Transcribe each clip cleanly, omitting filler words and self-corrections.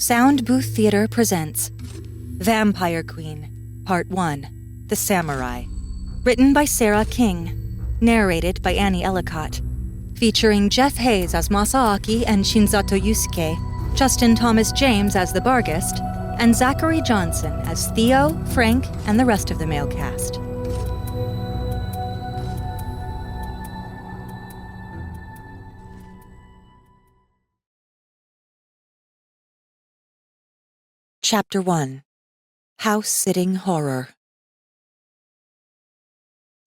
Soundbooth Theater presents Vampire Queen, Part 1, The Samurai. Written by Sarah King. Narrated by Annie Ellicott. Featuring Jeff Hayes as Masaaki and Shinzato Yusuke, Justin Thomas James as the Barghest, and Zachary Johnson as Theo, Frank, and the rest of the male cast. Chapter 1. House-Sitting Horror.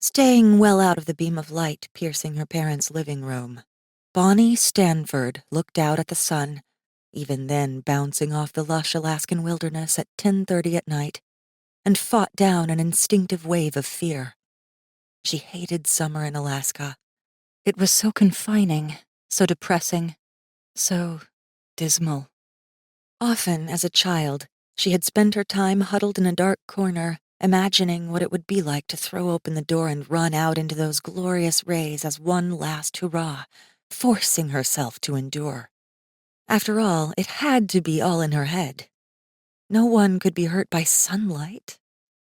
Staying well out of the beam of light piercing her parents' living room, Bonnie Stanford looked out at the sun, even then bouncing off the lush Alaskan wilderness at 10:30 at night, and fought down an instinctive wave of fear. She hated summer in Alaska. It was so confining, so depressing, so dismal. Often, as a child, she had spent her time huddled in a dark corner, imagining what it would be like to throw open the door and run out into those glorious rays as one last hurrah, forcing herself to endure. After all, it had to be all in her head. No one could be hurt by sunlight,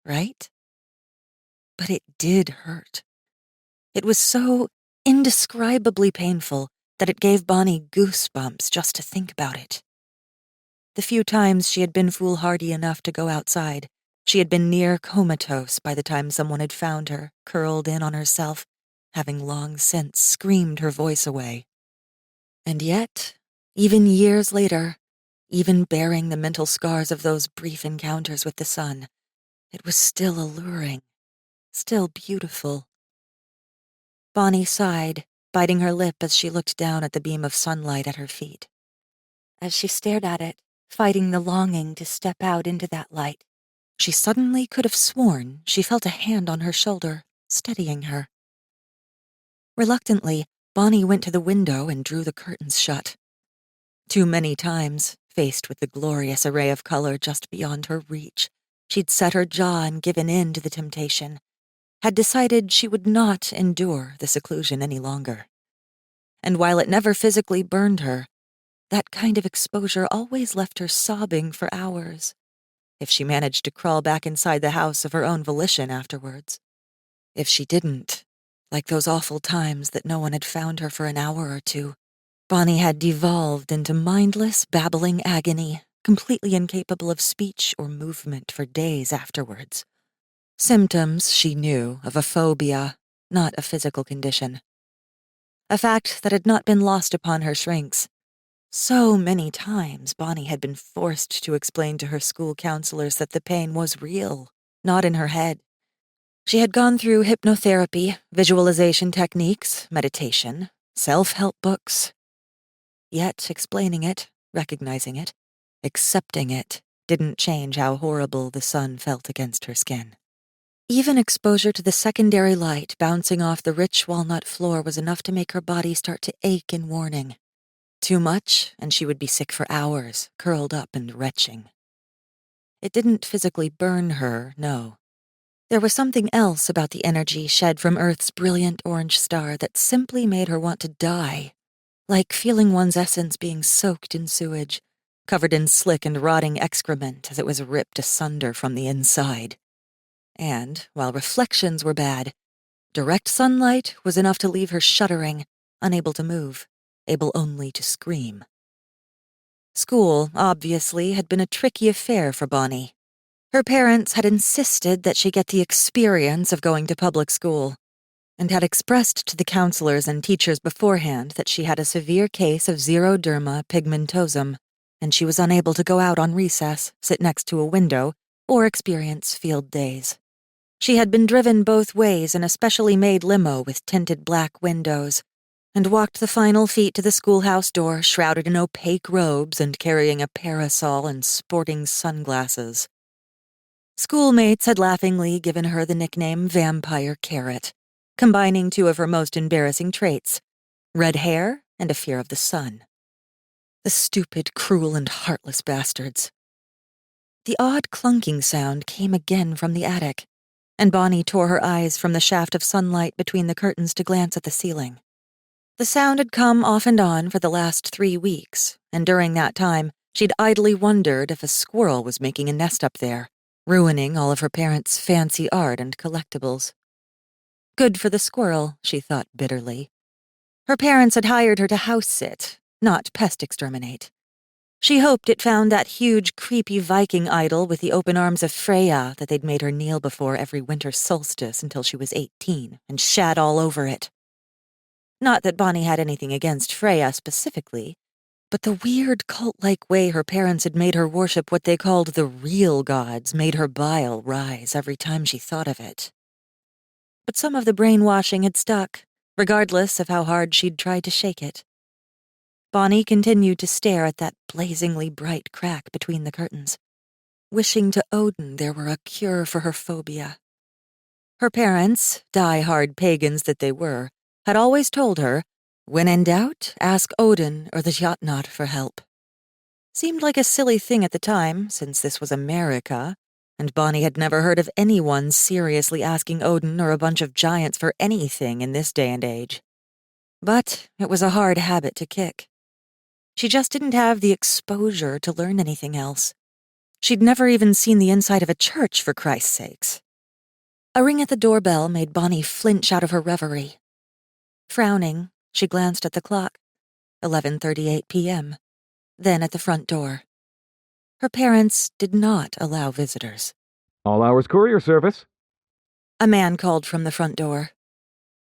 right? But it did hurt. It was so indescribably painful that it gave Bonnie goosebumps just to think about it. The few times she had been foolhardy enough to go outside, she had been near comatose by the time someone had found her, curled in on herself, having long since screamed her voice away. And yet, even years later, even bearing the mental scars of those brief encounters with the sun, it was still alluring, still beautiful. Bonnie sighed, biting her lip as she looked down at the beam of sunlight at her feet. As she stared at it, fighting the longing to step out into that light, she suddenly could have sworn she felt a hand on her shoulder, steadying her. Reluctantly, Bonnie went to the window and drew the curtains shut. Too many times, faced with the glorious array of color just beyond her reach, she'd set her jaw and given in to the temptation, had decided she would not endure the seclusion any longer. And while it never physically burned her, that kind of exposure always left her sobbing for hours, if she managed to crawl back inside the house of her own volition afterwards. If she didn't, like those awful times that no one had found her for an hour or two, Bonnie had devolved into mindless, babbling agony, completely incapable of speech or movement for days afterwards. Symptoms, she knew, of a phobia, not a physical condition. A fact that had not been lost upon her shrinks. So many times Bonnie had been forced to explain to her school counselors that the pain was real, not in her head. She had gone through hypnotherapy, visualization techniques, meditation, self-help books. Yet explaining it, recognizing it, accepting it, didn't change how horrible the sun felt against her skin. Even exposure to the secondary light bouncing off the rich walnut floor was enough to make her body start to ache in warning. Too much, and she would be sick for hours, curled up and retching. It didn't physically burn her, no. There was something else about the energy shed from Earth's brilliant orange star that simply made her want to die, like feeling one's essence being soaked in sewage, covered in slick and rotting excrement as it was ripped asunder from the inside. And, while reflections were bad, direct sunlight was enough to leave her shuddering, unable to move, able only to scream. School, obviously, had been a tricky affair for Bonnie. Her parents had insisted that she get the experience of going to public school, and had expressed to the counselors and teachers beforehand that she had a severe case of xeroderma pigmentosum, and she was unable to go out on recess, sit next to a window, or experience field days. She had been driven both ways in a specially made limo with tinted black windows, and walked the final feet to the schoolhouse door shrouded in opaque robes and carrying a parasol and sporting sunglasses. Schoolmates had laughingly given her the nickname Vampire Carrot, combining two of her most embarrassing traits, red hair and a fear of the sun. The stupid, cruel, and heartless bastards. The odd clunking sound came again from the attic, and Bonnie tore her eyes from the shaft of sunlight between the curtains to glance at the ceiling. The sound had come off and on for the last 3 weeks, and during that time, She'd idly wondered if a squirrel was making a nest up there, ruining all of her parents' fancy art and collectibles. Good for the squirrel, she thought bitterly. Her parents had hired her to house-sit, not pest exterminate. She hoped it found that huge, creepy Viking idol with the open arms of Freya that they'd made her kneel before every winter solstice until she was 18 and shat all over it. Not that Bonnie had anything against Freya specifically, but the weird cult-like way her parents had made her worship what they called the real gods made her bile rise every time she thought of it. But some of the brainwashing had stuck, regardless of how hard she'd tried to shake it. Bonnie continued to stare at that blazingly bright crack between the curtains, wishing to Odin there were a cure for her phobia. Her parents, die-hard pagans that they were, had always told her, when in doubt, ask Odin or the Jotnot for help. Seemed like a silly thing at the time, since this was America, and Bonnie had never heard of anyone seriously asking Odin or a bunch of giants for anything in this day and age. But it was a hard habit to kick. She just didn't have the exposure to learn anything else. She'd never even seen the inside of a church, for Christ's sakes. A ring at the doorbell made Bonnie flinch out of her reverie. Frowning, she glanced at the clock. 11:38 p.m., then at the front door. Her parents did not allow visitors. All hours courier service. A man called from the front door.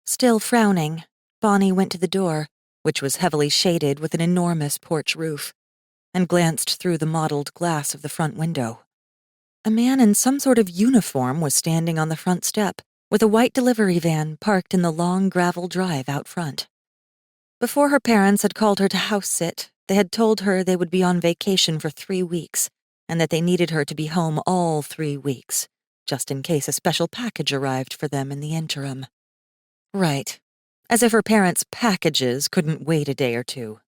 Still frowning, Bonnie went to the door, which was heavily shaded with an enormous porch roof, and glanced through the mottled glass of the front window. A man in some sort of uniform was standing on the front step, with a white delivery van parked in the long gravel drive out front. Before her parents had called her to house-sit, they had told her they would be on vacation for 3 weeks, and that they needed her to be home all 3 weeks, just in case a special package arrived for them in the interim. Right. As if her parents' packages couldn't wait a day or two.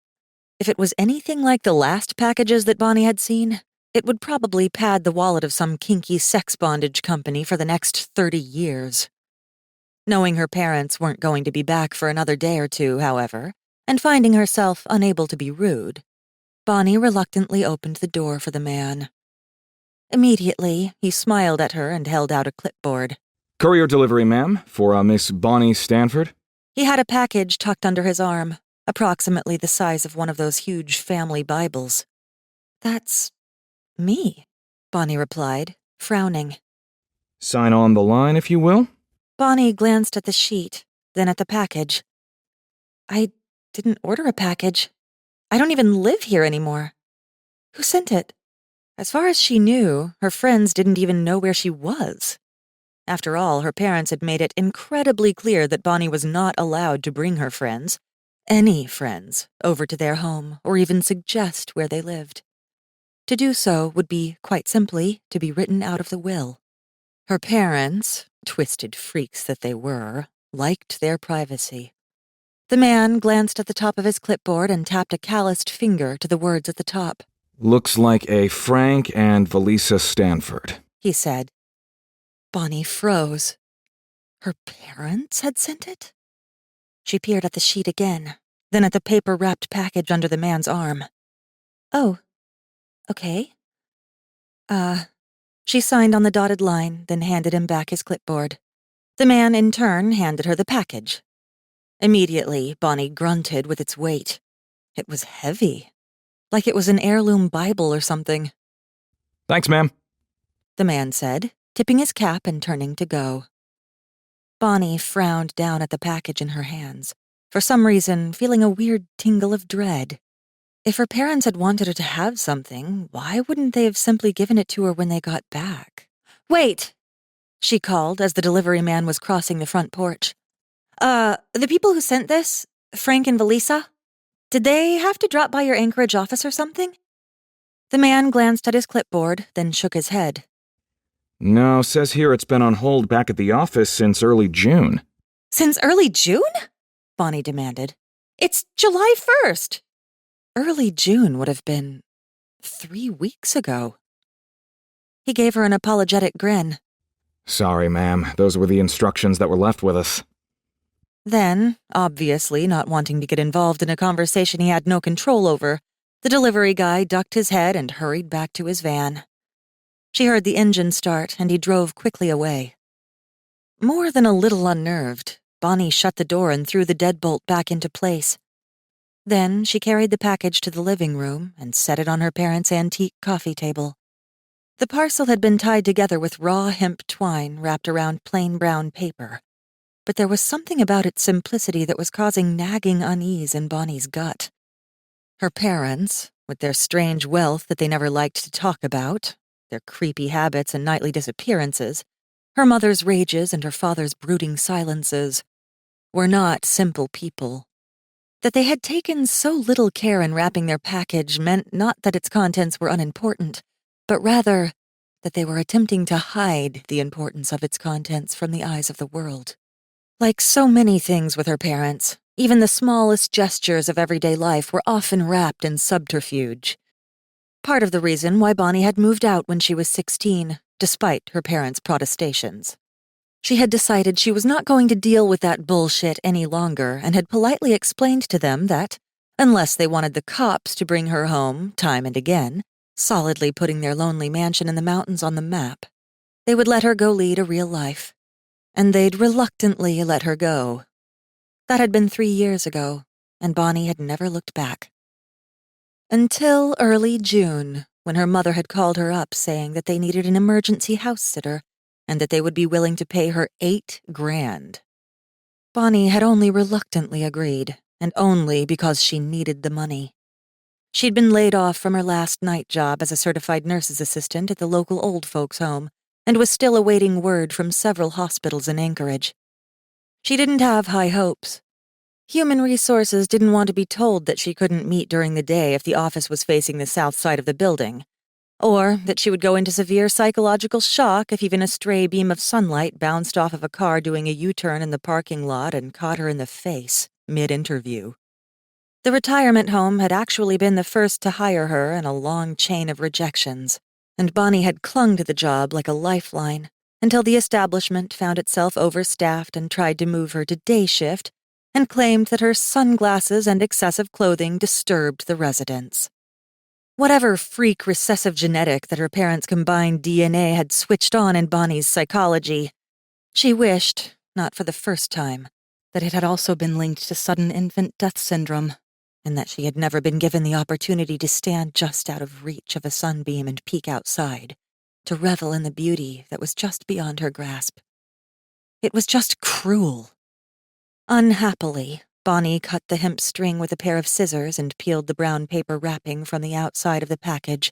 If it was anything like the last packages that Bonnie had seen, it would probably pad the wallet of some kinky sex bondage company for the next 30 years. Knowing her parents weren't going to be back for another day or two, however, and finding herself unable to be rude, Bonnie reluctantly opened the door for the man. Immediately, he smiled at her and held out a clipboard. Courier delivery, ma'am, for Miss Bonnie Stanford. He had a package tucked under his arm, approximately the size of one of those huge family Bibles. That's me, Bonnie replied, frowning. Sign on the line, if you will. Bonnie glanced at the sheet, then at the package. I didn't order a package. I don't even live here anymore. Who sent it? As far as she knew, her friends didn't even know where she was. After all, her parents had made it incredibly clear that Bonnie was not allowed to bring her friends, any friends, over to their home or even suggest where they lived. To do so would be, quite simply, to be written out of the will. Her parents, twisted freaks that they were, liked their privacy. The man glanced at the top of his clipboard and tapped a calloused finger to the words at the top. Looks like a Frank and Valisa Stanford, he said. Bonnie froze. Her parents had sent it? She peered at the sheet again, then at the paper-wrapped package under the man's arm. Oh, okay. She signed on the dotted line, then handed him back his clipboard. The man, in turn, handed her the package. Immediately, Bonnie grunted with its weight. It was heavy, like it was an heirloom Bible or something. Thanks, ma'am, the man said, tipping his cap and turning to go. Bonnie frowned down at the package in her hands, for some reason feeling a weird tingle of dread. If her parents had wanted her to have something, why wouldn't they have simply given it to her when they got back? Wait! She called as the delivery man was crossing the front porch. The people who sent this, Frank and Valisa, did they have to drop by your Anchorage office or something? The man glanced at his clipboard, then shook his head. No, says here it's been on hold back at the office since early June. Since early June? Bonnie demanded. It's July 1st. Early June would have been 3 weeks ago. He gave her an apologetic grin. Sorry, ma'am. Those were the instructions that were left with us. Then, obviously not wanting to get involved in a conversation he had no control over, The delivery guy ducked his head and hurried back to his van. She heard the engine start, and he drove quickly away. More than a little unnerved, Bonnie shut the door and threw the deadbolt back into place. Then she carried the package to the living room and set it on her parents' antique coffee table. The parcel had been tied together with raw hemp twine wrapped around plain brown paper, but there was something about its simplicity that was causing nagging unease in Bonnie's gut. Her parents, with their strange wealth that they never liked to talk about, their creepy habits and nightly disappearances, her mother's rages and her father's brooding silences, were not simple people. That they had taken so little care in wrapping their package meant not that its contents were unimportant, but rather that they were attempting to hide the importance of its contents from the eyes of the world. Like so many things with her parents, even the smallest gestures of everyday life were often wrapped in subterfuge. Part of the reason why Bonnie had moved out when she was 16, despite her parents' protestations. She had decided she was not going to deal with that bullshit any longer and had politely explained to them that, unless they wanted the cops to bring her home time and again, solidly putting their lonely mansion in the mountains on the map, they would let her go lead a real life. And they'd reluctantly let her go. That had been 3 years ago, and Bonnie had never looked back. Until early June, when her mother had called her up saying that they needed an emergency house sitter and that they would be willing to pay her $8,000. Bonnie had only reluctantly agreed, and only because she needed the money. She'd been laid off from her last night job as a certified nurse's assistant at the local old folks' home, and was still awaiting word from several hospitals in Anchorage. She didn't have high hopes. Human Resources didn't want to be told that she couldn't meet during the day if the office was facing the south side of the building, or that she would go into severe psychological shock if even a stray beam of sunlight bounced off of a car doing a U-turn in the parking lot and caught her in the face, mid-interview. The retirement home had actually been the first to hire her in a long chain of rejections, and Bonnie had clung to the job like a lifeline until the establishment found itself overstaffed and tried to move her to day shift and claimed that her sunglasses and excessive clothing disturbed the residents. Whatever freak recessive genetic that her parents' combined DNA had switched on in Bonnie's psychology, she wished, not for the first time, that it had also been linked to sudden infant death syndrome, and that she had never been given the opportunity to stand just out of reach of a sunbeam and peek outside, to revel in the beauty that was just beyond her grasp. It was just cruel. Unhappily, Bonnie cut the hemp string with a pair of scissors and peeled the brown paper wrapping from the outside of the package.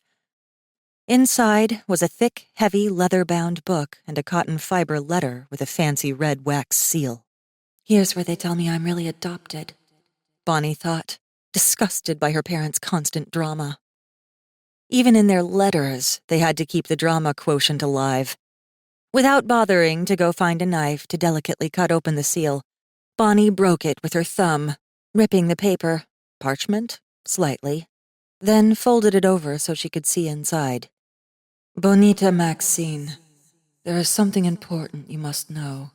Inside was a thick, heavy, leather-bound book and a cotton fiber letter with a fancy red wax seal. Here's where they tell me I'm really adopted, Bonnie thought, disgusted by her parents' constant drama. Even in their letters, they had to keep the drama quotient alive. Without bothering to go find a knife to delicately cut open the seal, Bonnie broke it with her thumb, ripping the paper, parchment, slightly, then folded it over so she could see inside. Bonita Maxine, there is something important you must know.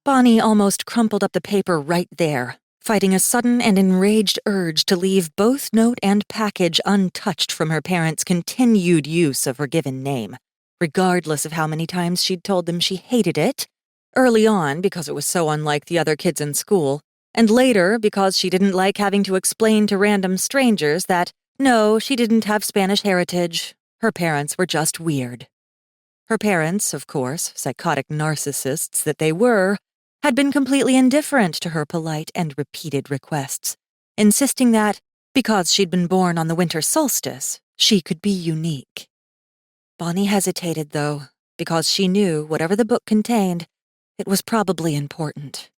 Bonnie almost crumpled up the paper right there, fighting a sudden and enraged urge to leave both note and package untouched from her parents' continued use of her given name, regardless of how many times she'd told them she hated it, early on because it was so unlike the other kids in school, and later because she didn't like having to explain to random strangers that, no, she didn't have Spanish heritage. Her parents were just weird. Her parents, of course, psychotic narcissists that they were, had been completely indifferent to her polite and repeated requests, insisting that, because she'd been born on the winter solstice, she could be unique. Bonnie hesitated, though, because she knew whatever the book contained, it was probably important.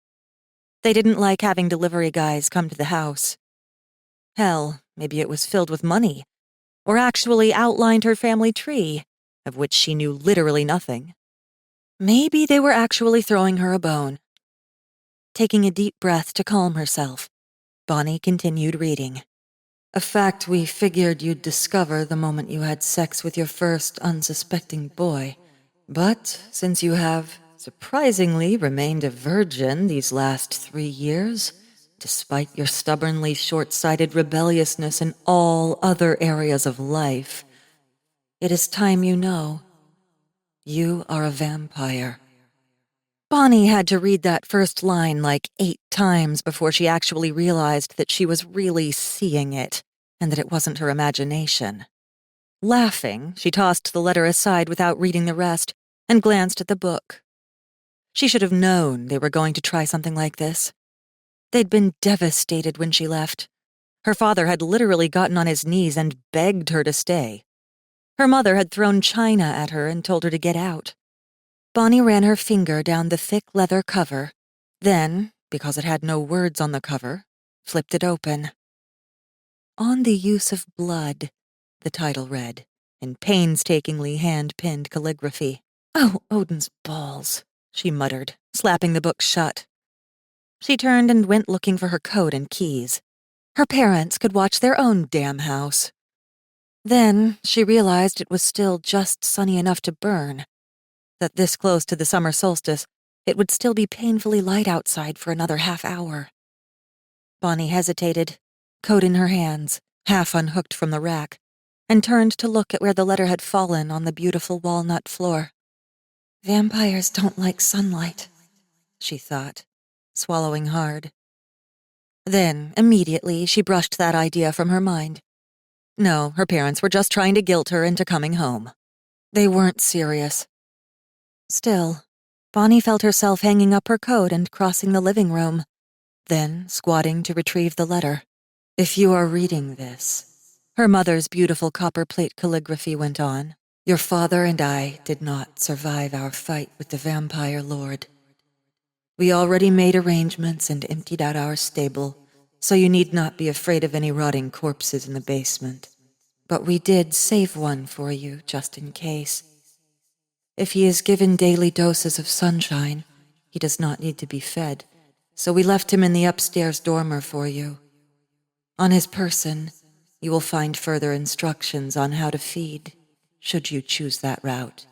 They didn't like having delivery guys come to the house. Hell, maybe it was filled with money, or actually outlined her family tree, of which she knew literally nothing. Maybe they were actually throwing her a bone. Taking a deep breath to calm herself, Bonnie continued reading. A fact we figured you'd discover the moment you had sex with your first unsuspecting boy. But since you have, surprisingly, remained a virgin these last 3 years, despite your stubbornly short-sighted rebelliousness in all other areas of life, it is time you know. You are a vampire. Bonnie had to read that first line like 8 times before she actually realized that she was really seeing it, and that it wasn't her imagination. Laughing, she tossed the letter aside without reading the rest, and glanced at the book. She should have known they were going to try something like this. They'd been devastated when she left. Her father had literally gotten on his knees and begged her to stay. Her mother had thrown china at her and told her to get out. Bonnie ran her finger down the thick leather cover, then, because it had no words on the cover, flipped it open. On the Use of Blood, the title read, in painstakingly hand-pinned calligraphy. "Oh, Odin's balls," she muttered, slapping the book shut. She turned and went looking for her coat and keys. Her parents could watch their own damn house. Then she realized it was still just sunny enough to burn, that this close to the summer solstice, it would still be painfully light outside for another half-hour. Bonnie hesitated, coat in her hands, half unhooked from the rack, and turned to look at where the letter had fallen on the beautiful walnut floor. "Vampires don't like sunlight," she thought, swallowing hard. Then, immediately, she brushed that idea from her mind. No, her parents were just trying to guilt her into coming home. They weren't serious. Still, Bonnie felt herself hanging up her coat and crossing the living room, then squatting to retrieve the letter. "If you are reading this," her mother's beautiful copper-plate calligraphy went on, "your father and I did not survive our fight with the vampire lord. We already made arrangements and emptied out our stable, so you need not be afraid of any rotting corpses in the basement. But we did save one for you, just in case. If he is given daily doses of sunshine, he does not need to be fed, so we left him in the upstairs dormer for you. On his person, you will find further instructions on how to feed, should you choose that route."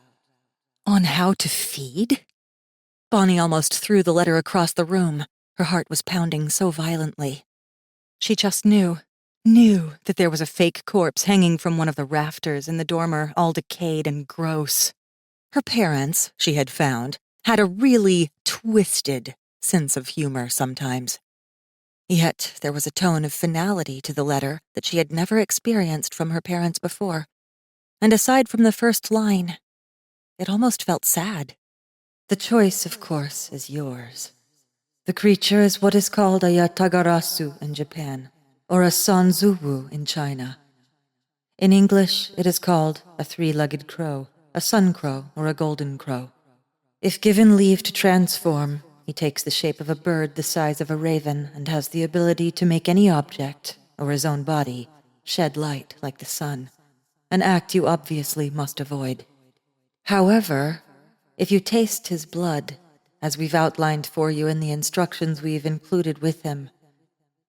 On how to feed? Bonnie almost threw the letter across the room. Her heart was pounding so violently. She just knew that there was a fake corpse hanging from one of the rafters in the dormer, all decayed and gross. Her parents, she had found, had a really twisted sense of humor sometimes. Yet there was a tone of finality to the letter that she had never experienced from her parents before. And aside from the first line, it almost felt sad. "The choice, of course, is yours. The creature is what is called a yatagarasu in Japan, or a sanzuwu in China. In English, it is called a 3-legged crow, a sun crow, or a golden crow. If given leave to transform, he takes the shape of a bird the size of a raven and has the ability to make any object, or his own body, shed light like the sun, an act you obviously must avoid. However, if you taste his blood, as we've outlined for you in the instructions we've included with him,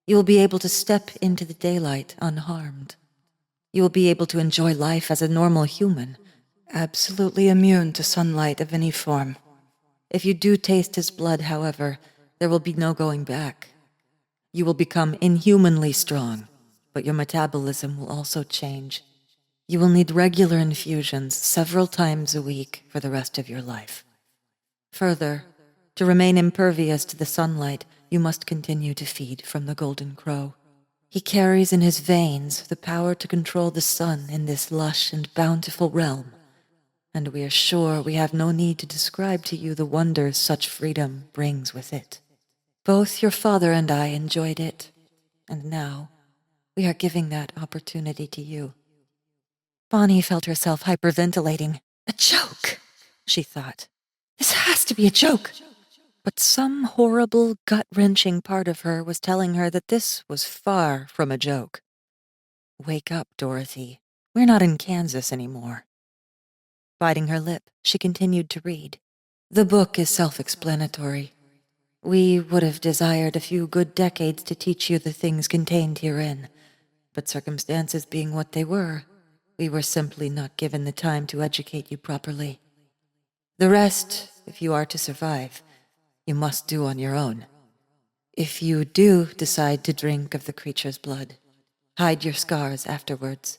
you will be able to step into the daylight unharmed. You will be able to enjoy life as a normal human, absolutely immune to sunlight of any form. If you do taste his blood, however, there will be no going back. You will become inhumanly strong, but your metabolism will also change. You will need regular infusions several times a week for the rest of your life. Further, to remain impervious to the sunlight, you must continue to feed from the golden crow. He carries in his veins the power to control the sun in this lush and bountiful realm, and we are sure we have no need to describe to you the wonders such freedom brings with it. Both your father and I enjoyed it, and now we are giving that opportunity to you." Bonnie felt herself hyperventilating. "A joke," she thought. "This has to be a joke." But some horrible, gut-wrenching part of her was telling her that this was far from a joke. "Wake up, Dorothy. We're not in Kansas anymore." Biting her lip, she continued to read. The book is self-explanatory. We would have desired a few good decades to teach you the things contained herein, but circumstances being what they were, we were simply not given the time to educate you properly. The rest, if you are to survive, you must do on your own. If you do decide to drink of the creature's blood, hide your scars afterwards.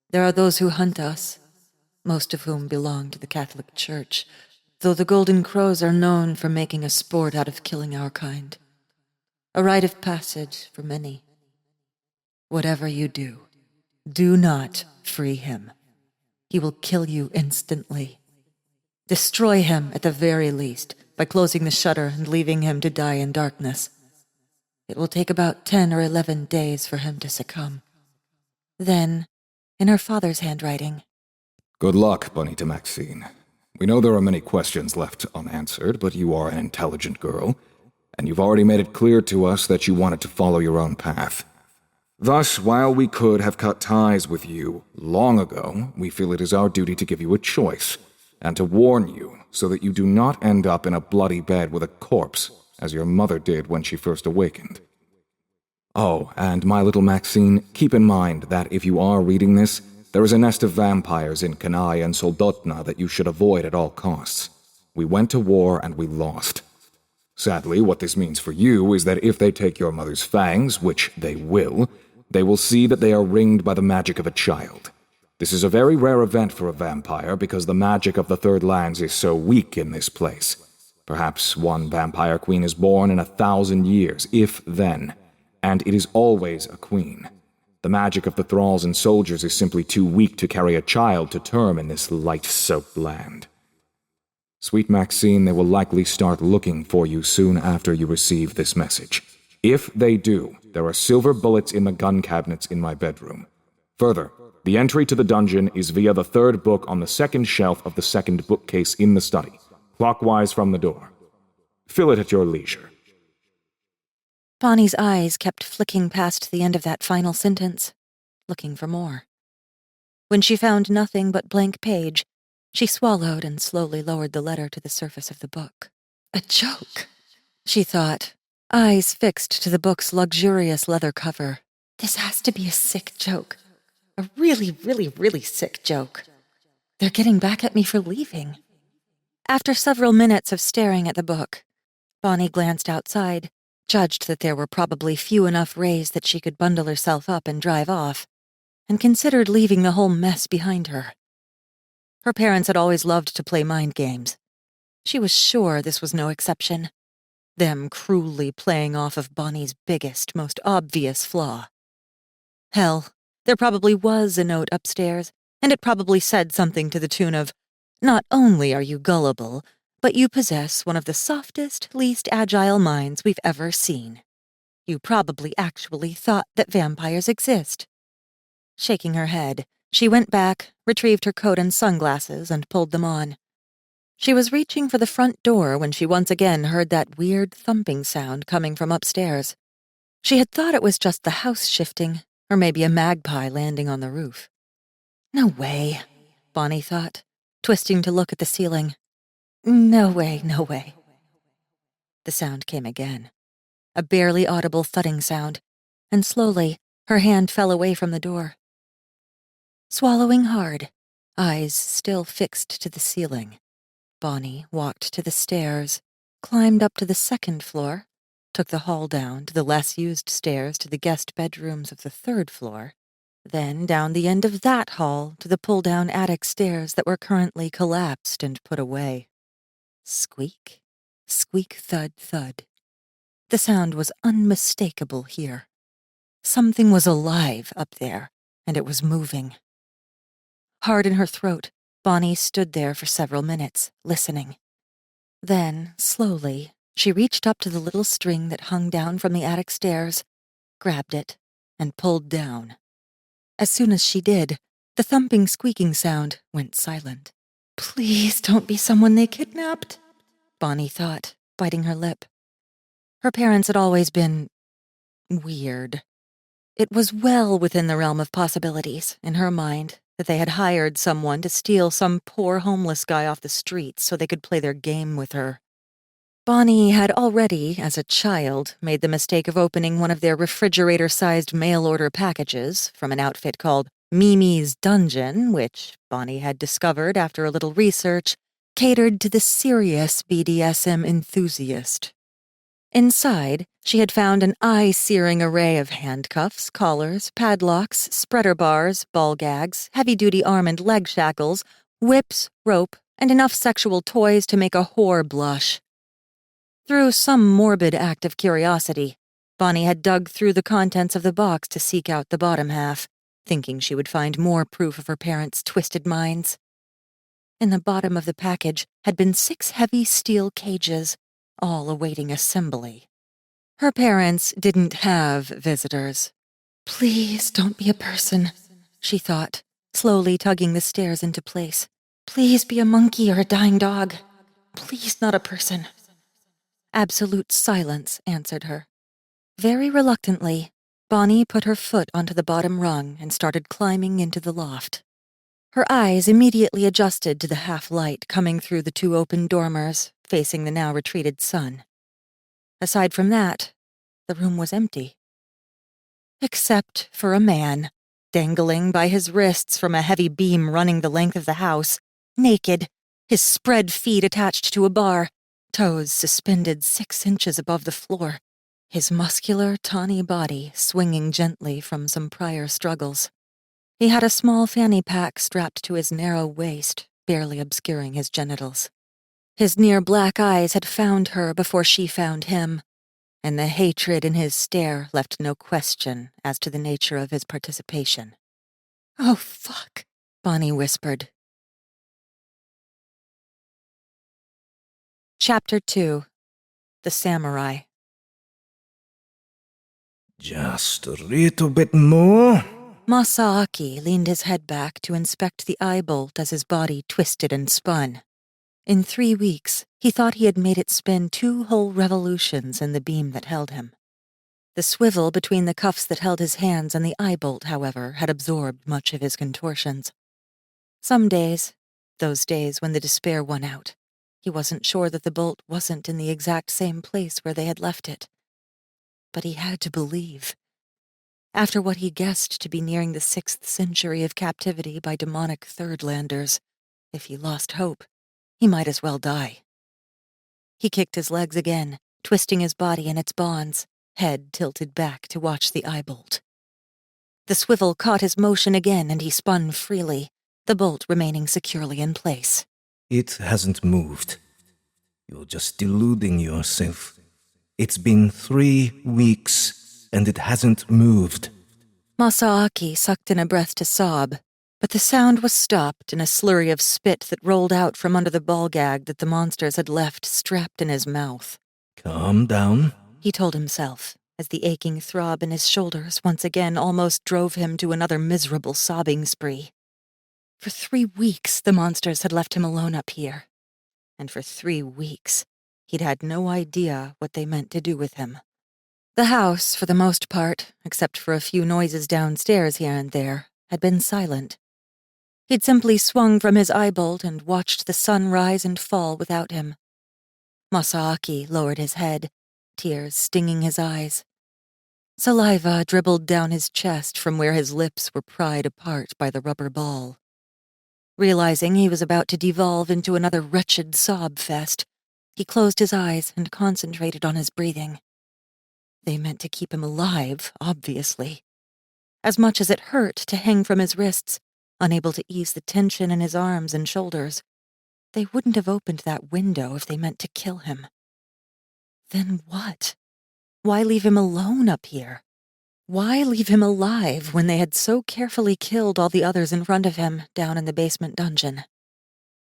There are those who hunt us, most of whom belong to the Catholic Church, though the Golden Crows are known for making a sport out of killing our kind. A rite of passage for many. Whatever you do, do not free him. He will kill you instantly. Destroy him at the very least, by closing the shutter and leaving him to die in darkness. It will take about 10 or 11 days for him to succumb. Then, in her father's handwriting, Good luck, Bonita Maxine. We know there are many questions left unanswered, but you are an intelligent girl, and you've already made it clear to us that you wanted to follow your own path. Thus, while we could have cut ties with you long ago, we feel it is our duty to give you a choice, and to warn you so that you do not end up in a bloody bed with a corpse, as your mother did when she first awakened. Oh, and my little Maxine, keep in mind that if you are reading this, there is a nest of vampires in Kanai and Soldotna that you should avoid at all costs. We went to war and we lost. Sadly, what this means for you is that if they take your mother's fangs, which they will see that they are ringed by the magic of a child. This is a very rare event for a vampire because the magic of the Third Lands is so weak in this place. Perhaps one vampire queen is born in 1,000 years, if then, and it is always a queen. The magic of the thralls and soldiers is simply too weak to carry a child to term in this light-soaked land. Sweet Maxine, they will likely start looking for you soon after you receive this message. If they do, there are silver bullets in the gun cabinets in my bedroom. Further, the entry to the dungeon is via the third book on the second shelf of the second bookcase in the study, clockwise from the door. Fill it at your leisure. Bonnie's eyes kept flicking past the end of that final sentence, looking for more. When she found nothing but blank page, she swallowed and slowly lowered the letter to the surface of the book. A joke, she thought, eyes fixed to the book's luxurious leather cover. This has to be a sick joke. A really, really, really sick joke. They're getting back at me for leaving. After several minutes of staring at the book, Bonnie glanced outside, judged that there were probably few enough rays that she could bundle herself up and drive off, and considered leaving the whole mess behind her. Her parents had always loved to play mind games. She was sure this was no exception. Them cruelly playing off of Bonnie's biggest, most obvious flaw. Hell, there probably was a note upstairs, and it probably said something to the tune of, "Not only are you gullible, but you possess one of the softest, least agile minds we've ever seen. You probably actually thought that vampires exist." Shaking her head, she went back, retrieved her coat and sunglasses, and pulled them on. She was reaching for the front door when she once again heard that weird thumping sound coming from upstairs. She had thought it was just the house shifting, or maybe a magpie landing on the roof. No way, Bonnie thought, twisting to look at the ceiling. No way, no way. The sound came again, a barely audible thudding sound, and slowly her hand fell away from the door. Swallowing hard, eyes still fixed to the ceiling, Bonnie walked to the stairs, climbed up to the second floor, took the hall down to the less-used stairs to the guest bedrooms of the third floor, then down the end of that hall to the pull-down attic stairs that were currently collapsed and put away. Squeak, squeak, thud, thud. The sound was unmistakable here. Something was alive up there, and it was moving. Hard in her throat, Bonnie stood there for several minutes, listening. Then, slowly, she reached up to the little string that hung down from the attic stairs, grabbed it, and pulled down. As soon as she did, the thumping, squeaking sound went silent. Please don't be someone they kidnapped, Bonnie thought, biting her lip. Her parents had always been weird. It was well within the realm of possibilities, in her mind, that they had hired someone to steal some poor homeless guy off the streets so they could play their game with her. Bonnie had already, as a child, made the mistake of opening one of their refrigerator-sized mail-order packages from an outfit called Mimi's Dungeon, which, Bonnie had discovered after a little research, catered to the serious BDSM enthusiast. Inside, She had found an eye-searing array of handcuffs, collars, padlocks, spreader bars, ball gags, heavy-duty arm and leg shackles, whips, rope, and enough sexual toys to make a whore blush. Through some morbid act of curiosity, Bonnie had dug through the contents of the box to seek out the bottom half, thinking she would find more proof of her parents' twisted minds. In the bottom of the package had been 6 heavy steel cages, all awaiting assembly. Her parents didn't have visitors. "Please don't be a person," she thought, slowly tugging the stairs into place. "Please be a monkey or a dying dog. Please not a person." Absolute silence answered her. Very reluctantly, Bonnie put her foot onto the bottom rung and started climbing into the loft. Her eyes immediately adjusted to the half-light coming through the 2 open dormers, facing the now retreated sun. Aside from that, the room was empty. Except for a man, dangling by his wrists from a heavy beam running the length of the house, naked, his spread feet attached to a bar, toes suspended 6 inches above the floor, his muscular, tawny body swinging gently from some prior struggles. He had a small fanny pack strapped to his narrow waist, barely obscuring his genitals. His near-black eyes had found her before she found him, and the hatred in his stare left no question as to the nature of his participation. "Oh, fuck," Bonnie whispered. Chapter 2. The Samurai. Just a little bit more. Masaaki leaned his head back to inspect the eye bolt as his body twisted and spun. In 3 weeks, he thought he had made it spin 2 whole revolutions in the beam that held him. The swivel between the cuffs that held his hands and the eye bolt, however, had absorbed much of his contortions. Some days, those days when the despair won out, he wasn't sure that the bolt wasn't in the exact same place where they had left it. But he had to believe. After what he guessed to be nearing the 6th century of captivity by demonic Thirdlanders, if he lost hope, he might as well die. He kicked his legs again, twisting his body in its bonds, head tilted back to watch the eye bolt. The swivel caught his motion again and he spun freely, the bolt remaining securely in place. It hasn't moved. You're just deluding yourself. It's been 3 weeks, and it hasn't moved. Masaaki sucked in a breath to sob, but the sound was stopped in a slurry of spit that rolled out from under the ball gag that the monsters had left strapped in his mouth. Calm down, he told himself, as the aching throb in his shoulders once again almost drove him to another miserable sobbing spree. For 3 weeks, the monsters had left him alone up here. And for 3 weeks, he'd had no idea what they meant to do with him. The house, for the most part, except for a few noises downstairs here and there, had been silent. He'd simply swung from his eye bolt and watched the sun rise and fall without him. Masaaki lowered his head, tears stinging his eyes. Saliva dribbled down his chest from where his lips were pried apart by the rubber ball. Realizing he was about to devolve into another wretched sob fest, he closed his eyes and concentrated on his breathing. They meant to keep him alive, obviously. As much as it hurt to hang from his wrists, unable to ease the tension in his arms and shoulders, they wouldn't have opened that window if they meant to kill him. Then what? Why leave him alone up here? Why leave him alive when they had so carefully killed all the others in front of him down in the basement dungeon?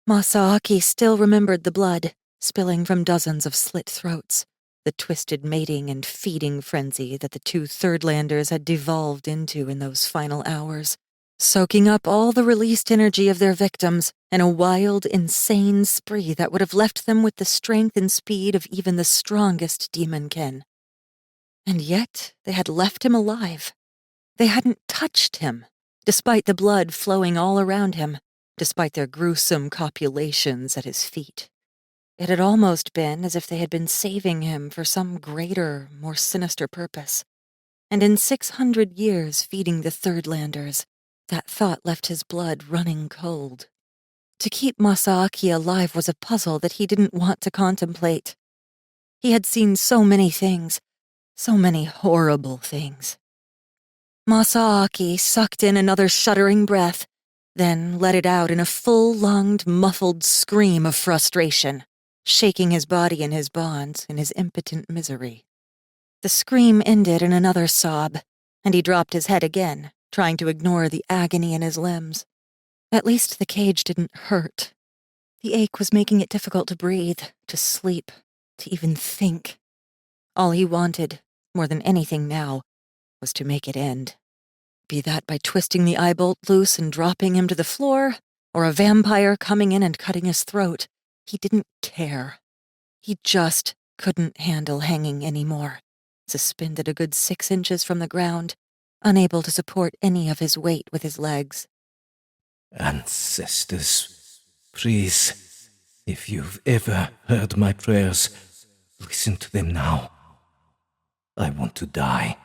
Masaaki still remembered the blood, spilling from dozens of slit throats, the twisted mating and feeding frenzy that the 2 Thirdlanders had devolved into in those final hours, soaking up all the released energy of their victims in a wild, insane spree that would have left them with the strength and speed of even the strongest demonkin. And yet they had left him alive. They hadn't touched him, despite the blood flowing all around him, despite their gruesome copulations at his feet. It had almost been as if they had been saving him for some greater, more sinister purpose. And in 600 years feeding the Thirdlanders, that thought left his blood running cold. To keep Masaaki alive was a puzzle that he didn't want to contemplate. He had seen so many things, So many horrible things. Masaaki sucked in another shuddering breath, then let it out in a full-lunged, muffled scream of frustration, shaking his body in his bonds in his impotent misery. The scream ended in another sob, and he dropped his head again, trying to ignore the agony in his limbs. At least the cage didn't hurt. The ache was making it difficult to breathe, to sleep, to even think. All he wanted, more than anything now, was to make it end. Be that by twisting the eye bolt loose and dropping him to the floor, or a vampire coming in and cutting his throat. He didn't care. He just couldn't handle hanging anymore, suspended a good 6 inches from the ground, unable to support any of his weight with his legs. Ancestors, please, if you've ever heard my prayers, listen to them now. I want to die.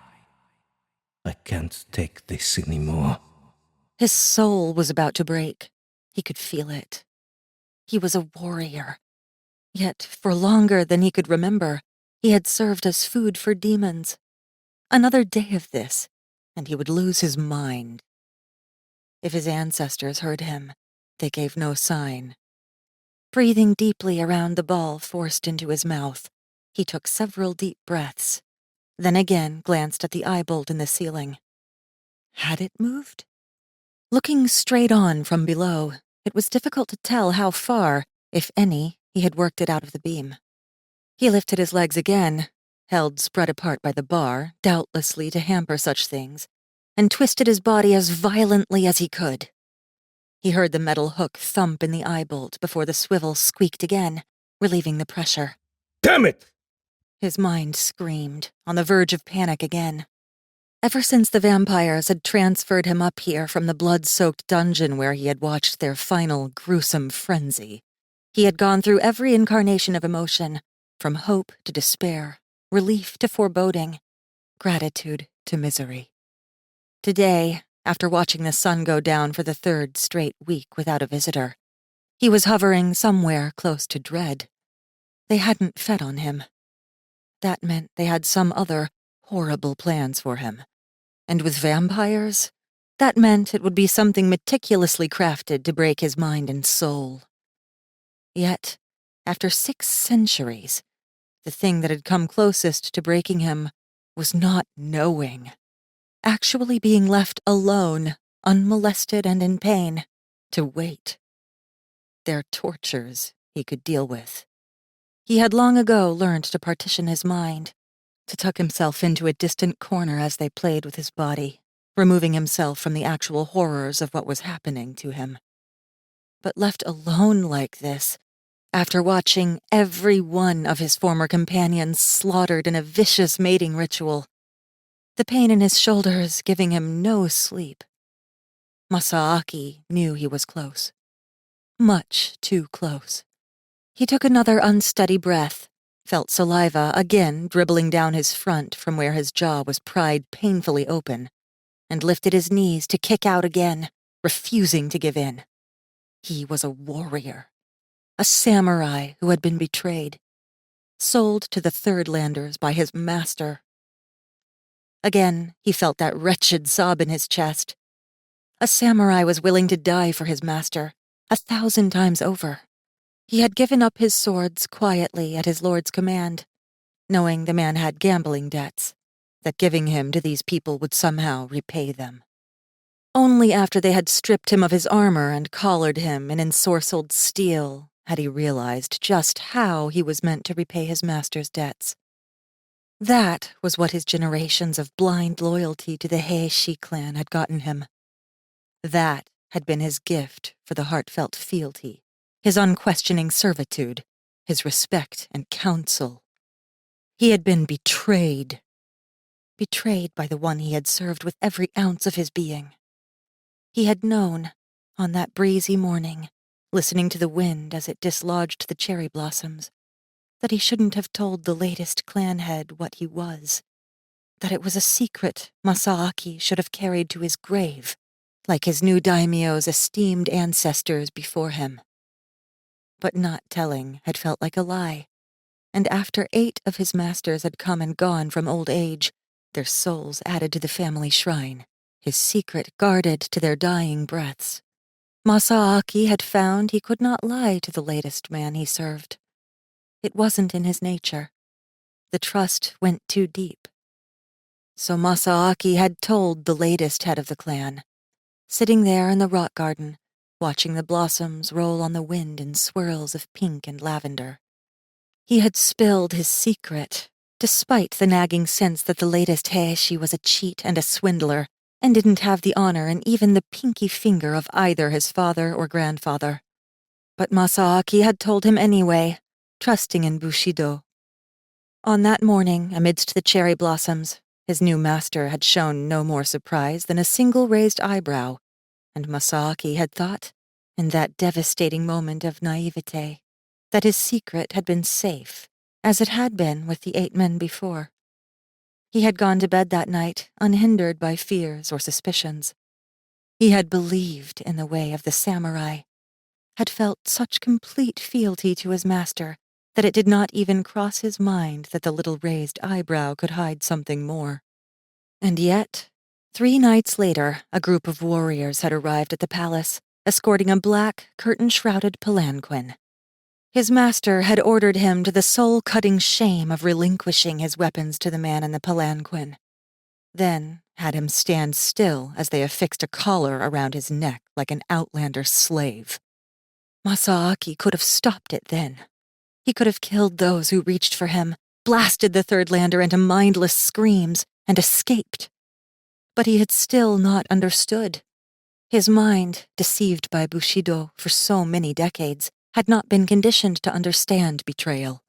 I can't take this anymore. His soul was about to break. He could feel it. He was a warrior. Yet, for longer than he could remember, he had served as food for demons. Another day of this, and he would lose his mind. If his ancestors heard him, they gave no sign. Breathing deeply around the ball forced into his mouth, he took several deep breaths, then again glanced at the eye bolt in the ceiling. Had it moved? Looking straight on from below, it was difficult to tell how far, if any, he had worked it out of the beam. He lifted his legs again, held spread apart by the bar, doubtlessly to hamper such things, and twisted his body as violently as he could. He heard the metal hook thump in the eye bolt before the swivel squeaked again, relieving the pressure. Damn it! His mind screamed, on the verge of panic again. Ever since the vampires had transferred him up here from the blood-soaked dungeon where he had watched their final gruesome frenzy, he had gone through every incarnation of emotion, from hope to despair, relief to foreboding, gratitude to misery. Today, after watching the sun go down for the 3rd straight week without a visitor, he was hovering somewhere close to dread. They hadn't fed on him. That meant they had some other horrible plans for him. And with vampires, that meant it would be something meticulously crafted to break his mind and soul. Yet, after 6 centuries, the thing that had come closest to breaking him was not knowing. Actually being left alone, unmolested and in pain, to wait. Their tortures he could deal with. He had long ago learned to partition his mind, to tuck himself into a distant corner as they played with his body, removing himself from the actual horrors of what was happening to him. But left alone like this, after watching every one of his former companions slaughtered in a vicious mating ritual, the pain in his shoulders giving him no sleep. Masaaki knew he was close. Much too close. He took another unsteady breath, felt saliva again dribbling down his front from where his jaw was pried painfully open, and lifted his knees to kick out again, refusing to give in. He was a warrior. A samurai who had been betrayed, sold to the Third Landers by his master. Again, he felt that wretched sob in his chest. A samurai was willing to die for his master, 1,000 times over. He had given up his swords quietly at his lord's command, knowing the man had gambling debts, that giving him to these people would somehow repay them. Only after they had stripped him of his armor and collared him in ensorcelled steel had he realized just how he was meant to repay his master's debts. That was what his generations of blind loyalty to the Heishi clan had gotten him. That had been his gift for the heartfelt fealty, his unquestioning servitude, his respect and counsel. He had been betrayed. Betrayed by the one he had served with every ounce of his being. He had known, on that breezy morning, listening to the wind as it dislodged the cherry blossoms, that he shouldn't have told the latest clan head what he was, that it was a secret Masaaki should have carried to his grave, like his new daimyo's esteemed ancestors before him. But not telling had felt like a lie, and after 8 of his masters had come and gone from old age, their souls added to the family shrine, his secret guarded to their dying breaths, Masaaki had found he could not lie to the latest man he served. It wasn't in his nature. The trust went too deep. So Masaaki had told the latest head of the clan, sitting there in the rock garden, watching the blossoms roll on the wind in swirls of pink and lavender. He had spilled his secret, despite the nagging sense that the latest Heishi was a cheat and a swindler, and didn't have the honor and even the pinky finger of either his father or grandfather. But Masaaki had told him anyway, trusting in Bushido. On that morning, amidst the cherry blossoms, his new master had shown no more surprise than a single raised eyebrow, and Masaaki had thought, in that devastating moment of naivete, that his secret had been safe, as it had been with the 8 men before. He had gone to bed that night, unhindered by fears or suspicions. He had believed in the way of the samurai, had felt such complete fealty to his master that it did not even cross his mind that the little raised eyebrow could hide something more. And yet, 3 nights later, a group of warriors had arrived at the palace, escorting a black, curtain-shrouded palanquin. His master had ordered him to the soul-cutting shame of relinquishing his weapons to the man in the palanquin, then had him stand still as they affixed a collar around his neck like an outlander slave. Masaaki could have stopped it then. He could have killed those who reached for him, blasted the third lander into mindless screams, and escaped. But he had still not understood. His mind, deceived by Bushido for so many decades, had not been conditioned to understand betrayal.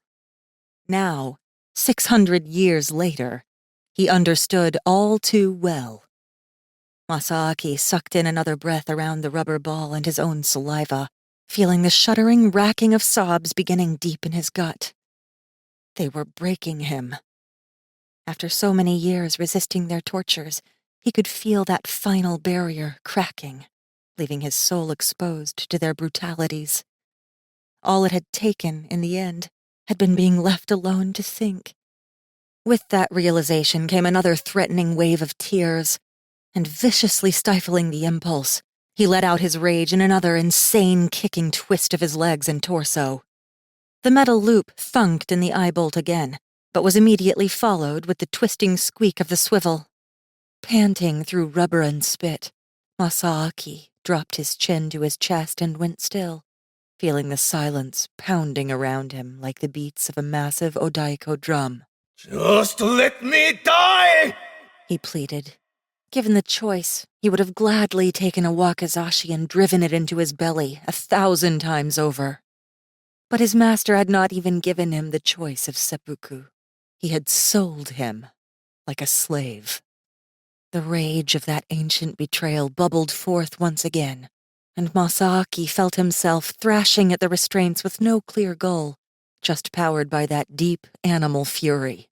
Now, 600 years later, he understood all too well. Masaaki sucked in another breath around the rubber ball and his own saliva, feeling the shuddering racking of sobs beginning deep in his gut. They were breaking him. After so many years resisting their tortures, he could feel that final barrier cracking, leaving his soul exposed to their brutalities. All it had taken, in the end, had been being left alone to think. With that realization came another threatening wave of tears, and viciously stifling the impulse, he let out his rage in another insane kicking twist of his legs and torso. The metal loop thunked in the eye bolt again, but was immediately followed with the twisting squeak of the swivel. Panting through rubber and spit, Masaaki dropped his chin to his chest and went still, feeling the silence pounding around him like the beats of a massive odaiko drum. Just let me die! He pleaded. Given the choice, he would have gladly taken a wakizashi and driven it into his belly 1,000 times over. But his master had not even given him the choice of seppuku. He had sold him like a slave. The rage of that ancient betrayal bubbled forth once again, and Masaaki felt himself thrashing at the restraints with no clear goal, just powered by that deep animal fury.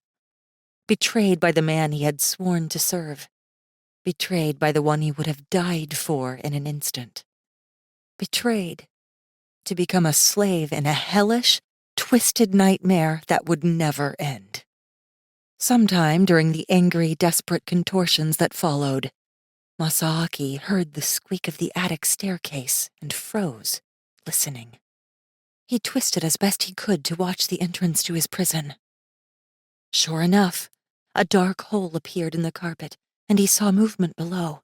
Betrayed by the man he had sworn to serve. Betrayed by the one he would have died for in an instant. Betrayed to become a slave in a hellish, twisted nightmare that would never end. Sometime during the angry, desperate contortions that followed, Masaaki heard the squeak of the attic staircase and froze, listening. He twisted as best he could to watch the entrance to his prison. Sure enough, a dark hole appeared in the carpet, and he saw movement below.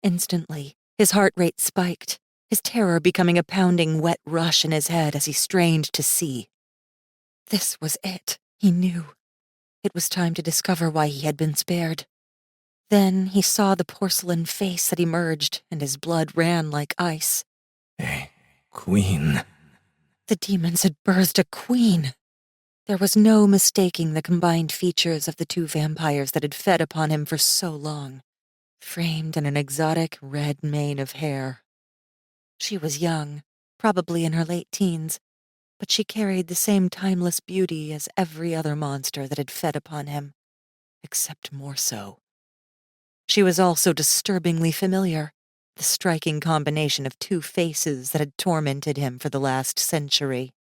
Instantly, his heart rate spiked, his terror becoming a pounding wet rush in his head as he strained to see. This was it, he knew. It was time to discover why he had been spared. Then he saw the porcelain face that emerged, and his blood ran like ice. A queen. The demons had birthed a queen. There was no mistaking the combined features of the 2 vampires that had fed upon him for so long, framed in an exotic red mane of hair. She was young, probably in her late teens, but she carried the same timeless beauty as every other monster that had fed upon him, except more so. She was also disturbingly familiar, the striking combination of 2 faces that had tormented him for the last century.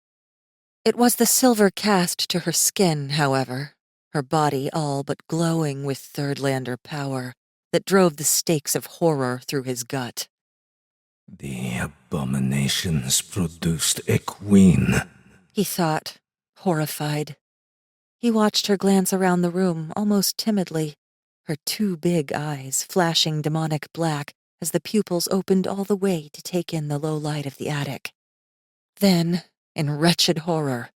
It was the silver cast to her skin, however, her body all but glowing with Thirdlander power, that drove the stakes of horror through his gut. The abominations produced a queen, He thought, horrified. He watched her glance around the room almost timidly, her two big eyes flashing demonic black as the pupils opened all the way to take in the low light of the attic. Then, in wretched horror,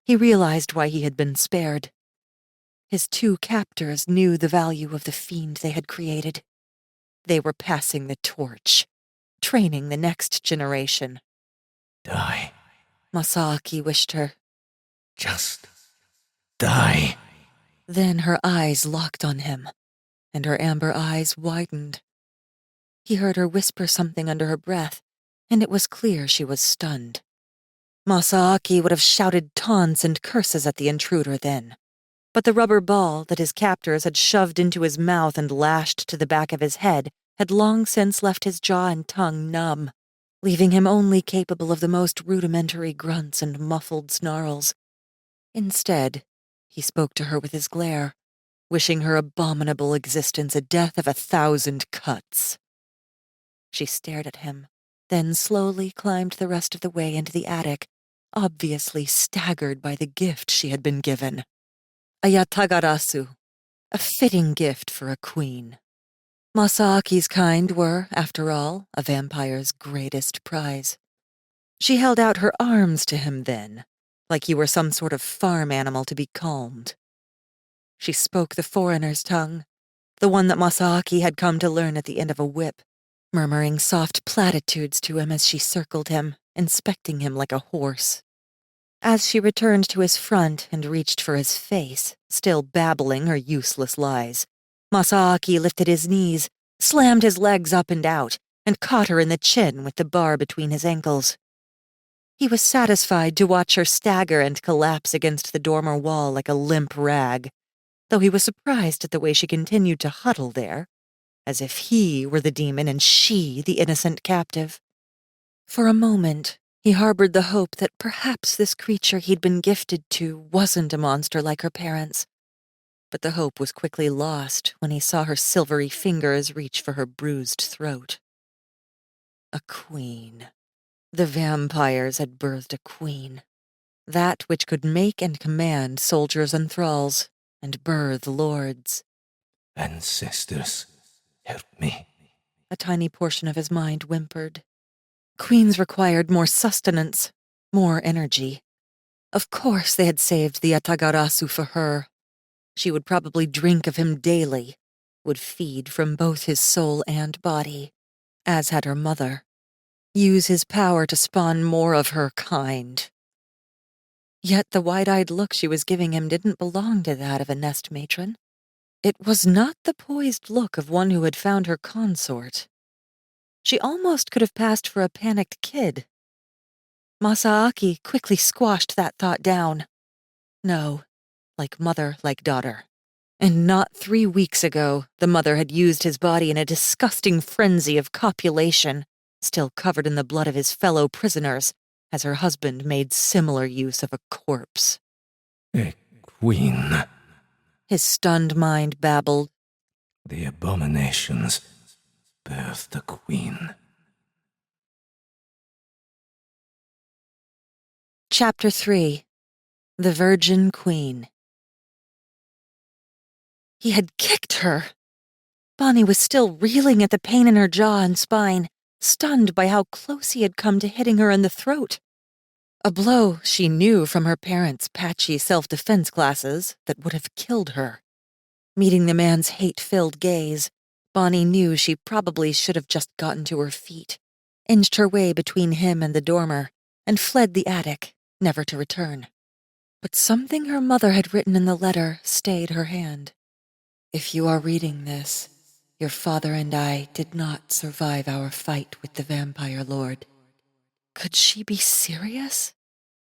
he realized why he had been spared. His two captors knew the value of the fiend they had created. They were passing the torch, training the next generation. Die. Masaaki wished her. Just die. Then her eyes locked on him, and her amber eyes widened. He heard her whisper something under her breath, and it was clear she was stunned. Masaaki would have shouted taunts and curses at the intruder then, but the rubber ball that his captors had shoved into his mouth and lashed to the back of his head had long since left his jaw and tongue numb, leaving him only capable of the most rudimentary grunts and muffled snarls. Instead, he spoke to her with his glare, wishing her abominable existence a death of 1,000 cuts. She stared at him, then slowly climbed the rest of the way into the attic, obviously staggered by the gift she had been given. A yatagarasu, a fitting gift for a queen. Masaaki's kind were, after all, a vampire's greatest prize. She held out her arms to him then, like he were some sort of farm animal to be calmed. She spoke the foreigner's tongue, the one that Masaaki had come to learn at the end of a whip, murmuring soft platitudes to him as she circled him, inspecting him like a horse. As she returned to his front and reached for his face, still babbling her useless lies, Masaaki lifted his knees, slammed his legs up and out, and caught her in the chin with the bar between his ankles. He was satisfied to watch her stagger and collapse against the dormer wall like a limp rag, though he was surprised at the way she continued to huddle there, as if he were the demon and she the innocent captive. For a moment, he harbored the hope that perhaps this creature he'd been gifted to wasn't a monster like her parents. But the hope was quickly lost when he saw her silvery fingers reach for her bruised throat. A queen. The vampires had birthed a queen. That which could make and command soldiers and thralls, and birth lords. Ancestors, help me. A tiny portion of his mind whimpered. Queens required more sustenance, more energy. Of course they had saved the Yatagarasu for her. She would probably drink of him daily, would feed from both his soul and body, as had her mother. Use his power to spawn more of her kind. Yet the wide-eyed look she was giving him didn't belong to that of a nest matron. It was not the poised look of one who had found her consort. She almost could have passed for a panicked kid. Masaaki quickly squashed that thought down. No, like mother, like daughter. And not 3 weeks ago, the mother had used his body in a disgusting frenzy of copulation, still covered in the blood of his fellow prisoners, as her husband made similar use of a corpse. A queen. His stunned mind babbled. The abominations birthed a queen. Chapter 3. The Virgin Queen. He had kicked her. Bonnie was still reeling at the pain in her jaw and spine, stunned by how close he had come to hitting her in the throat. A blow she knew from her parents' patchy self-defense classes that would have killed her. Meeting the man's hate-filled gaze, Bonnie knew she probably should have just gotten to her feet, inched her way between him and the dormer, and fled the attic, never to return. But something her mother had written in the letter stayed her hand. If you are reading this, your father and I did not survive our fight with the vampire lord. Could she be serious?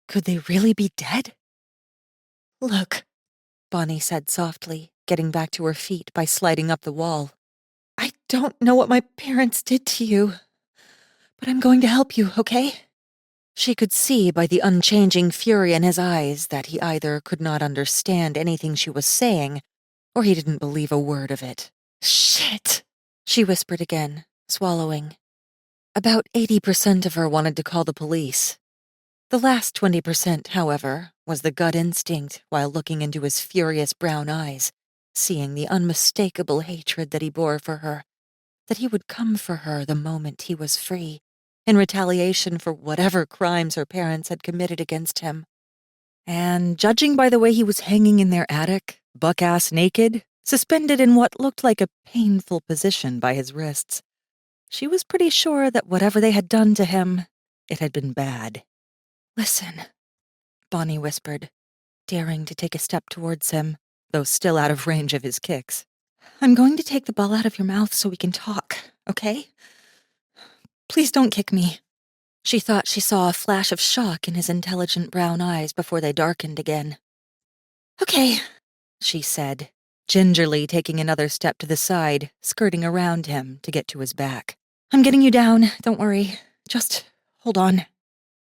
Could they really be dead? Look, Bonnie said softly, getting back to her feet by sliding up the wall. I don't know what my parents did to you, but I'm going to help you, okay? She could see by the unchanging fury in his eyes that he either could not understand anything she was saying, or he didn't believe a word of it. "Shit," she whispered again, swallowing. About 80% of her wanted to call the police. The last 20%, however, was the gut instinct while looking into his furious brown eyes, seeing the unmistakable hatred that he bore for her, that he would come for her the moment he was free, in retaliation for whatever crimes her parents had committed against him. And judging by the way he was hanging in their attic, buck-ass naked, suspended in what looked like a painful position by his wrists, she was pretty sure that whatever they had done to him, it had been bad. "Listen," Bonnie whispered, daring to take a step towards him, though still out of range of his kicks. "I'm going to take the ball out of your mouth so we can talk, okay? Please don't kick me." She thought she saw a flash of shock in his intelligent brown eyes before they darkened again. "Okay," she said, gingerly taking another step to the side, skirting around him to get to his back. "I'm getting you down, don't worry. Just hold on."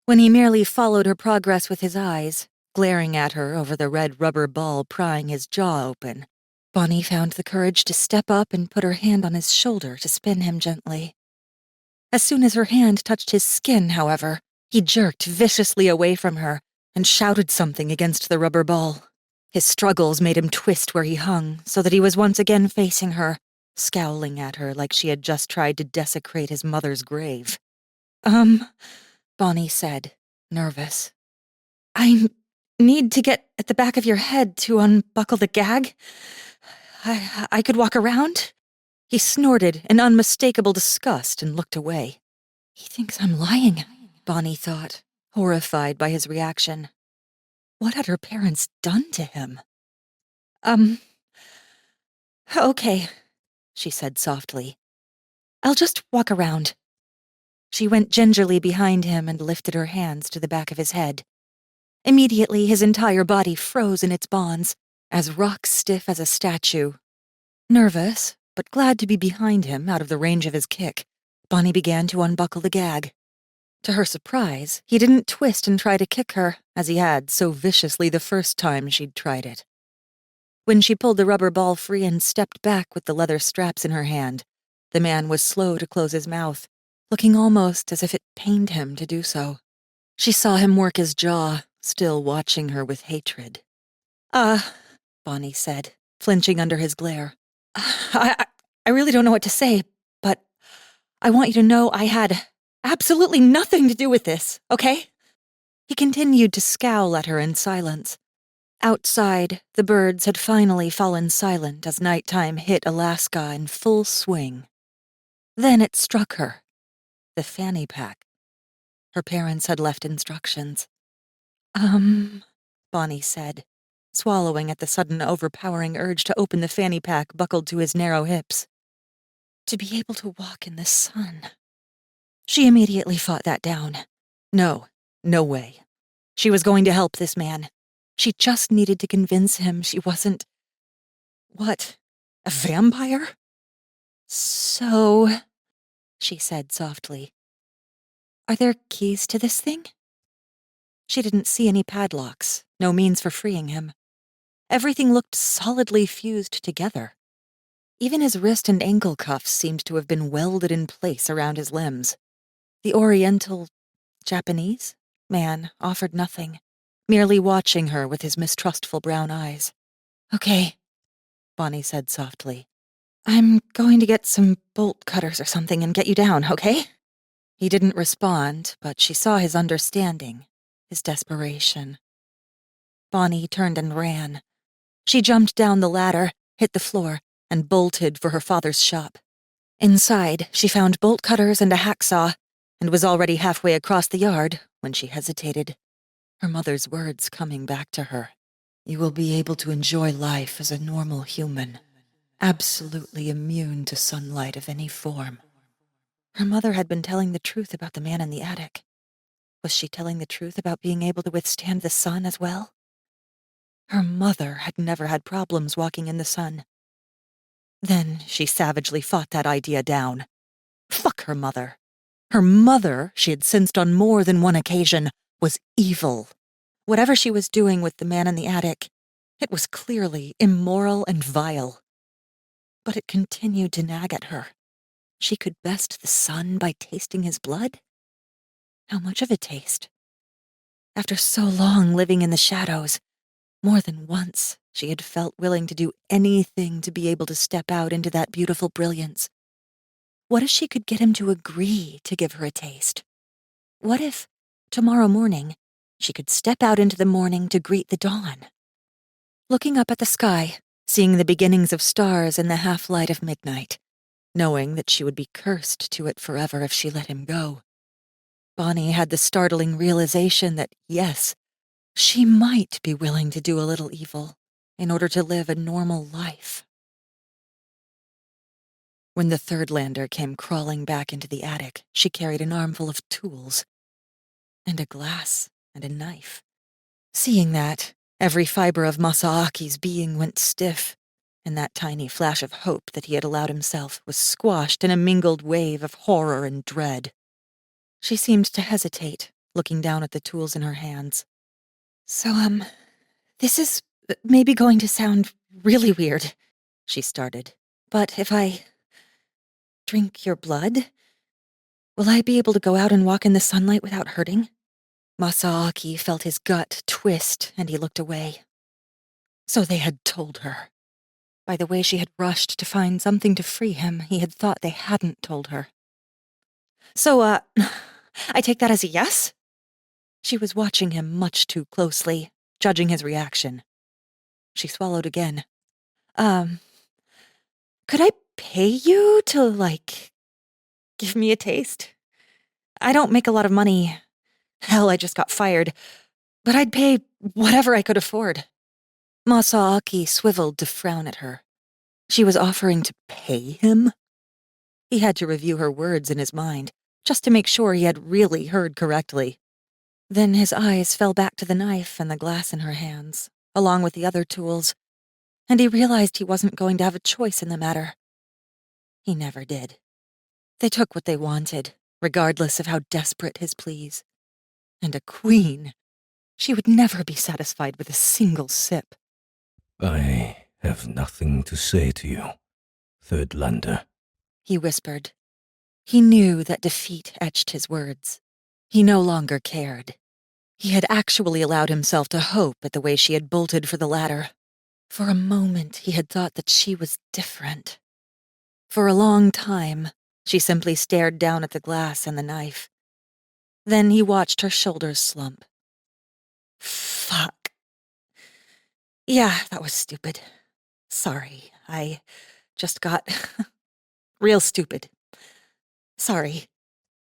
When he merely followed her progress with his eyes, glaring at her over the red rubber ball prying his jaw open, Bonnie found the courage to step up and put her hand on his shoulder to spin him gently. As soon as her hand touched his skin, however, he jerked viciously away from her and shouted something against the rubber ball. His struggles made him twist where he hung so that he was once again facing her, scowling at her like she had just tried to desecrate his mother's grave. Bonnie said, nervous. "I need to get at the back of your head to unbuckle the gag. I could walk around?" He snorted in unmistakable disgust and looked away. "He thinks I'm lying," Bonnie thought, horrified by his reaction. What had her parents done to him? Okay, she said softly. "I'll just walk around." She went gingerly behind him and lifted her hands to the back of his head. Immediately, his entire body froze in its bonds, as rock-stiff as a statue. Nervous, but glad to be behind him out of the range of his kick, Bonnie began to unbuckle the gag. To her surprise, he didn't twist and try to kick her, as he had so viciously the first time she'd tried it. When she pulled the rubber ball free and stepped back with the leather straps in her hand, the man was slow to close his mouth, looking almost as if it pained him to do so. She saw him work his jaw, still watching her with hatred. Bonnie said, flinching under his glare. I really don't know what to say, but I want you to know I had absolutely nothing to do with this, okay?" He continued to scowl at her in silence. Outside, the birds had finally fallen silent as nighttime hit Alaska in full swing. Then it struck her. The fanny pack. Her parents had left instructions. Bonnie said, swallowing at the sudden overpowering urge to open the fanny pack buckled to his narrow hips. To be able to walk in the sun. She immediately fought that down. No way. She was going to help this man. She just needed to convince him she wasn't... What? A vampire? "So," she said softly, "are there keys to this thing?" She didn't see any padlocks, no means for freeing him. Everything looked solidly fused together. Even his wrist and ankle cuffs seemed to have been welded in place around his limbs. The Oriental, Japanese man offered nothing, merely watching her with his mistrustful brown eyes. "Okay," Bonnie said softly. "I'm going to get some bolt cutters or something and get you down, okay?" He didn't respond, but she saw his understanding, his desperation. Bonnie turned and ran. She jumped down the ladder, hit the floor, and bolted for her father's shop. Inside, she found bolt cutters and a hacksaw, and was already halfway across the yard when she hesitated, her mother's words coming back to her. "You will be able to enjoy life as a normal human, absolutely immune to sunlight of any form." Her mother had been telling the truth about the man in the attic. Was she telling the truth about being able to withstand the sun as well? Her mother had never had problems walking in the sun. Then she savagely fought that idea down. Fuck her mother. Her mother, she had sensed on more than one occasion, was evil. Whatever she was doing with the man in the attic, it was clearly immoral and vile. But it continued to nag at her. She could best the son by tasting his blood? How much of a taste? After so long living in the shadows, more than once she had felt willing to do anything to be able to step out into that beautiful brilliance. What if she could get him to agree to give her a taste? What if, tomorrow morning, she could step out into the morning to greet the dawn? Looking up at the sky, seeing the beginnings of stars in the half-light of midnight, knowing that she would be cursed to it forever if she let him go, Bonnie had the startling realization that, yes, she might be willing to do a little evil in order to live a normal life. When the third lander came crawling back into the attic, she carried an armful of tools, and a glass and a knife. Seeing that, every fiber of Masaaki's being went stiff, and that tiny flash of hope that he had allowed himself was squashed in a mingled wave of horror and dread. She seemed to hesitate, looking down at the tools in her hands. So, this is maybe going to sound really weird, she started. But if I drink your blood, will I be able to go out and walk in the sunlight without hurting? Masaaki felt his gut twist, and he looked away. So they had told her. By the way she had rushed to find something to free him, he had thought they hadn't told her. So, I take that as a yes? She was watching him much too closely, judging his reaction. She swallowed again. Could I pay you to, give me a taste? I don't make a lot of money. Hell, I just got fired. But I'd pay whatever I could afford. Masaaki swiveled to frown at her. She was offering to pay him? He had to review her words in his mind, just to make sure he had really heard correctly. Then his eyes fell back to the knife and the glass in her hands, along with the other tools, and he realized he wasn't going to have a choice in the matter. He never did. They took what they wanted, regardless of how desperate his pleas. And a queen. She would never be satisfied with a single sip. I have nothing to say to you, Third Lander, he whispered. He knew that defeat etched his words. He no longer cared. He had actually allowed himself to hope at the way she had bolted for the ladder. For a moment, he had thought that she was different. For a long time, she simply stared down at the glass and the knife. Then he watched her shoulders slump. Fuck. Yeah, that was stupid. Sorry, I just got real stupid. Sorry.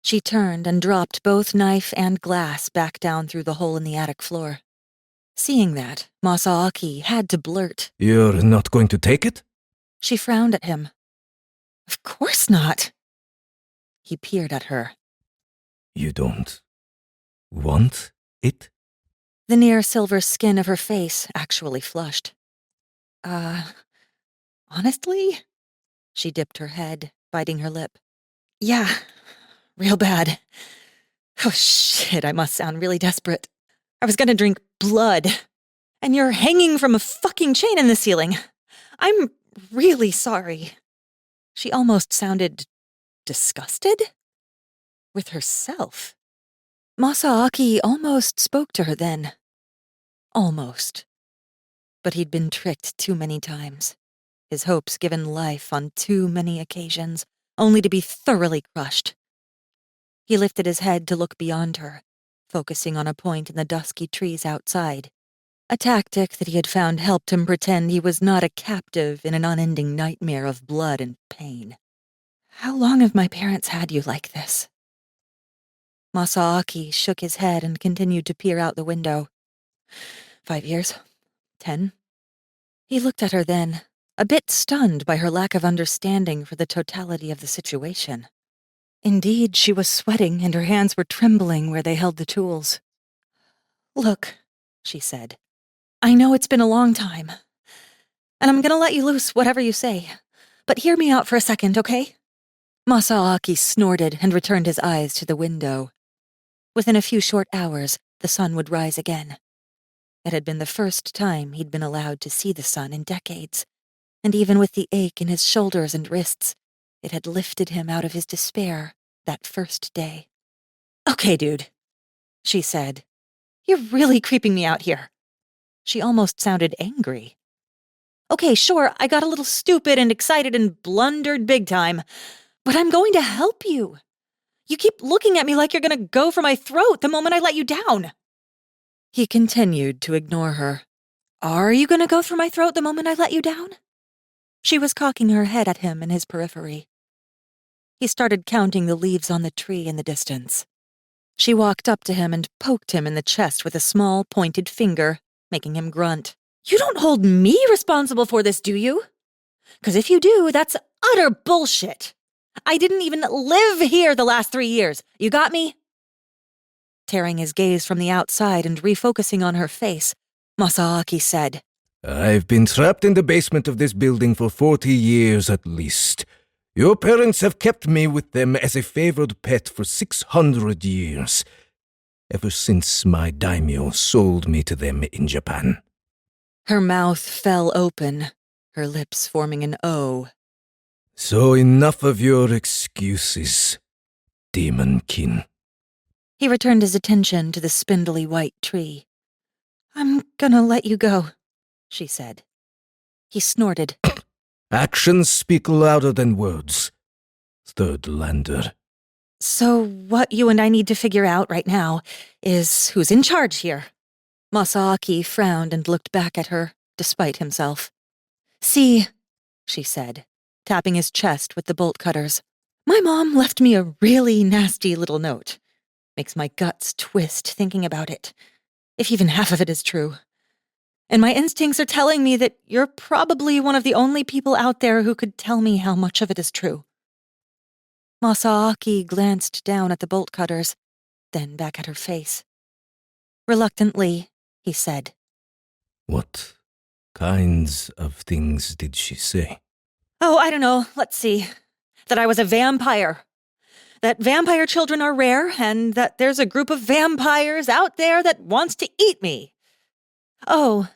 She turned and dropped both knife and glass back down through the hole in the attic floor. Seeing that, Masaaki had to blurt. You're not going to take it? She frowned at him. Of course not. He peered at her. You don't want it? The near silver skin of her face actually flushed. Honestly? She dipped her head, biting her lip. Yeah, real bad. Oh shit, I must sound really desperate. I was gonna drink blood. And you're hanging from a fucking chain in the ceiling. I'm really sorry. She almost sounded disgusted? With herself. Masaaki almost spoke to her then. Almost. But he'd been tricked too many times. His hopes given life on too many occasions, only to be thoroughly crushed. He lifted his head to look beyond her, focusing on a point in the dusky trees outside. A tactic that he had found helped him pretend he was not a captive in an unending nightmare of blood and pain. How long have my parents had you like this? Masaaki shook his head and continued to peer out the window. 5 years? 10? He looked at her then, a bit stunned by her lack of understanding for the totality of the situation. Indeed, she was sweating and her hands were trembling where they held the tools. Look, she said. I know it's been a long time, and I'm gonna let you loose whatever you say, but hear me out for a second, okay? Masaaki snorted and returned his eyes to the window. Within a few short hours, the sun would rise again. It had been the first time he'd been allowed to see the sun in decades, and even with the ache in his shoulders and wrists, it had lifted him out of his despair that first day. "Okay, dude," she said. "You're really creeping me out here." She almost sounded angry. "Okay, sure, I got a little stupid and excited and blundered big time, but I'm going to help you. You keep looking at me like you're going to go for my throat the moment I let you down." He continued to ignore her. "Are you going to go for my throat the moment I let you down?" She was cocking her head at him in his periphery. He started counting the leaves on the tree in the distance. She walked up to him and poked him in the chest with a small, pointed finger, making him grunt. "You don't hold me responsible for this, do you? 'Cause if you do, that's utter bullshit. I didn't even live here the last 3 years. You got me?" Tearing his gaze from the outside and refocusing on her face, Masaaki said, I've been trapped in the basement of this building for 40 years at least. Your parents have kept me with them as a favored pet for 600 years, ever since my daimyo sold me to them in Japan. Her mouth fell open, her lips forming an O. So enough of your excuses, demonkin. He returned his attention to the spindly white tree. "I'm gonna let you go," she said. He snorted. Actions speak louder than words, Third Lander. "So what you and I need to figure out right now is who's in charge here." Masaaki frowned and looked back at her, despite himself. "See," she said, tapping his chest with the bolt cutters. "My mom left me a really nasty little note. Makes my guts twist thinking about it, if even half of it is true. And my instincts are telling me that you're probably one of the only people out there who could tell me how much of it is true." Masaaki glanced down at the bolt cutters, then back at her face. Reluctantly, he said, What kinds of things did she say? "Oh, I don't know. Let's see. That I was a vampire. That vampire children are rare, and that there's a group of vampires out there that wants to eat me. Oh,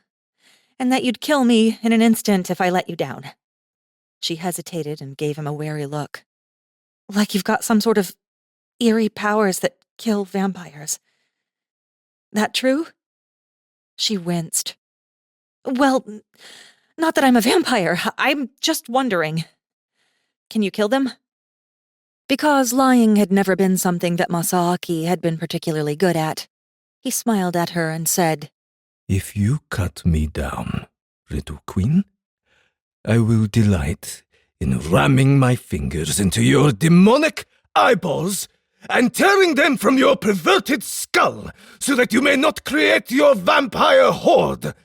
and that you'd kill me in an instant if I let you down." She hesitated and gave him a wary look. "Like you've got some sort of eerie powers that kill vampires. That true?" She winced. "Well, not that I'm a vampire. I'm just wondering. Can you kill them?" Because lying had never been something that Masaaki had been particularly good at, he smiled at her and said, If you cut me down, Little Queen, I will delight in ramming my fingers into your demonic eyeballs and tearing them from your perverted skull so that you may not create your vampire horde.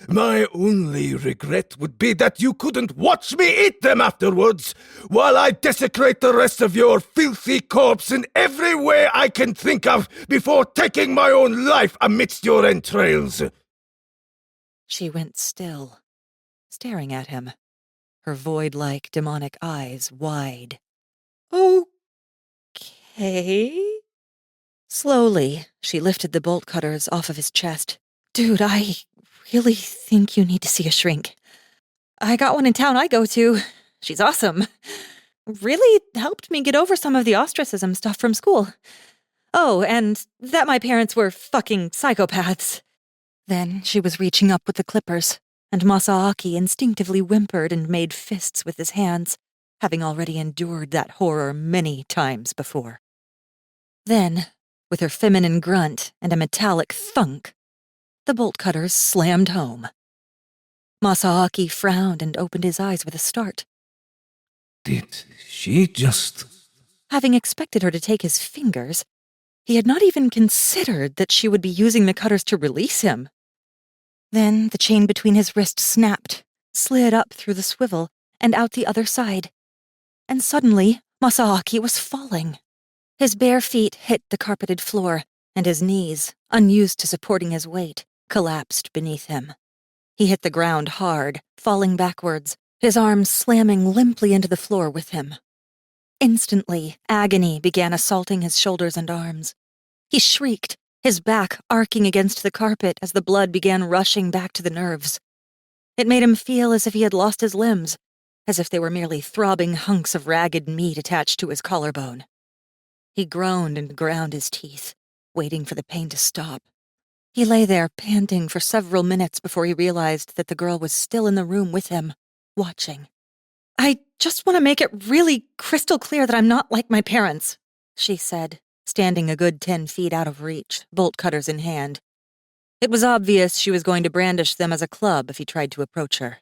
My only regret would be that you couldn't watch me eat them afterwards, while I desecrate the rest of your filthy corpse in every way I can think of before taking my own life amidst your entrails. She went still, staring at him, her void-like demonic eyes wide. "Okay." Slowly, she lifted the bolt cutters off of his chest. "Dude, I really think you need to see a shrink. I got one in town I go to. She's awesome. Really helped me get over some of the ostracism stuff from school. Oh, and that my parents were fucking psychopaths." Then she was reaching up with the clippers, and Masaaki instinctively whimpered and made fists with his hands, having already endured that horror many times before. Then, with her feminine grunt and a metallic thunk, the bolt cutters slammed home. Masaaki frowned and opened his eyes with a start. Did she just... Having expected her to take his fingers, he had not even considered that she would be using the cutters to release him. Then the chain between his wrists snapped, slid up through the swivel, and out the other side. And suddenly, Masaaki was falling. His bare feet hit the carpeted floor, and his knees, unused to supporting his weight, collapsed beneath him. He hit the ground hard, falling backwards, his arms slamming limply into the floor with him. Instantly, agony began assaulting his shoulders and arms. He shrieked, his back arcing against the carpet as the blood began rushing back to the nerves. It made him feel as if he had lost his limbs, as if they were merely throbbing hunks of ragged meat attached to his collarbone. He groaned and ground his teeth, waiting for the pain to stop. He lay there panting for several minutes before he realized that the girl was still in the room with him, watching. "I just want to make it really crystal clear that I'm not like my parents," she said, standing a good 10 feet out of reach, bolt cutters in hand. It was obvious she was going to brandish them as a club if he tried to approach her.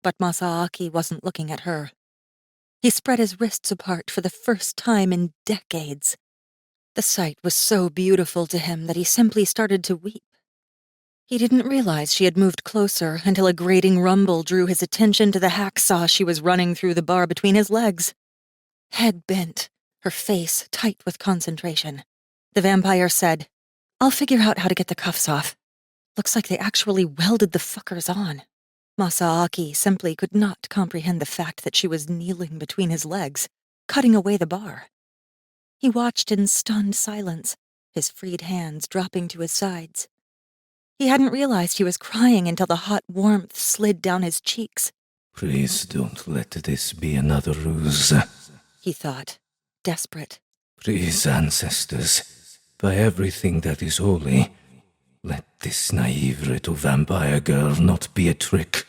But Masaaki wasn't looking at her. He spread his wrists apart for the first time in decades. The sight was so beautiful to him that he simply started to weep. He didn't realize she had moved closer until a grating rumble drew his attention to the hacksaw she was running through the bar between his legs. Head bent, her face tight with concentration. The vampire said, "I'll figure out how to get the cuffs off. Looks like they actually welded the fuckers on." Masaaki simply could not comprehend the fact that she was kneeling between his legs, cutting away the bar. He watched in stunned silence, his freed hands dropping to his sides. He hadn't realized he was crying until the hot warmth slid down his cheeks. Please don't let this be another ruse, He thought, desperate. Please, ancestors, by everything that is holy, let this naive little vampire girl not be a trick.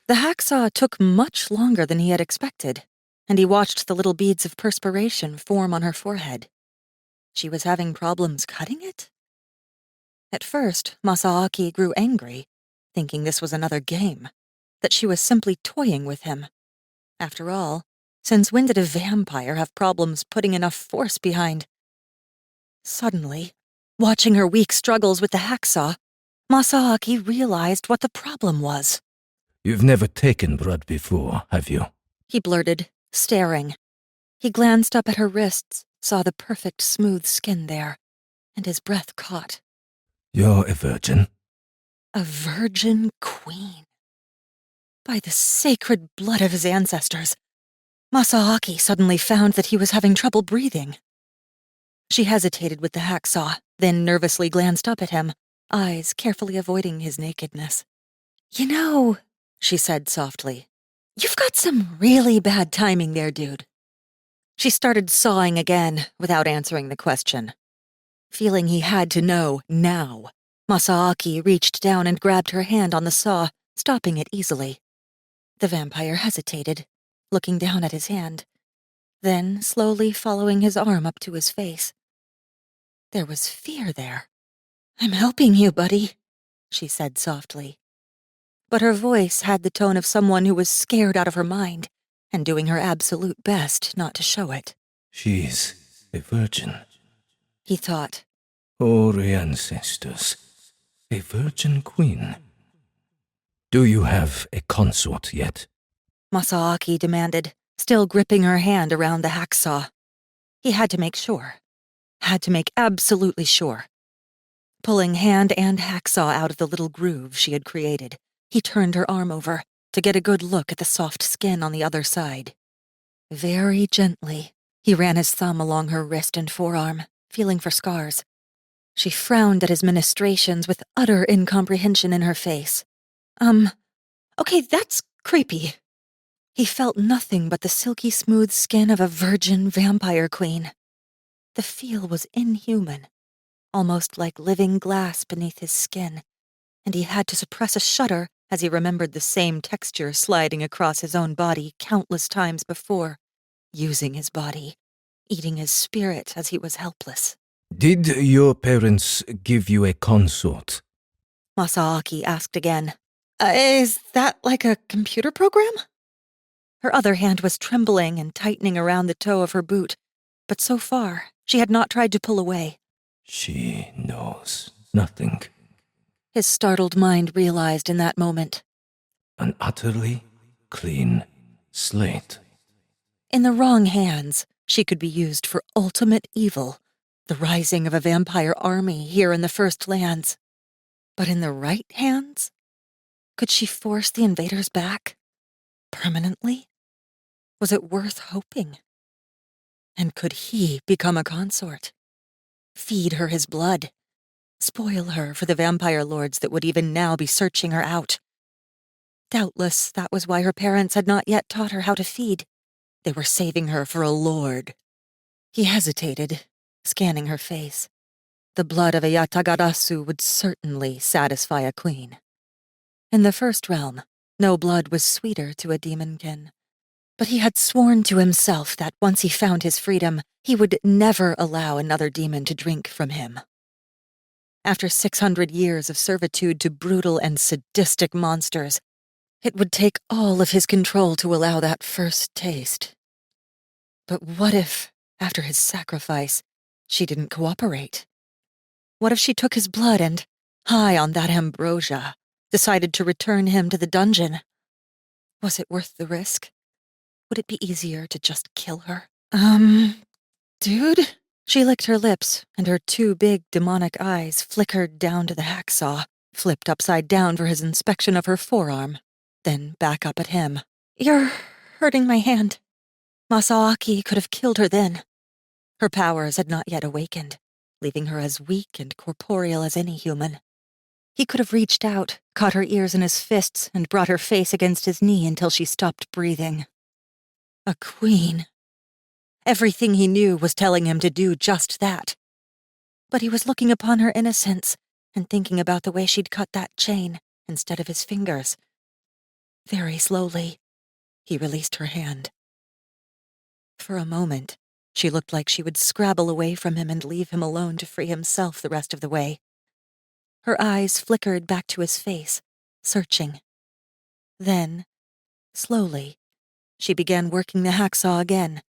The hacksaw took much longer than he had expected, and he watched the little beads of perspiration form on her forehead. She was having problems cutting it? At first, Masaaki grew angry, thinking this was another game, that she was simply toying with him. After all, since when did a vampire have problems putting enough force behind? Suddenly, watching her weak struggles with the hacksaw, Masaaki realized what the problem was. You've never taken blood before, have you? He blurted, staring. He glanced up at her wrists, saw the perfect smooth skin there, and his breath caught. You're a virgin. A virgin queen. By the sacred blood of his ancestors, Masaaki suddenly found that he was having trouble breathing. She hesitated with the hacksaw, then nervously glanced up at him, eyes carefully avoiding his nakedness. "You know," she said softly, "you've got some really bad timing there, dude." She started sawing again, without answering the question. Feeling he had to know now, Masaaki reached down and grabbed her hand on the saw, stopping it easily. The vampire hesitated, looking down at his hand, then slowly following his arm up to his face. There was fear there. "I'm helping you, buddy," she said softly. But her voice had the tone of someone who was scared out of her mind and doing her absolute best not to show it. She's a virgin. He thought. Holy ancestors. A virgin queen. Do you have a consort yet? Masaaki demanded, still gripping her hand around the hacksaw. He had to make sure. Had to make absolutely sure. Pulling hand and hacksaw out of the little groove she had created, he turned her arm over to get a good look at the soft skin on the other side. Very gently, he ran his thumb along her wrist and forearm, feeling for scars. She frowned at his ministrations with utter incomprehension in her face. Okay, that's creepy." He felt nothing but the silky smooth skin of a virgin vampire queen. The feel was inhuman, almost like living glass beneath his skin, and he had to suppress a shudder as he remembered the same texture sliding across his own body countless times before, using his body, eating his spirit as he was helpless. Did your parents give you a consort? Masaaki asked again. Is that like a computer program?" Her other hand was trembling and tightening around the toe of her boot, but so far, she had not tried to pull away. She knows nothing. His startled mind realized in that moment. An utterly clean slate. In the wrong hands, she could be used for ultimate evil, the rising of a vampire army here in the First Lands. But in the right hands? Could she force the invaders back? Permanently? Was it worth hoping? And could he become a consort? Feed her his blood? Spoil her for the vampire lords that would even now be searching her out? Doubtless that was why her parents had not yet taught her how to feed. They were saving her for a lord. He hesitated, scanning her face. The blood of a Yatagarasu would certainly satisfy a queen. In the first realm, no blood was sweeter to a demonkin. But he had sworn to himself that once he found his freedom, he would never allow another demon to drink from him. After 600 years of servitude to brutal and sadistic monsters, it would take all of his control to allow that first taste. But what if, after his sacrifice, she didn't cooperate? What if she took his blood and, high on that ambrosia, decided to return him to the dungeon? Was it worth the risk? Would it be easier to just kill her? Dude? She licked her lips, and her two big demonic eyes flickered down to the hacksaw, flipped upside down for his inspection of her forearm, then back up at him. You're hurting my hand. Masaaki could have killed her then. Her powers had not yet awakened, leaving her as weak and corporeal as any human. He could have reached out, caught her ears in his fists, and brought her face against his knee until she stopped breathing. A queen. Everything he knew was telling him to do just that. But he was looking upon her innocence and thinking about the way she'd cut that chain instead of his fingers. Very slowly, he released her hand. For a moment, she looked like she would scrabble away from him and leave him alone to free himself the rest of the way. Her eyes flickered back to his face, searching. Then, slowly, she began working the hacksaw again,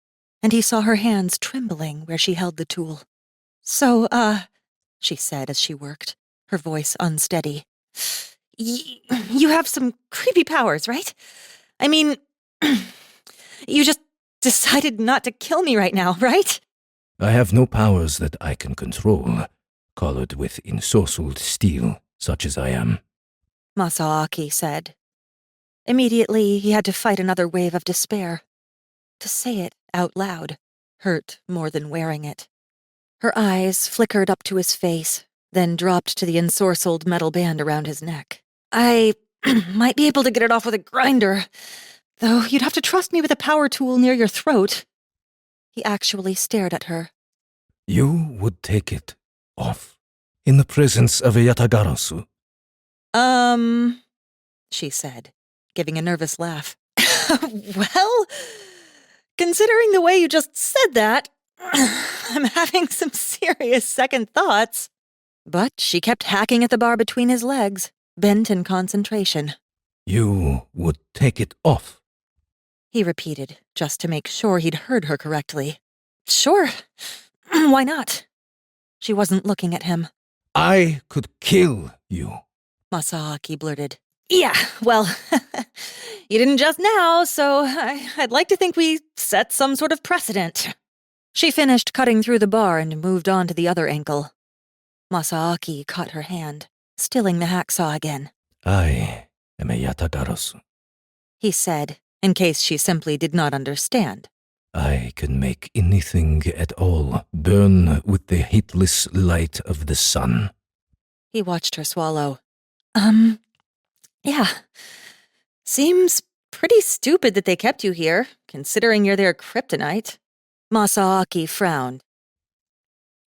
and he saw her hands trembling where she held the tool. So, she said as she worked, her voice unsteady. You have some creepy powers, right? I mean, you just decided not to kill me right now, right? I have no powers that I can control, colored with ensorcelled steel, such as I am. Masaaki said. Immediately, he had to fight another wave of despair. To say it out loud hurt more than wearing it. Her eyes flickered up to his face, then dropped to the ensorcelled metal band around his neck. I might be able to get it off with a grinder, though you'd have to trust me with a power tool near your throat. He actually stared at her. You would take it off in the presence of a Yatagarasu. She said, giving a nervous laugh. Well, considering the way you just said that, I'm having some serious second thoughts. But she kept hacking at the bar between his legs, bent in concentration. You would take it off, he repeated, just to make sure he'd heard her correctly. Sure. Why not? She wasn't looking at him. I could kill you, Masaaki blurted. Yeah, well, you didn't just now, so I'd like to think we set some sort of precedent. She finished cutting through the bar and moved on to the other ankle. Masaaki caught her hand, stilling the hacksaw again. I am a Yatagarasu. He said, in case she simply did not understand. I can make anything at all burn with the heatless light of the sun. He watched her swallow. Yeah. Seems pretty stupid that they kept you here, considering you're their kryptonite. Masaaki frowned.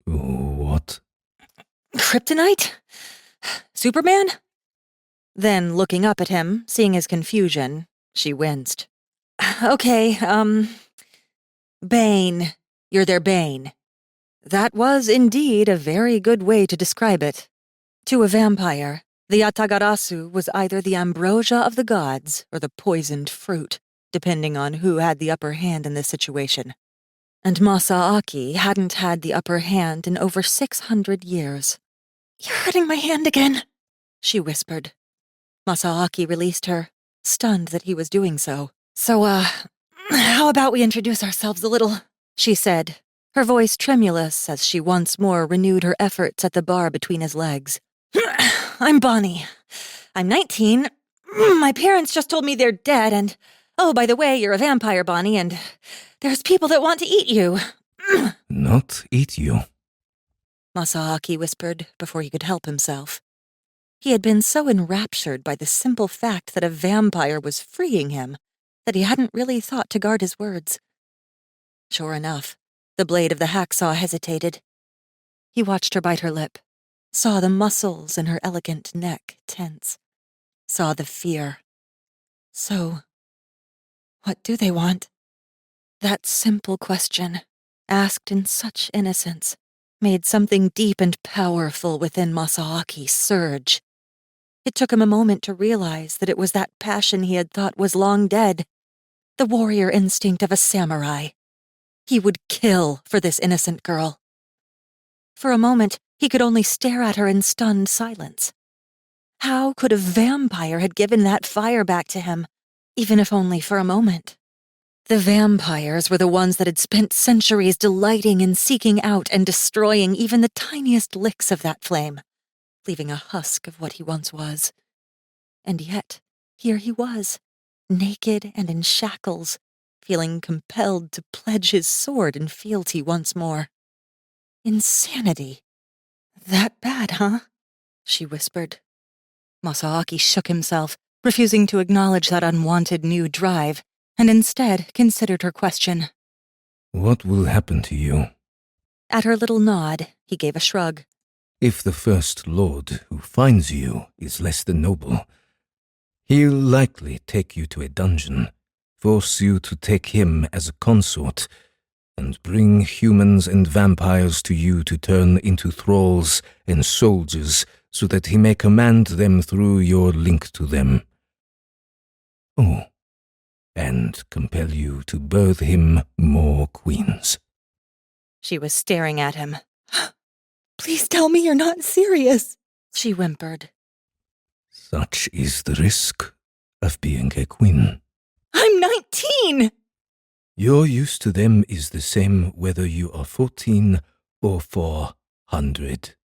What? Kryptonite? Superman? Then, looking up at him, seeing his confusion, she winced. Okay, Bane. You're their bane. That was indeed a very good way to describe it. To a vampire, the Yatagarasu was either the ambrosia of the gods or the poisoned fruit, depending on who had the upper hand in this situation. And Masaaki hadn't had the upper hand in over 600 years. You're hurting my hand again, she whispered. Masaaki released her, stunned that he was doing so. So, how about we introduce ourselves a little, she said, her voice tremulous as she once more renewed her efforts at the bar between his legs. I'm Bonnie. I'm 19. My parents just told me they're dead, and, oh, by the way, you're a vampire, Bonnie, and there's people that want to eat you. Not eat you. Masaaki whispered before he could help himself. He had been so enraptured by the simple fact that a vampire was freeing him that he hadn't really thought to guard his words. Sure enough, the blade of the hacksaw hesitated. He watched her bite her lip, saw the muscles in her elegant neck tense, saw the fear. So, what do they want? That simple question, asked in such innocence, made something deep and powerful within Masaaki surge. It took him a moment to realize that it was that passion he had thought was long dead, the warrior instinct of a samurai. He would kill for this innocent girl. For a moment, he could only stare at her in stunned silence. How could a vampire have given that fire back to him, even if only for a moment? The vampires were the ones that had spent centuries delighting in seeking out and destroying even the tiniest licks of that flame, leaving a husk of what he once was. And yet, here he was, naked and in shackles, feeling compelled to pledge his sword in fealty once more. Insanity. That bad, huh? She whispered. Masaaki shook himself, refusing to acknowledge that unwanted new drive, and instead considered her question. What will happen to you? At her little nod, he gave a shrug. If the First Lord who finds you is less than noble, he'll likely take you to a dungeon, force you to take him as a consort, and bring humans and vampires to you to turn into thralls and soldiers so that he may command them through your link to them. Oh, and compel you to birth him more queens. She was staring at him. Please tell me you're not serious, she whimpered. Such is the risk of being a queen. I'm 19! Your use to them is the same whether you are 14 or 400.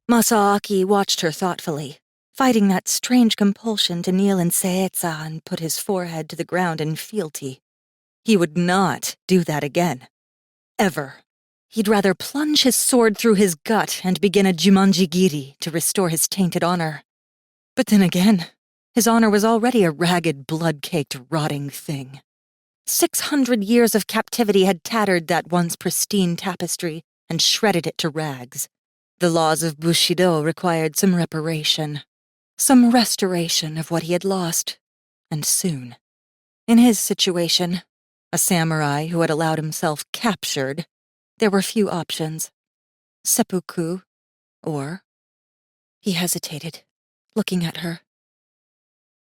Masaaki watched her thoughtfully, fighting that strange compulsion to kneel in seitsa and put his forehead to the ground in fealty. He would not do that again. Ever. He'd rather plunge his sword through his gut and begin a Jumanji-giri to restore his tainted honor. But then again, his honor was already a ragged, blood-caked, rotting thing. 600 years of captivity had tattered that once pristine tapestry and shredded it to rags. The laws of Bushido required some reparation, some restoration of what he had lost, and soon. In his situation, a samurai who had allowed himself captured, there were few options. Seppuku, or... He hesitated, looking at her.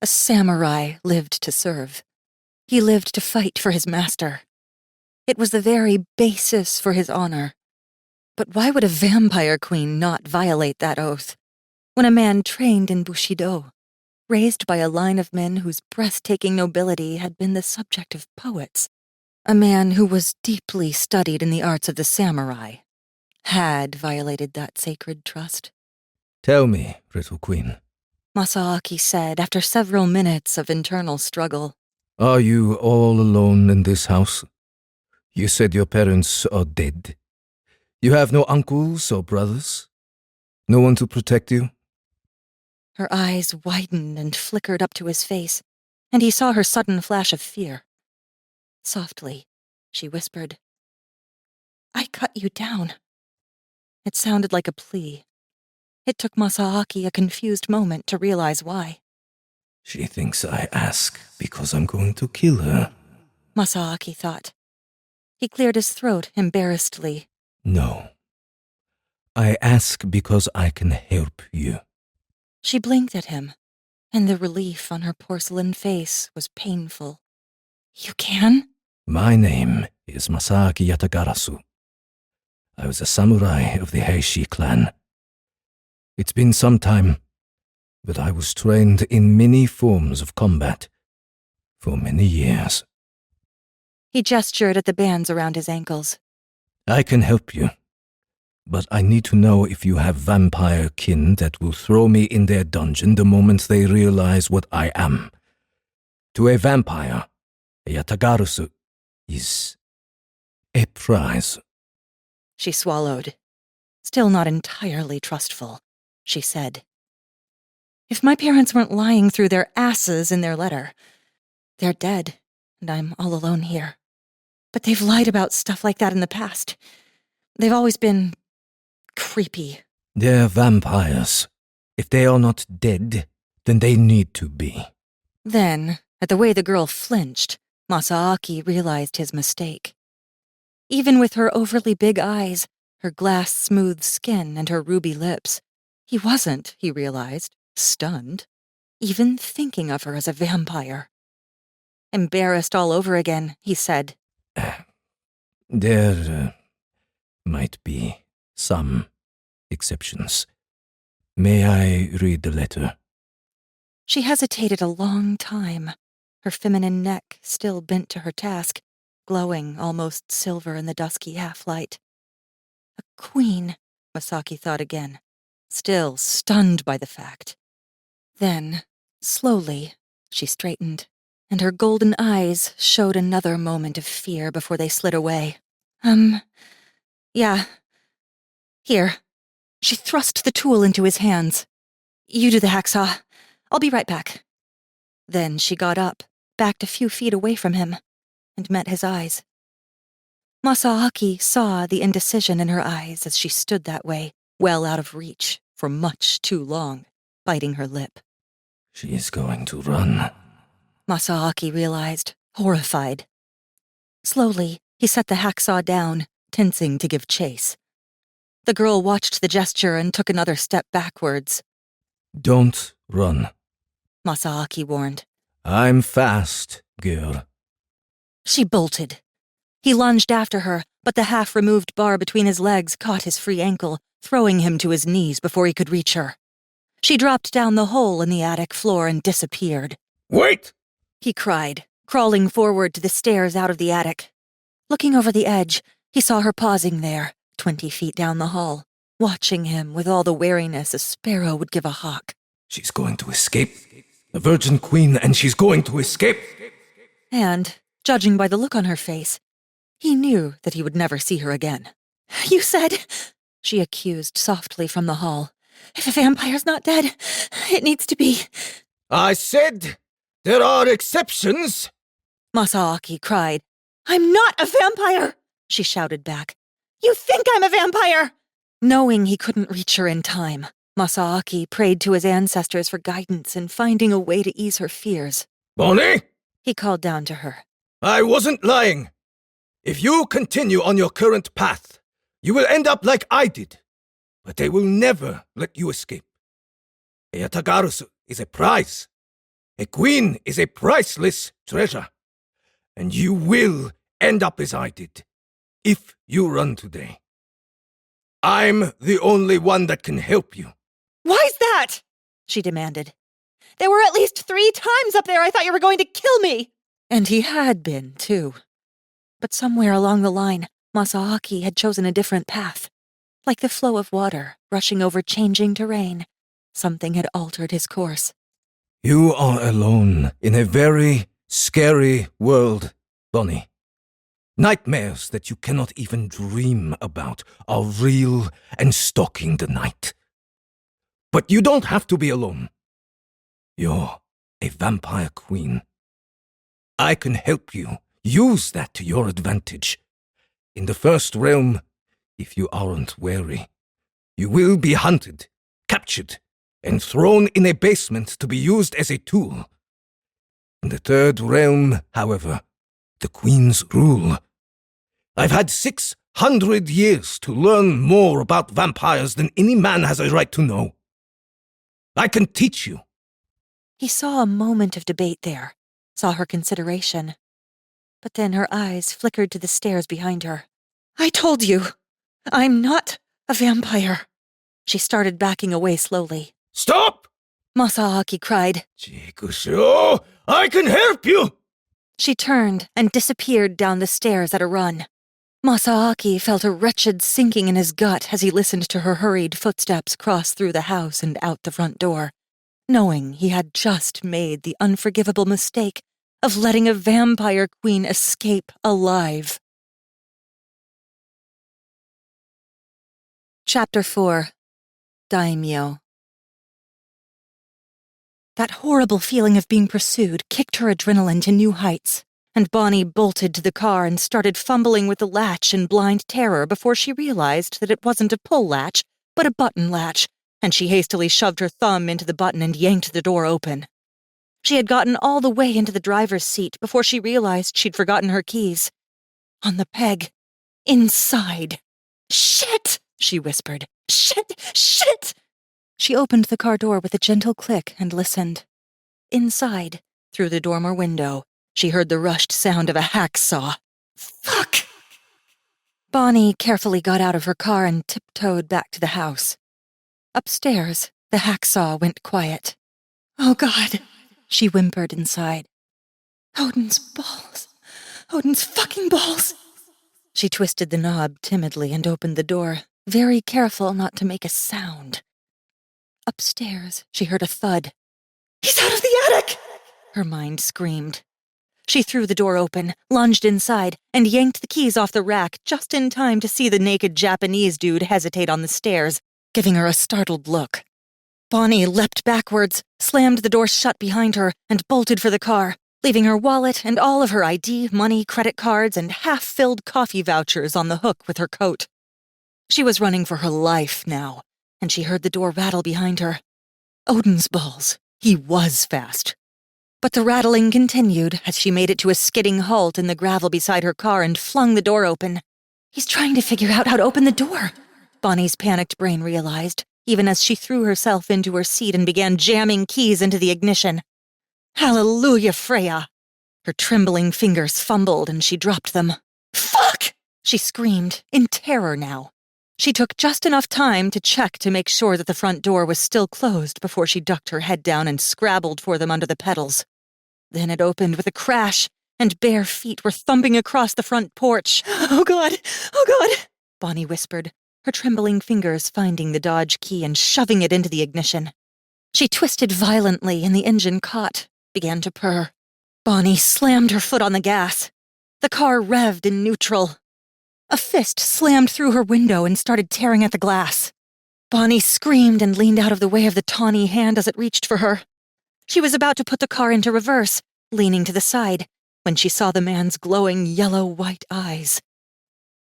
A samurai lived to serve. He lived to fight for his master. It was the very basis for his honor. But why would a vampire queen not violate that oath? When a man trained in Bushido, raised by a line of men whose breathtaking nobility had been the subject of poets, a man who was deeply studied in the arts of the samurai, had violated that sacred trust. Tell me, little queen. Masaaki said after several minutes of internal struggle. Are you all alone in this house? You said your parents are dead. You have no uncles or brothers? No one to protect you? Her eyes widened and flickered up to his face, and he saw her sudden flash of fear. Softly, she whispered, I cut you down. It sounded like a plea. It took Masaaki a confused moment to realize why. She thinks I ask because I'm going to kill her. Masaaki thought. He cleared his throat embarrassedly. No. I ask because I can help you. She blinked at him, and the relief on her porcelain face was painful. You can? My name is Masaaki Yatagarasu. I was a samurai of the Heishi clan. It's been some time, but I was trained in many forms of combat for many years. He gestured at the bands around his ankles. I can help you, but I need to know if you have vampire kin that will throw me in their dungeon the moment they realize what I am. To a vampire, a Yatagarasu is a prize. She swallowed. Still not entirely trustful, she said. If my parents weren't lying through their asses in their letter, they're dead, and I'm all alone here. But they've lied about stuff like that in the past. They've always been creepy. They're vampires. If they are not dead, then they need to be. Then, at the way the girl flinched, Masaaki realized his mistake. Even with her overly big eyes, her glass-smooth skin, and her ruby lips, he wasn't, he realized, stunned, even thinking of her as a vampire. Embarrassed all over again, he said, There might be some exceptions. May I read the letter? She hesitated a long time, her feminine neck still bent to her task, glowing almost silver in the dusky half-light. A queen, Masaki thought again, still stunned by the fact. Then, slowly, she straightened, and her golden eyes showed another moment of fear before they slid away. Yeah. Here. She thrust the tool into his hands. You do the hacksaw. I'll be right back. Then she got up, backed a few feet away from him, and met his eyes. Masaaki saw the indecision in her eyes as she stood that way, well out of reach for much too long, biting her lip. She is going to run. Masaaki realized, horrified. Slowly, he set the hacksaw down, tensing to give chase. The girl watched the gesture and took another step backwards. Don't run. Masaaki warned. I'm fast, girl. She bolted. He lunged after her, but the half-removed bar between his legs caught his free ankle, throwing him to his knees before he could reach her. She dropped down the hole in the attic floor and disappeared. Wait! He cried, crawling forward to the stairs out of the attic. Looking over the edge, he saw her pausing there, 20 feet down the hall, watching him with all the wariness a sparrow would give a hawk. She's going to escape. A virgin queen, and she's going to escape. And, judging by the look on her face, he knew that he would never see her again. You said, she accused softly from the hall, if a vampire's not dead, it needs to be. I said there are exceptions. Masaaki cried. I'm not a vampire, she shouted back. You think I'm a vampire! Knowing he couldn't reach her in time, Masaaki prayed to his ancestors for guidance in finding a way to ease her fears. Bonnie? He called down to her. I wasn't lying. If you continue on your current path, you will end up like I did. But they will never let you escape. A Yatagarasu is a prize. A queen is a priceless treasure. And you will end up as I did, if you run today. I'm the only one that can help you. Why's that? She demanded. There were at least 3 times up there I thought you were going to kill me. And he had been, too. But somewhere along the line, Masaaki had chosen a different path. Like the flow of water rushing over changing terrain, something had altered his course. You are alone in a very scary world, Bonnie. Nightmares that you cannot even dream about are real and stalking the night. But you don't have to be alone. You're a vampire queen. I can help you use that to your advantage. In the first realm, if you aren't wary, you will be hunted, captured, and thrown in a basement to be used as a tool. In the third realm, however, the queens rule. I've had 600 years to learn more about vampires than any man has a right to know. I can teach you. He saw a moment of debate there, saw her consideration. But then her eyes flickered to the stairs behind her. I told you, I'm not a vampire. She started backing away slowly. Stop! Masaaki cried. Chikusho, I can help you! She turned and disappeared down the stairs at a run. Masaaki felt a wretched sinking in his gut as he listened to her hurried footsteps cross through the house and out the front door, knowing he had just made the unforgivable mistake of letting a vampire queen escape alive. Chapter 4. Daimyo. That horrible feeling of being pursued kicked her adrenaline to new heights, and Bonnie bolted to the car and started fumbling with the latch in blind terror before she realized that it wasn't a pull latch, but a button latch, and she hastily shoved her thumb into the button and yanked the door open. She had gotten all the way into the driver's seat before she realized she'd forgotten her keys. On the peg. Inside. "Shit!" she whispered. "Shit! Shit!" She opened the car door with a gentle click and listened. Inside, through the dormer window, she heard the rushed sound of a hacksaw. Fuck! Bonnie carefully got out of her car and tiptoed back to the house. Upstairs, the hacksaw went quiet. "Oh, God," she whimpered inside. "Odin's balls. Odin's fucking balls." She twisted the knob timidly and opened the door, very careful not to make a sound. Upstairs, she heard a thud. "He's out of the attic!" her mind screamed. She threw the door open, lunged inside, and yanked the keys off the rack just in time to see the naked Japanese dude hesitate on the stairs, giving her a startled look. Bonnie leapt backwards, slammed the door shut behind her, and bolted for the car, leaving her wallet and all of her ID, money, credit cards, and half-filled coffee vouchers on the hook with her coat. She was running for her life now, and she heard the door rattle behind her. Odin's balls. He was fast. But the rattling continued as she made it to a skidding halt in the gravel beside her car and flung the door open. "He's trying to figure out how to open the door," Bonnie's panicked brain realized, even as she threw herself into her seat and began jamming keys into the ignition. Hallelujah, Freya! Her trembling fingers fumbled and she dropped them. "Fuck!" she screamed, in terror now. She took just enough time to check to make sure that the front door was still closed before she ducked her head down and scrabbled for them under the pedals. Then it opened with a crash, and bare feet were thumping across the front porch. "Oh, God! Oh, God!" Bonnie whispered, her trembling fingers finding the Dodge key and shoving it into the ignition. She twisted violently and the engine caught, began to purr. Bonnie slammed her foot on the gas. The car revved in neutral. A fist slammed through her window and started tearing at the glass. Bonnie screamed and leaned out of the way of the tawny hand as it reached for her. She was about to put the car into reverse, leaning to the side, when she saw the man's glowing yellow-white eyes.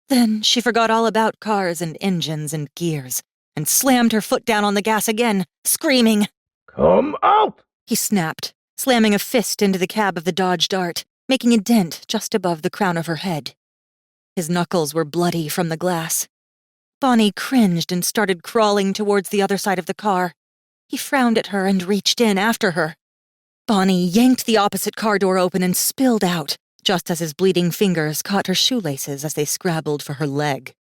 Then she forgot all about cars and engines and gears, and slammed her foot down on the gas again, screaming. "Come out!" he snapped, slamming a fist into the cab of the Dodge Dart, making a dent just above the crown of her head. His knuckles were bloody from the glass. Bonnie cringed and started crawling towards the other side of the car. He frowned at her and reached in after her. Bonnie yanked the opposite car door open and spilled out, just as his bleeding fingers caught her shoelaces as they scrabbled for her leg.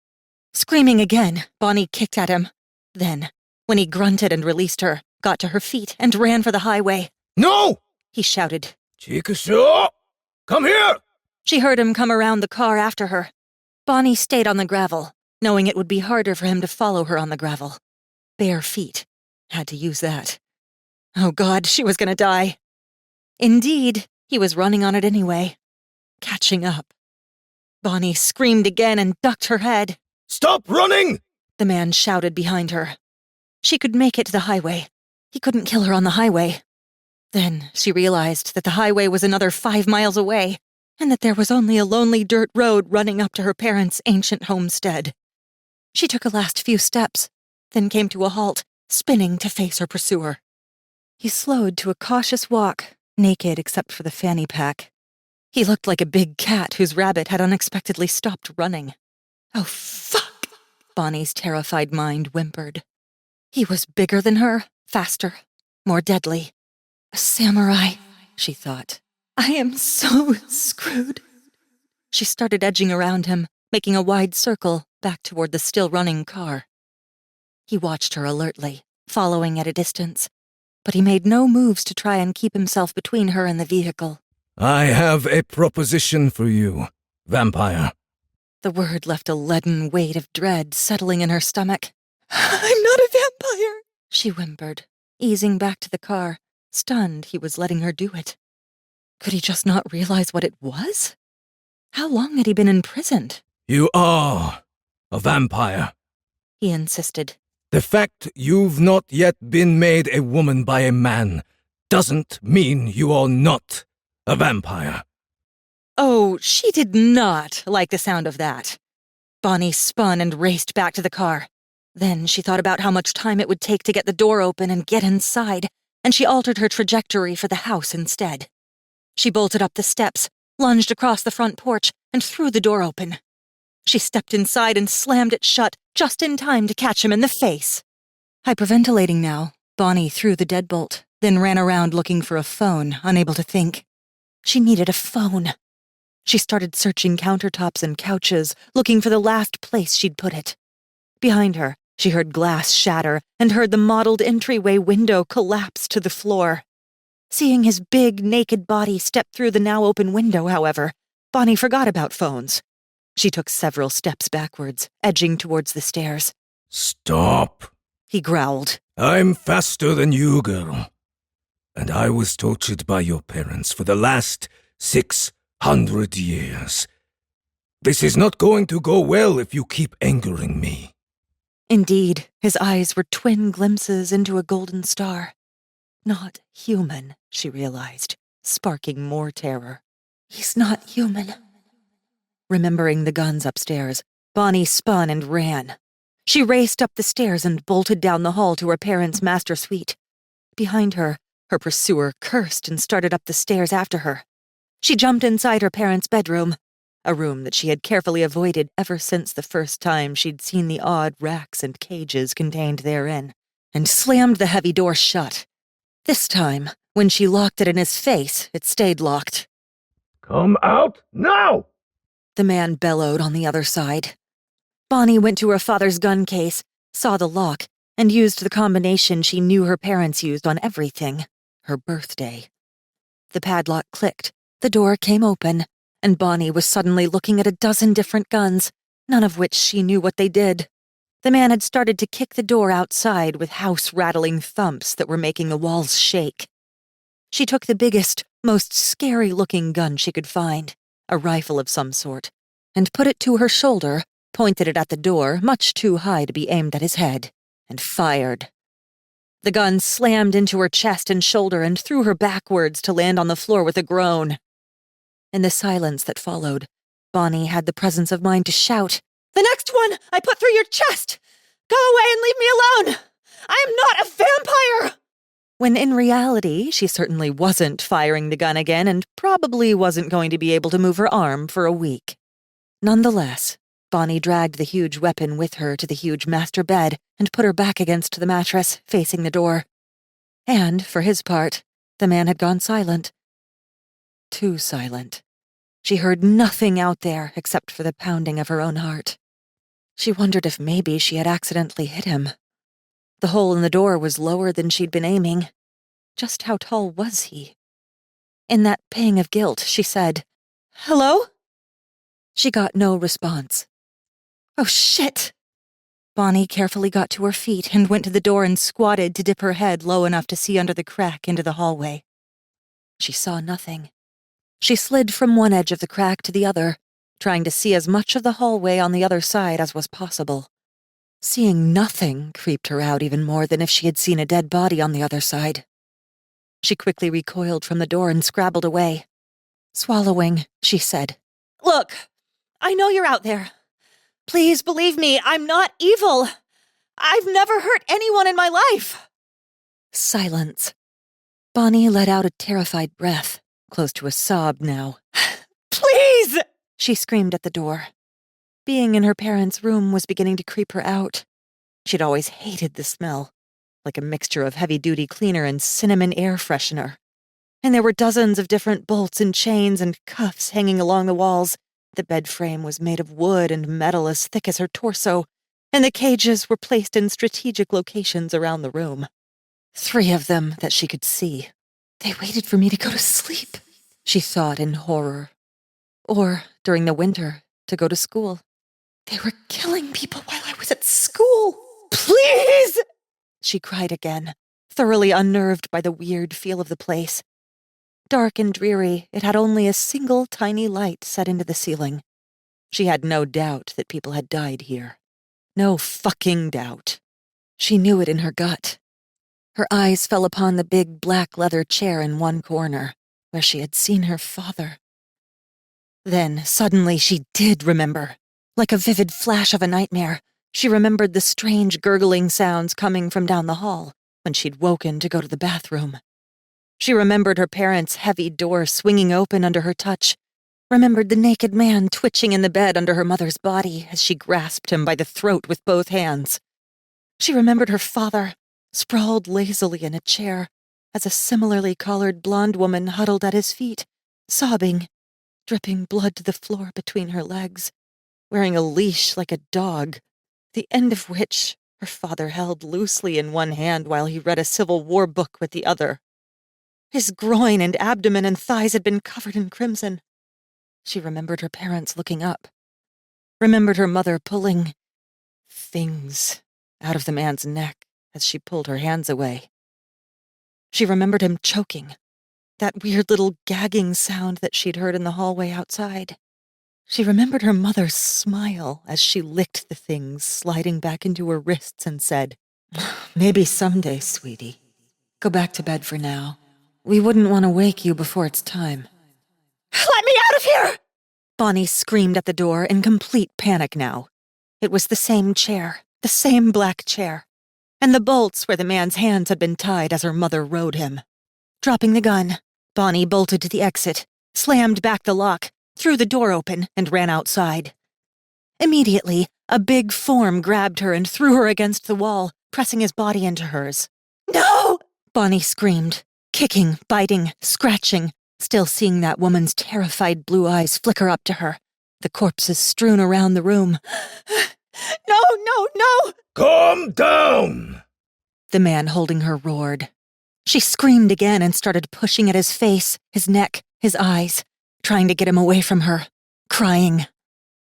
Screaming again, Bonnie kicked at him. Then, when he grunted and released her, got to her feet and ran for the highway. No! He shouted. Chikuso! Come here! She heard him come around the car after her. Bonnie stayed on the gravel, knowing it would be harder for him to follow her on the gravel. Bare feet. Had to use that. Oh, God, she was gonna die. Indeed, he was running on it anyway. Catching up. Bonnie screamed again and ducked her head. Stop running! The man shouted behind her. She could make it to the highway. He couldn't kill her on the highway. Then she realized that the highway was another 5 miles away, and that there was only a lonely dirt road running up to her parents' ancient homestead. She took a last few steps, then came to a halt, spinning to face her pursuer. He slowed to a cautious walk, naked except for the fanny pack. He looked like a big cat whose rabbit had unexpectedly stopped running. Oh, fuck! Bonnie's terrified mind whimpered. He was bigger than her, faster, more deadly. A samurai, she thought. I am so screwed. She started edging around him, making a wide circle back toward the still-running car. He watched her alertly, following at a distance, but he made no moves to try and keep himself between her and the vehicle. I have a proposition for you, vampire. The word left a leaden weight of dread settling in her stomach. I'm not a vampire, she whimpered, easing back to the car, stunned he was letting her do it. Could he just not realize what it was? How long had he been imprisoned? You are a vampire. he insisted. The fact you've not yet been made a woman by a man doesn't mean you are not a vampire. Oh, she did not like the sound of that. Bonnie spun and raced back to the car. Then she thought about how much time it would take to get the door open and get inside, and she altered her trajectory for the house instead. She bolted up the steps, lunged across the front porch, and threw the door open. She stepped inside and slammed it shut just in time to catch him in the face. Hyperventilating now, Bonnie threw the deadbolt, then ran around looking for a phone, unable to think. She needed a phone. She started searching countertops and couches, looking for the last place she'd put it. Behind her, she heard glass shatter and heard the mottled entryway window collapse to the floor. Seeing his big, naked body step through the now-open window, however, Bonnie forgot about phones. She took several steps backwards, edging towards the stairs. Stop, he growled. I'm faster than you, girl. And I was tortured by your parents for the last 600 years. This is not going to go well if you keep angering me. Indeed, his eyes were twin glimpses into a golden star. Not human, she realized, sparking more terror. He's not human. Remembering the guns upstairs, Bonnie spun and ran. She raced up the stairs and bolted down the hall to her parents' master suite. Behind her, her pursuer cursed and started up the stairs after her. She jumped inside her parents' bedroom, a room that she had carefully avoided ever since the first time she'd seen the odd racks and cages contained therein, and slammed the heavy door shut. This time, when she locked it in his face, it stayed locked. Come out now! The man bellowed on the other side. Bonnie went to her father's gun case, saw the lock, and used the combination she knew her parents used on everything, her birthday. The padlock clicked, the door came open, and Bonnie was suddenly looking at a dozen different guns, none of which she knew what they did. The man had started to kick the door outside with house-rattling thumps that were making the walls shake. She took the biggest, most scary-looking gun she could find, a rifle of some sort, and put it to her shoulder, pointed it at the door, much too high to be aimed at his head, and fired. The gun slammed into her chest and shoulder and threw her backwards to land on the floor with a groan. In the silence that followed, Bonnie had the presence of mind to shout, "The next one I put through your chest! Go away and leave me alone! I am not a vampire!" When in reality, she certainly wasn't firing the gun again and probably wasn't going to be able to move her arm for a week. Nonetheless, Bonnie dragged the huge weapon with her to the huge master bed and put her back against the mattress, facing the door. And, for his part, the man had gone silent. Too silent. She heard nothing out there except for the pounding of her own heart. She wondered if maybe she had accidentally hit him. The hole in the door was lower than she'd been aiming. Just how tall was he? In that pang of guilt, she said, "Hello?" She got no response. Oh, shit! Bonnie carefully got to her feet and went to the door and squatted to dip her head low enough to see under the crack into the hallway. She saw nothing. She slid from one edge of the crack to the other, trying to see as much of the hallway on the other side as was possible. Seeing nothing creeped her out even more than if she had seen a dead body on the other side. She quickly recoiled from the door and scrabbled away. Swallowing, she said, "Look, I know you're out there. Please believe me, I'm not evil. I've never hurt anyone in my life." Silence. Bonnie let out a terrified breath, close to a sob now. "Please!" she screamed at the door. Being in her parents' room was beginning to creep her out. She'd always hated the smell, like a mixture of heavy-duty cleaner and cinnamon air freshener. And there were dozens of different bolts and chains and cuffs hanging along the walls. The bed frame was made of wood and metal as thick as her torso, and the cages were placed in strategic locations around the room. 3 of them that she could see. They waited for me to go to sleep, she thought in horror. Or, during the winter, to go to school. They were killing people while I was at school. "Please!" she cried again, thoroughly unnerved by the weird feel of the place. Dark and dreary, it had only a single tiny light set into the ceiling. She had no doubt that people had died here. No fucking doubt. She knew it in her gut. Her eyes fell upon the big black leather chair in one corner, where she had seen her father. Then, suddenly, she did remember. Like a vivid flash of a nightmare, she remembered the strange gurgling sounds coming from down the hall when she'd woken to go to the bathroom. She remembered her parents' heavy door swinging open under her touch, remembered the naked man twitching in the bed under her mother's body as she grasped him by the throat with both hands. She remembered her father, sprawled lazily in a chair, as a similarly collared blonde woman huddled at his feet, sobbing, dripping blood to the floor between her legs, wearing a leash like a dog, the end of which her father held loosely in one hand while he read a Civil War book with the other. His groin and abdomen and thighs had been covered in crimson. She remembered her parents looking up, remembered her mother pulling things out of the man's neck as she pulled her hands away. She remembered him choking, that weird little gagging sound that she'd heard in the hallway outside. She remembered her mother's smile as she licked the things sliding back into her wrists and said, "Maybe someday, sweetie. Go back to bed for now. We wouldn't want to wake you before it's time." "Let me out of here!" Bonnie screamed at the door in complete panic now. It was the same chair, the same black chair, and the bolts where the man's hands had been tied as her mother rode him. Dropping the gun, Bonnie bolted to the exit, slammed back the lock, threw the door open, and ran outside. Immediately, a big form grabbed her and threw her against the wall, pressing his body into hers. "No!" Bonnie screamed, kicking, biting, scratching, still seeing that woman's terrified blue eyes flicker up to her, the corpses strewn around the room. "No, no, no!" Calm down! The man holding her roared. She screamed again and started pushing at his face, his neck, his eyes, trying to get him away from her, crying.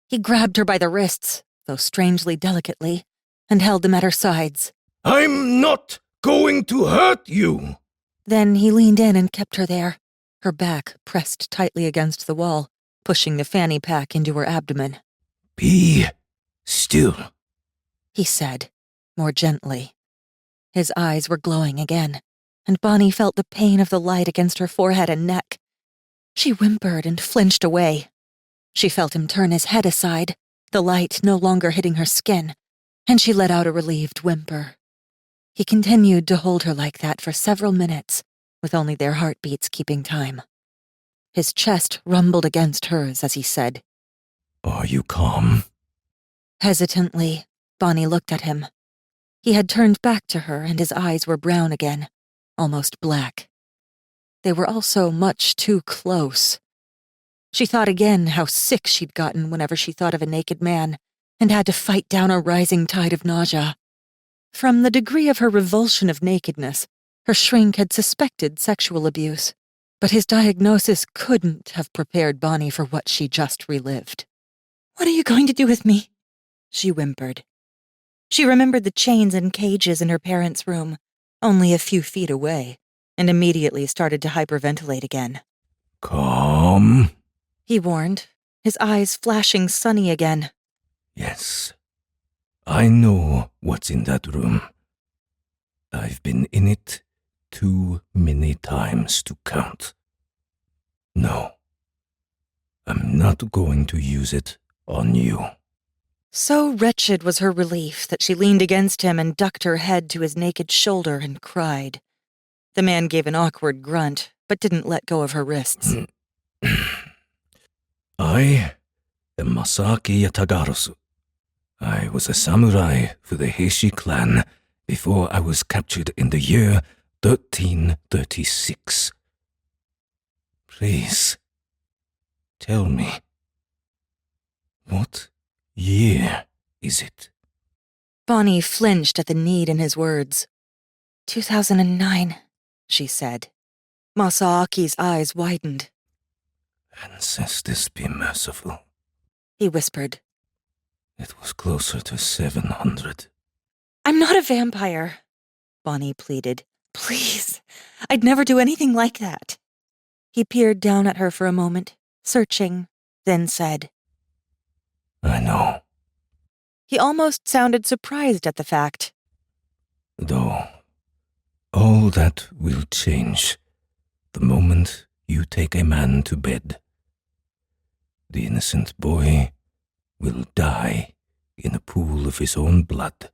He grabbed her by the wrists, though strangely delicately, and held them at her sides. I'm not going to hurt you! Then he leaned in and kept her there, her back pressed tightly against the wall, pushing the fanny pack into her abdomen. Be still, he said, more gently. His eyes were glowing again, and Bonnie felt the pain of the light against her forehead and neck. She whimpered and flinched away. She felt him turn his head aside, the light no longer hitting her skin, and she let out a relieved whimper. He continued to hold her like that for several minutes, with only their heartbeats keeping time. His chest rumbled against hers as he said, Are you calm? Hesitantly, Bonnie looked at him. He had turned back to her and his eyes were brown again, almost black. They were also much too close. She thought again how sick she'd gotten whenever she thought of a naked man, and had to fight down a rising tide of nausea. From the degree of her revulsion of nakedness, her shrink had suspected sexual abuse, but his diagnosis couldn't have prepared Bonnie for what she just relived. "What are you going to do with me?" she whimpered. She remembered the chains and cages in her parents' room, only a few feet away, and immediately started to hyperventilate again. Calm? He warned, his eyes flashing sunny again. Yes. I know what's in that room. I've been in it too many times to count. No. I'm not going to use it on you. So wretched was her relief that she leaned against him and ducked her head to his naked shoulder and cried. The man gave an awkward grunt, but didn't let go of her wrists. I am Masaki Yatagarasu. I was a samurai for the Heishi clan before I was captured in the year 1336. Please, tell me, what year is it? Bonnie flinched at the need in his words. 2009, she said. Masaaki's eyes widened. Ancestors be merciful, he whispered. It was closer to 700. I'm not a vampire, Bonnie pleaded. Please, I'd never do anything like that. He peered down at her for a moment, searching, then said, I know. He almost sounded surprised at the fact. Though, all that will change the moment you take a man to bed. The innocent boy will die in a pool of his own blood,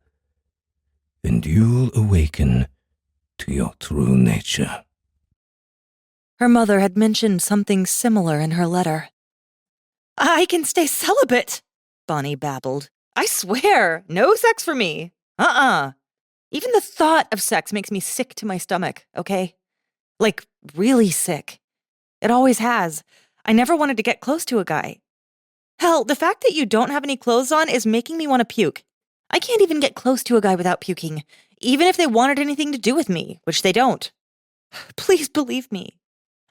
and you'll awaken to your true nature. Her mother had mentioned something similar in her letter. I can stay celibate, Bonnie babbled. I swear, no sex for me. Even the thought of sex makes me sick to my stomach, okay? Like, really sick. It always has. I never wanted to get close to a guy. Hell, the fact that you don't have any clothes on is making me want to puke. I can't even get close to a guy without puking, even if they wanted anything to do with me, which they don't. Please believe me.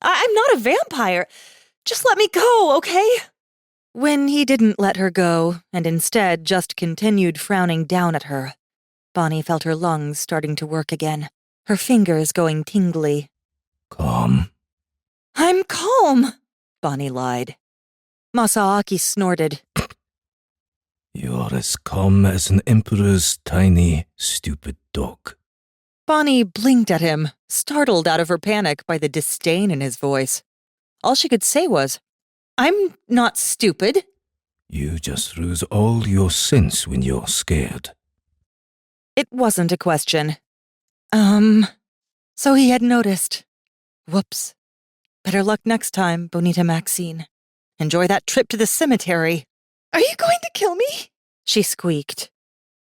I'm not a vampire. Just let me go, okay? When he didn't let her go, and instead just continued frowning down at her, Bonnie felt her lungs starting to work again, her fingers going tingly. Calm. I'm calm, Bonnie lied. Masaaki snorted. You're as calm as an emperor's tiny, stupid dog. Bonnie blinked at him, startled out of her panic by the disdain in his voice. All she could say was, I'm not stupid. You just lose all your sense when you're scared. It wasn't a question. So he had noticed. Whoops. Better luck next time, Bonita Maxine. Enjoy that trip to the cemetery. Are you going to kill me? She squeaked.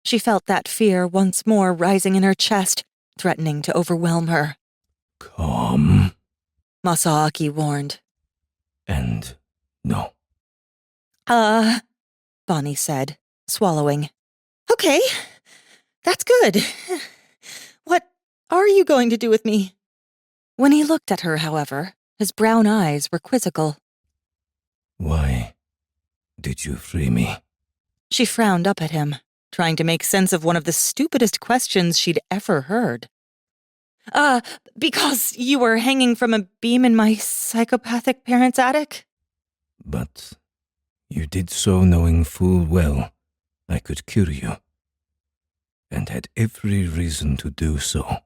She felt that fear once more rising in her chest, threatening to overwhelm her. Calm. Masaaki warned. And no. Bonnie said, swallowing. Okay, that's good. What are you going to do with me? When he looked at her, however, his brown eyes were quizzical. Why did you free me? She frowned up at him, trying to make sense of one of the stupidest questions she'd ever heard. Because you were hanging from a beam in my psychopathic parents' attic? But you did so knowing full well I could cure you, and had every reason to do so.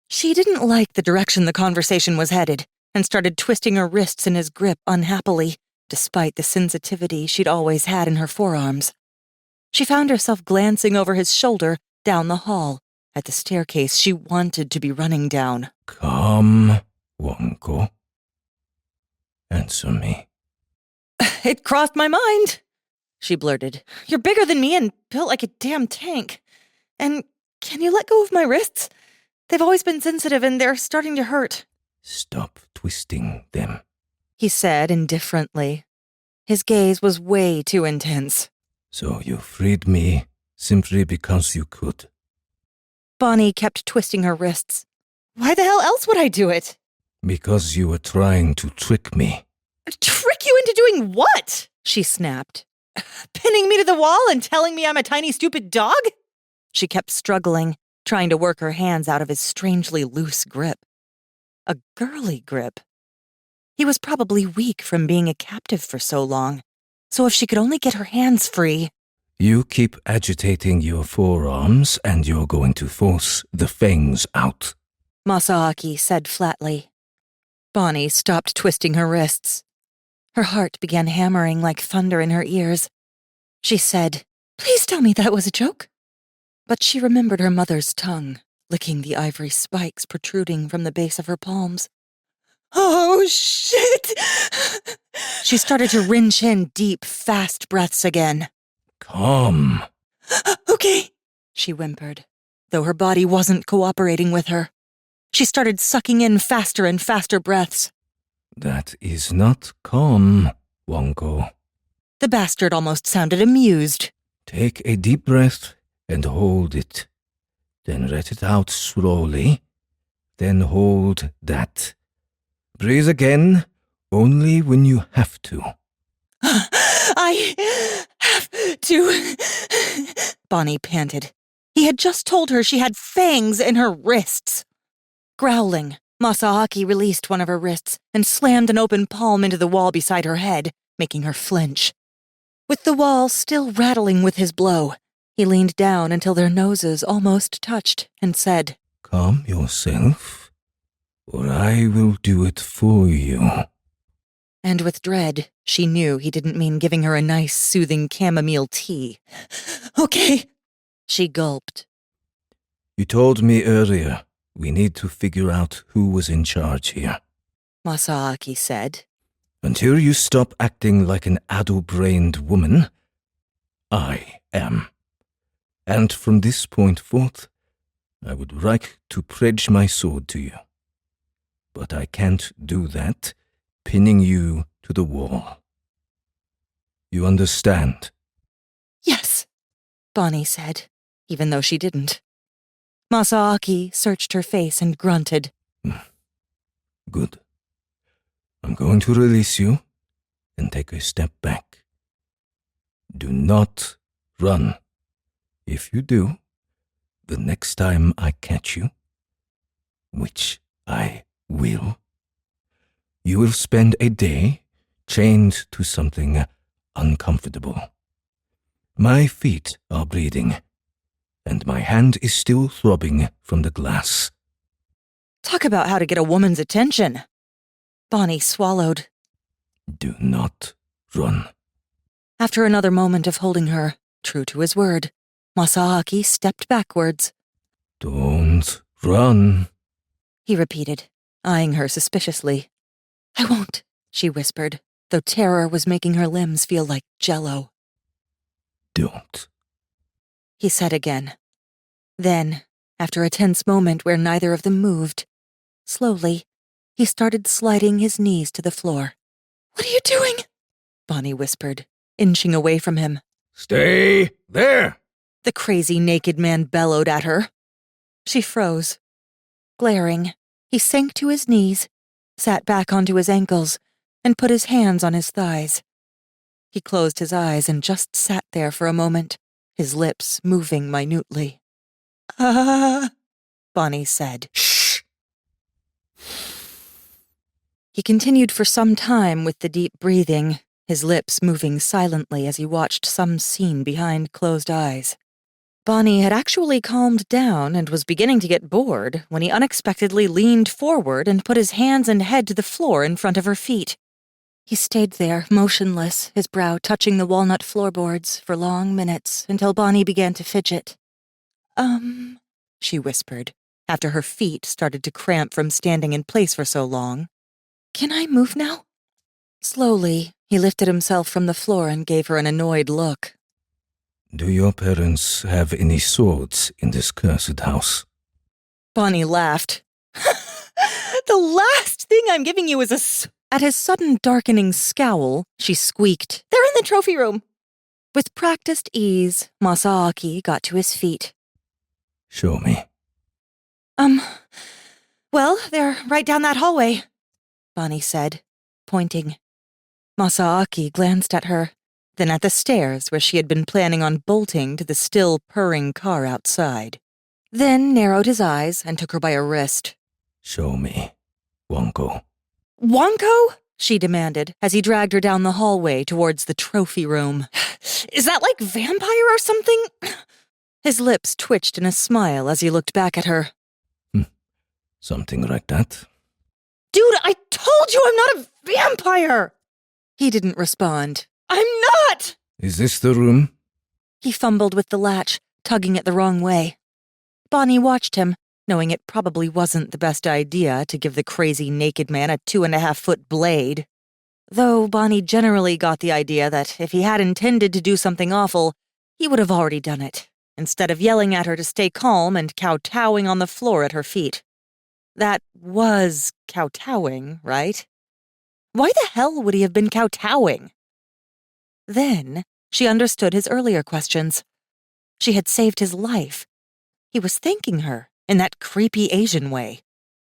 She didn't like the direction the conversation was headed, and started twisting her wrists in his grip unhappily, despite the sensitivity she'd always had in her forearms. She found herself glancing over his shoulder down the hall, at the staircase she wanted to be running down. Calm, Wonko. Answer me. It crossed my mind, she blurted. You're bigger than me and built like a damn tank. And can you let go of my wrists? They've always been sensitive and they're starting to hurt. Stop twisting them, he said indifferently. His gaze was way too intense. So you freed me simply because you could. Bonnie kept twisting her wrists. Why the hell else would I do it? Because you were trying to trick me. Trick you into doing what? She snapped. Pinning me to the wall and telling me I'm a tiny stupid dog? She kept struggling, trying to work her hands out of his strangely loose grip. A girly grip. He was probably weak from being a captive for so long, so if she could only get her hands free... You keep agitating your forearms and you're going to force the fangs out, Masaaki said flatly. Bonnie stopped twisting her wrists. Her heart began hammering like thunder in her ears. She said, Please tell me that was a joke. But she remembered her mother's tongue, licking the ivory spikes protruding from the base of her palms. Oh, shit! She started to wrench in deep, fast breaths again. Calm. Okay, she whimpered, though her body wasn't cooperating with her. She started sucking in faster and faster breaths. That is not calm, Wonko. The bastard almost sounded amused. Take a deep breath and hold it. Then let it out slowly. Then hold that. Breathe again, only when you have to. I have to... Bonnie panted. He had just told her she had fangs in her wrists. Growling, Masaaki released one of her wrists and slammed an open palm into the wall beside her head, making her flinch. With the wall still rattling with his blow, he leaned down until their noses almost touched and said, Calm yourself, or I will do it for you. And with dread, she knew he didn't mean giving her a nice, soothing chamomile tea. Okay, she gulped. You told me earlier we need to figure out who was in charge here. Masaaki said. Until you stop acting like an addle-brained woman, I am. And from this point forth, I would like to pledge my sword to you. But I can't do that, pinning you to the wall. You understand? Yes, Bonnie said, even though she didn't. Masaaki searched her face and grunted. Good. I'm going to release you and take a step back. Do not run. If you do, the next time I catch you, which I will, you will spend a day chained to something uncomfortable. My feet are bleeding, and my hand is still throbbing from the glass. Talk about how to get a woman's attention. Bonnie swallowed. Do not run. After another moment of holding her, true to his word, Masaaki stepped backwards. Don't run, He repeated, eyeing her suspiciously. I won't, she whispered, though terror was making her limbs feel like jello. Don't. He said again. Then, after a tense moment where neither of them moved, slowly, he started sliding his knees to the floor. What are you doing? Bonnie whispered, inching away from him. Stay there! The crazy naked man bellowed at her. She froze. Glaring, he sank to his knees, sat back onto his ankles, and put his hands on his thighs. He closed his eyes and just sat there for a moment, his lips moving minutely. Bonnie said. Shh! He continued for some time with the deep breathing, his lips moving silently as he watched some scene behind closed eyes. Bonnie had actually calmed down and was beginning to get bored when he unexpectedly leaned forward and put his hands and head to the floor in front of her feet. He stayed there, motionless, his brow touching the walnut floorboards for long minutes until Bonnie began to fidget. She whispered, after her feet started to cramp from standing in place for so long. Can I move now? Slowly, he lifted himself from the floor and gave her an annoyed look. Do your parents have any swords in this cursed house? Bonnie laughed. The last thing I'm giving you is At his sudden darkening scowl, she squeaked, They're in the trophy room! With practiced ease, Masaaki got to his feet. Show me. Well, they're right down that hallway, Bonnie said, pointing. Masaaki glanced at her, then at the stairs where she had been planning on bolting to the still purring car outside. Then narrowed his eyes and took her by a wrist. Show me, Wonko. Wonko? She demanded as he dragged her down the hallway towards the trophy room. Is that like vampire or something? His lips twitched in a smile as he looked back at her. Something like that. Dude, I told you I'm not a vampire! He didn't respond. I'm not! Is this the room? He fumbled with the latch, tugging it the wrong way. Bonnie watched him, knowing it probably wasn't the best idea to give the crazy naked man a 2.5-foot blade. Though Bonnie generally got the idea that if he had intended to do something awful, he would have already done it, instead of yelling at her to stay calm and kowtowing on the floor at her feet. That was kowtowing, right? Why the hell would he have been kowtowing? Then she understood his earlier questions. She had saved his life. He was thanking her in that creepy Asian way.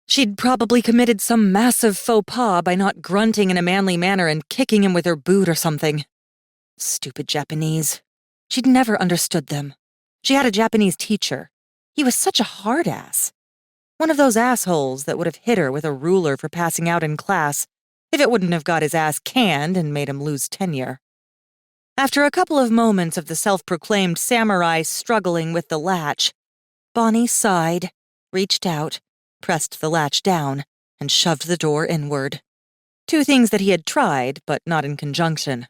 She'd probably committed some massive faux pas by not grunting in a manly manner and kicking him with her boot or something. Stupid Japanese. She'd never understood them. She had a Japanese teacher. He was such a hard ass. One of those assholes that would have hit her with a ruler for passing out in class if it wouldn't have got his ass canned and made him lose tenure. After a couple of moments of the self-proclaimed samurai struggling with the latch, Bonnie sighed, reached out, pressed the latch down, and shoved the door inward. Two things that he had tried, but not in conjunction.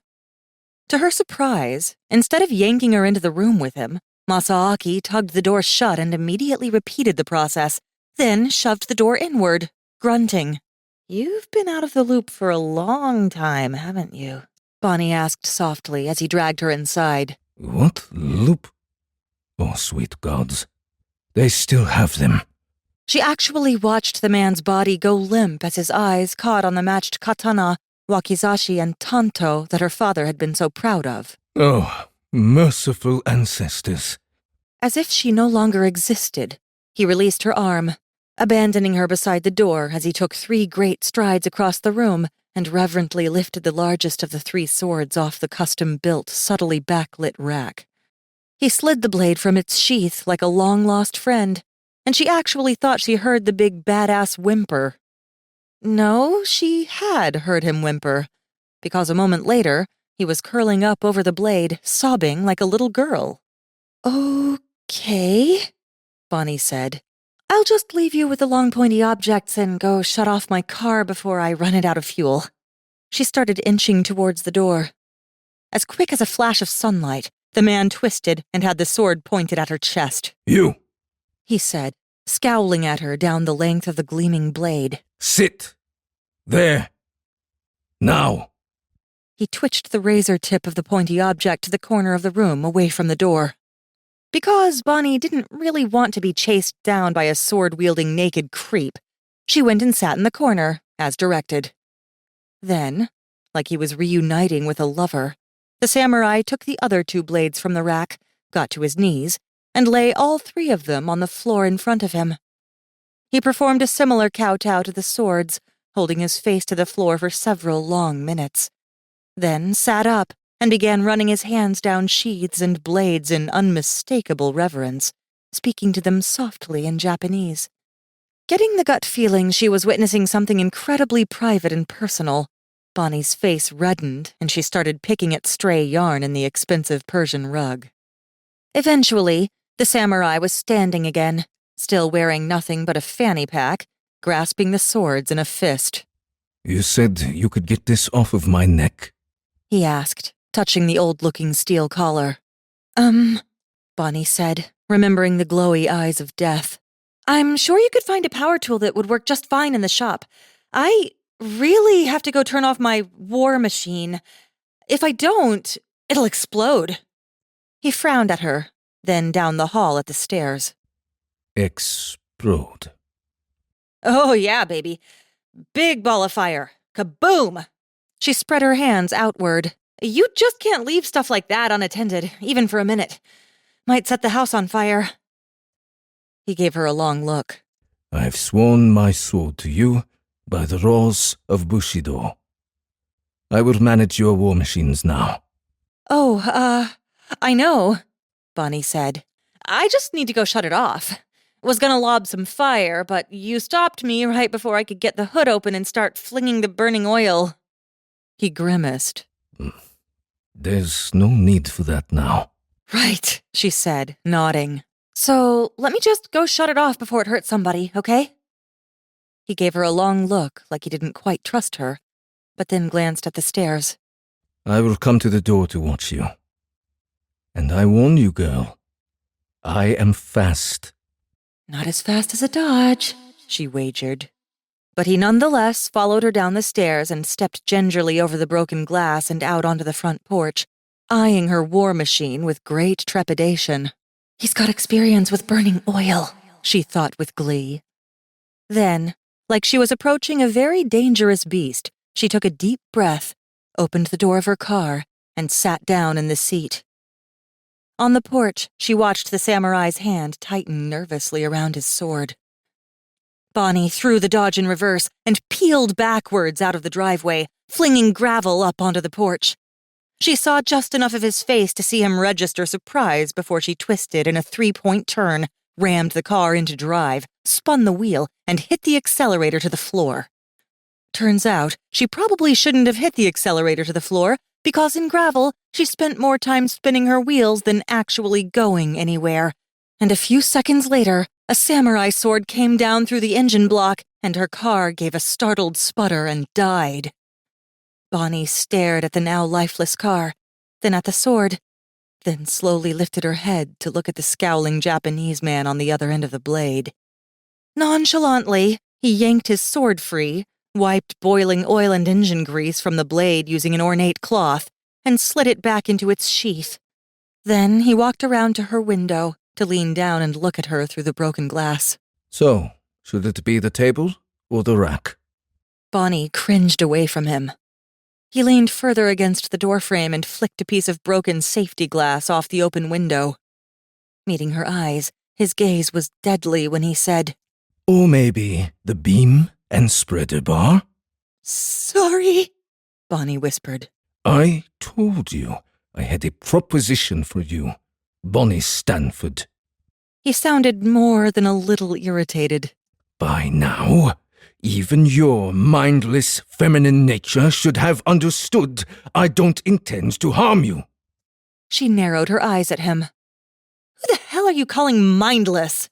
To her surprise, instead of yanking her into the room with him, Masaaki tugged the door shut and immediately repeated the process, then shoved the door inward, grunting. "You've been out of the loop for a long time, haven't you?" Bonnie asked softly as he dragged her inside. What loop? Oh, sweet gods. They still have them. She actually watched the man's body go limp as his eyes caught on the matched katana, wakizashi, and tanto that her father had been so proud of. Oh, merciful ancestors. As if she no longer existed, he released her arm, abandoning her beside the door as he took 3 great strides across the room and reverently lifted the largest of the 3 swords off the custom-built, subtly backlit rack. He slid the blade from its sheath like a long-lost friend, and she actually thought she heard the big badass whimper. No, she had heard him whimper, because a moment later, he was curling up over the blade, sobbing like a little girl. "Okay," Bonnie said. "I'll just leave you with the long pointy objects and go shut off my car before I run it out of fuel." She started inching towards the door. As quick as a flash of sunlight, the man twisted and had the sword pointed at her chest. You! He said, scowling at her down the length of the gleaming blade. Sit! There! Now! He twitched the razor tip of the pointy object to the corner of the room away from the door. Because Bonnie didn't really want to be chased down by a sword-wielding naked creep, she went and sat in the corner, as directed. Then, like he was reuniting with a lover, the samurai took the other 2 blades from the rack, got to his knees, and lay all 3 of them on the floor in front of him. He performed a similar kowtow to the swords, holding his face to the floor for several long minutes, then sat up and began running his hands down sheaths and blades in unmistakable reverence, speaking to them softly in Japanese. Getting the gut feeling she was witnessing something incredibly private and personal, Bonnie's face reddened and she started picking at stray yarn in the expensive Persian rug. Eventually, the samurai was standing again, still wearing nothing but a fanny pack, grasping the swords in a fist. You said you could get this off of my neck? He asked, touching the old-looking steel collar. Bonnie said, remembering the glowy eyes of death. "I'm sure you could find a power tool that would work just fine in the shop. I really have to go turn off my war machine. If I don't, it'll explode." He frowned at her, then down the hall at the stairs. Explode. "Oh yeah, baby. Big ball of fire. Kaboom!" She spread her hands outward. "You just can't leave stuff like that unattended, even for a minute. Might set the house on fire." He gave her a long look. I've sworn my sword to you by the laws of Bushido. I will manage your war machines now. "Oh, I know," Bonnie said. "I just need to go shut it off. Was gonna lob some fire, but you stopped me right before I could get the hood open and start flinging the burning oil." He grimaced. There's no need for that now. "Right," she said, nodding. "So let me just go shut it off before it hurts somebody, okay?" He gave her a long look like he didn't quite trust her, but then glanced at the stairs. I will come to the door to watch you. And I warn you, girl, I am fast. "Not as fast as a dodge," she wagered. But he nonetheless followed her down the stairs and stepped gingerly over the broken glass and out onto the front porch, eyeing her war machine with great trepidation. "He's got experience with burning oil," she thought with glee. Then, like she was approaching a very dangerous beast, she took a deep breath, opened the door of her car, and sat down in the seat. On the porch, she watched the samurai's hand tighten nervously around his sword. Bonnie threw the dodge in reverse and peeled backwards out of the driveway, flinging gravel up onto the porch. She saw just enough of his face to see him register surprise before she twisted in a 3-point turn, rammed the car into drive, spun the wheel, and hit the accelerator to the floor. Turns out, she probably shouldn't have hit the accelerator to the floor because in gravel, she spent more time spinning her wheels than actually going anywhere. And a few seconds later, a samurai sword came down through the engine block, and her car gave a startled sputter and died. Bonnie stared at the now lifeless car, then at the sword, then slowly lifted her head to look at the scowling Japanese man on the other end of the blade. Nonchalantly, he yanked his sword free, wiped boiling oil and engine grease from the blade using an ornate cloth, and slid it back into its sheath. Then he walked around to her window to lean down and look at her through the broken glass. So, should it be the table or the rack? Bonnie cringed away from him. He leaned further against the doorframe and flicked a piece of broken safety glass off the open window. Meeting her eyes, his gaze was deadly when he said, Or maybe the beam and spreader bar? "Sorry," Bonnie whispered. I told you I had a proposition for you, Bonnie Stanford. He sounded more than a little irritated. By now, even your mindless feminine nature should have understood I don't intend to harm you. She narrowed her eyes at him. "Who the hell are you calling mindless?"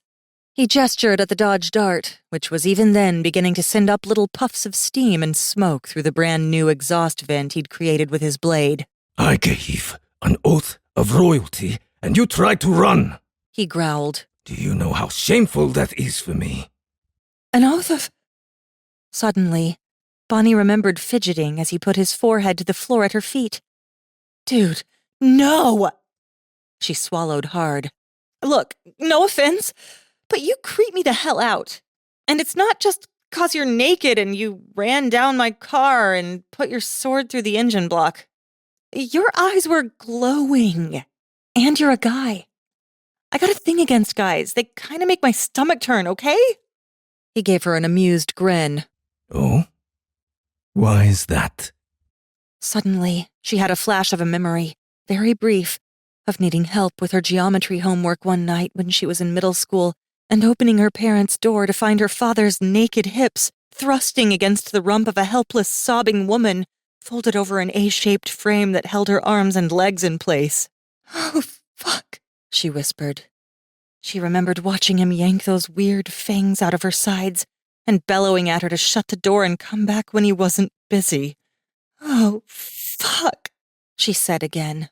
He gestured at the Dodge Dart, which was even then beginning to send up little puffs of steam and smoke through the brand-new exhaust vent he'd created with his blade. I gave an oath of royalty, and you tried to run. He growled. Do you know how shameful that is for me? "An oath of—" Suddenly, Bonnie remembered fidgeting as he put his forehead to the floor at her feet. "Dude, no!" She swallowed hard. "Look, no offense, but you creep me the hell out. And it's not just 'cause you're naked and you ran down my car and put your sword through the engine block. Your eyes were glowing. And you're a guy. I got a thing against guys. They kind of make my stomach turn, okay?" He gave her an amused grin. Oh? Why is that? Suddenly, she had a flash of a memory, very brief, of needing help with her geometry homework one night when she was in middle school and opening her parents' door to find her father's naked hips thrusting against the rump of a helpless, sobbing woman folded over an A-shaped frame that held her arms and legs in place. "Oh, fuck," she whispered. She remembered watching him yank those weird fangs out of her sides and bellowing at her to shut the door and come back when he wasn't busy. "Oh, fuck," she said again.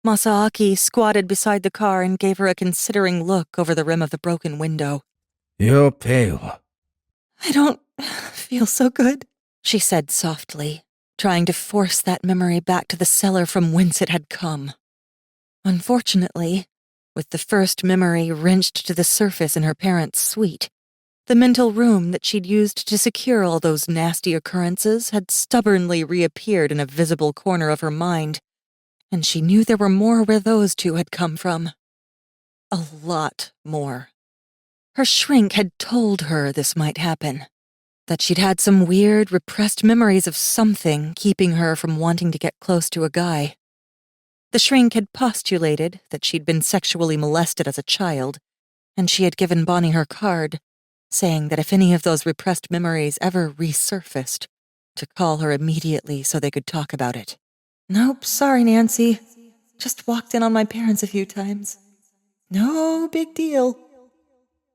Masaaki squatted beside the car and gave her a considering look over the rim of the broken window. You're pale. "I don't feel so good," she said softly, trying to force that memory back to the cellar from whence it had come. Unfortunately, with the first memory wrenched to the surface in her parents' suite, the mental room that she'd used to secure all those nasty occurrences had stubbornly reappeared in a visible corner of her mind, and she knew there were more where those two had come from. A lot more. Her shrink had told her this might happen, that she'd had some weird, repressed memories of something keeping her from wanting to get close to a guy. The shrink had postulated that she'd been sexually molested as a child, and she had given Bonnie her card, saying that if any of those repressed memories ever resurfaced, to call her immediately so they could talk about it. "Nope, sorry, Nancy. Just walked in on my parents a few times. No big deal."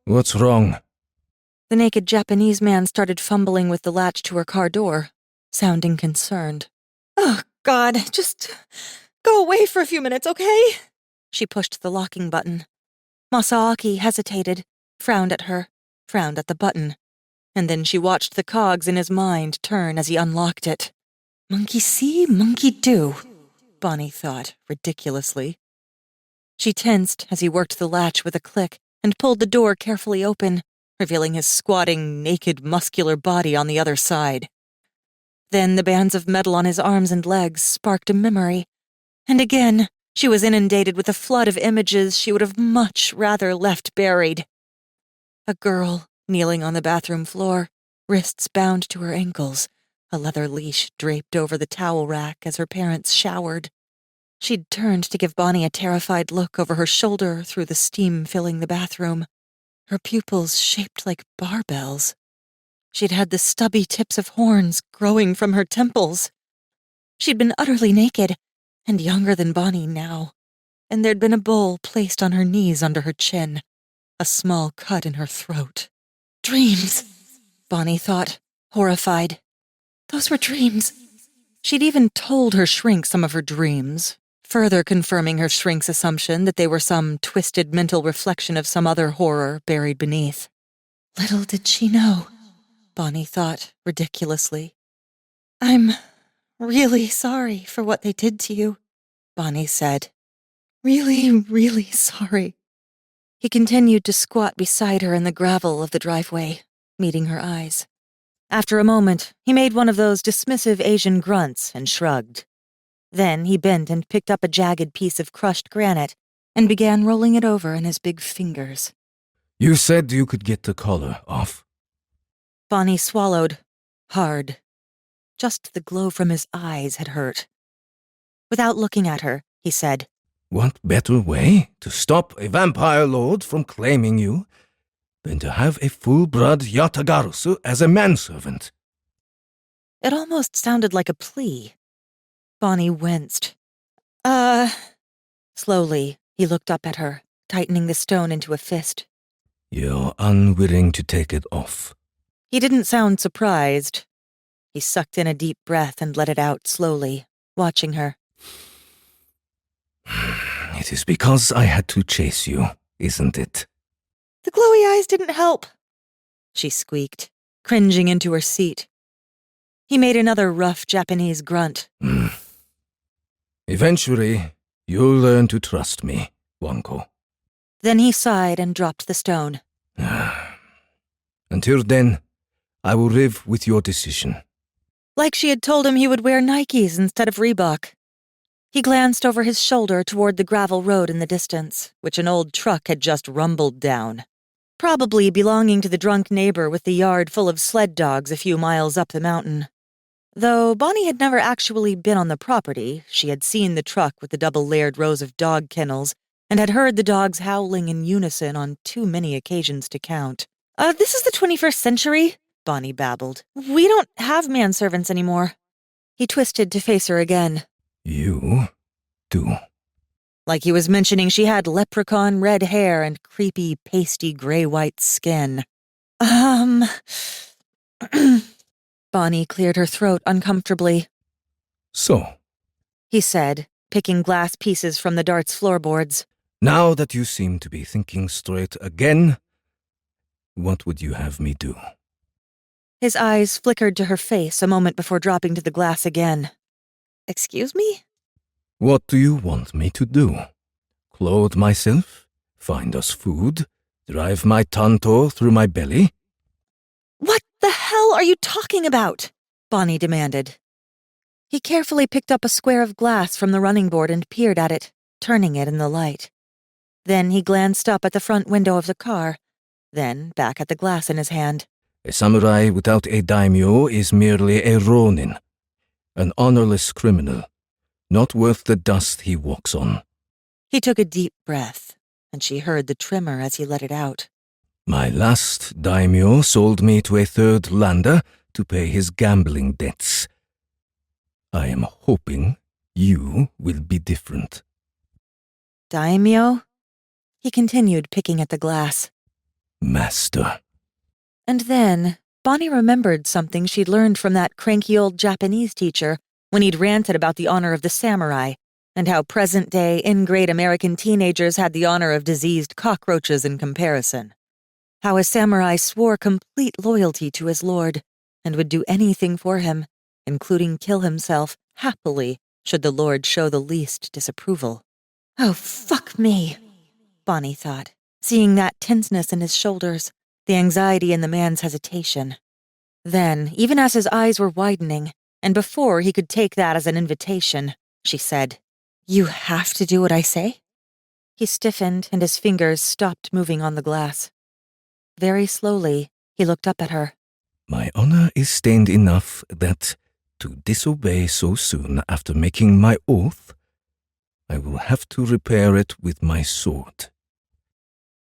What's wrong? The naked Japanese man started fumbling with the latch to her car door, sounding concerned. "Oh, God, just go away for a few minutes, okay?" She pushed the locking button. Masaaki hesitated, frowned at her, frowned at the button, and then she watched the cogs in his mind turn as he unlocked it. Monkey see, monkey do, Bonnie thought, ridiculously. She tensed as he worked the latch with a click and pulled the door carefully open, revealing his squatting, naked, muscular body on the other side. Then the bands of metal on his arms and legs sparked a memory, and again she was inundated with a flood of images she would have much rather left buried. A girl kneeling on the bathroom floor, wrists bound to her ankles, a leather leash draped over the towel rack as her parents showered. She'd turned to give Bonnie a terrified look over her shoulder through the steam filling the bathroom, her pupils shaped like barbells. She'd had the stubby tips of horns growing from her temples. She'd been utterly naked, and younger than Bonnie now, and there'd been a bowl placed on her knees under her chin, a small cut in her throat. Dreams, Bonnie thought, horrified. Those were dreams. She'd even told her shrink some of her dreams, further confirming her shrink's assumption that they were some twisted mental reflection of some other horror buried beneath. Little did she know, Bonnie thought ridiculously. I'm really sorry for what they did to you, Bonnie said. Really, really sorry. He continued to squat beside her in the gravel of the driveway, meeting her eyes. After a moment, he made one of those dismissive Asian grunts and shrugged. Then he bent and picked up a jagged piece of crushed granite and began rolling it over in his big fingers. You said you could get the collar off. Bonnie swallowed, hard. Just the glow from his eyes had hurt. Without looking at her, he said, What better way to stop a vampire lord from claiming you than to have a full-blood Yatagarusu as a manservant? It almost sounded like a plea. Bonnie winced. Slowly, he looked up at her, tightening the stone into a fist. You're unwilling to take it off. He didn't sound surprised. He sucked in a deep breath and let it out slowly, watching her. It is because I had to chase you, isn't it? The glowy eyes didn't help, she squeaked, cringing into her seat. He made another rough Japanese grunt. Eventually, you'll learn to trust me, Wanko. Then he sighed and dropped the stone. Until then, I will live with your decision. Like she had told him he would wear Nikes instead of Reebok. He glanced over his shoulder toward the gravel road in the distance, which an old truck had just rumbled down. Probably belonging to the drunk neighbor with the yard full of sled dogs a few miles up the mountain. Though Bonnie had never actually been on the property, she had seen the truck with the double-layered rows of dog kennels and had heard the dogs howling in unison on too many occasions to count. This is the 21st century, Bonnie babbled. We don't have manservants anymore. He twisted to face her again. You do. Like he was mentioning she had leprechaun red hair and creepy, pasty gray-white skin. Bonnie cleared her throat uncomfortably. So, He said, picking glass pieces from the dart's floorboards. Now that you seem to be thinking straight again, what would you have me do? His eyes flickered to her face a moment before dropping to the glass again. Excuse me? What do you want me to do? Clothe myself? Find us food? Drive my tanto through my belly? What the hell are you talking about? Bonnie demanded. He carefully picked up a square of glass from the running board and peered at it, turning it in the light. Then he glanced up at the front window of the car, then back at the glass in his hand. A samurai without a daimyo is merely a ronin, an honorless criminal, not worth the dust he walks on. He took a deep breath, and she heard the tremor as he let it out. My last daimyo sold me to a third lander to pay his gambling debts. I am hoping you will be different. Daimyo? He continued picking at the glass. Master. And then, Bonnie remembered something she'd learned from that cranky old Japanese teacher when he'd ranted about the honor of the samurai, and how present-day, ingrate American teenagers had the honor of diseased cockroaches in comparison. How a samurai swore complete loyalty to his lord, and would do anything for him, including kill himself, happily, should the lord show the least disapproval. Oh, fuck me, Bonnie thought, seeing that tenseness in his shoulders, the anxiety in the man's hesitation. Then, even as his eyes were widening, and before he could take that as an invitation, she said, You have to do what I say? He stiffened and his fingers stopped moving on the glass. Very slowly, he looked up at her. My honor is stained enough that, to disobey so soon after making my oath, I will have to repair it with my sword.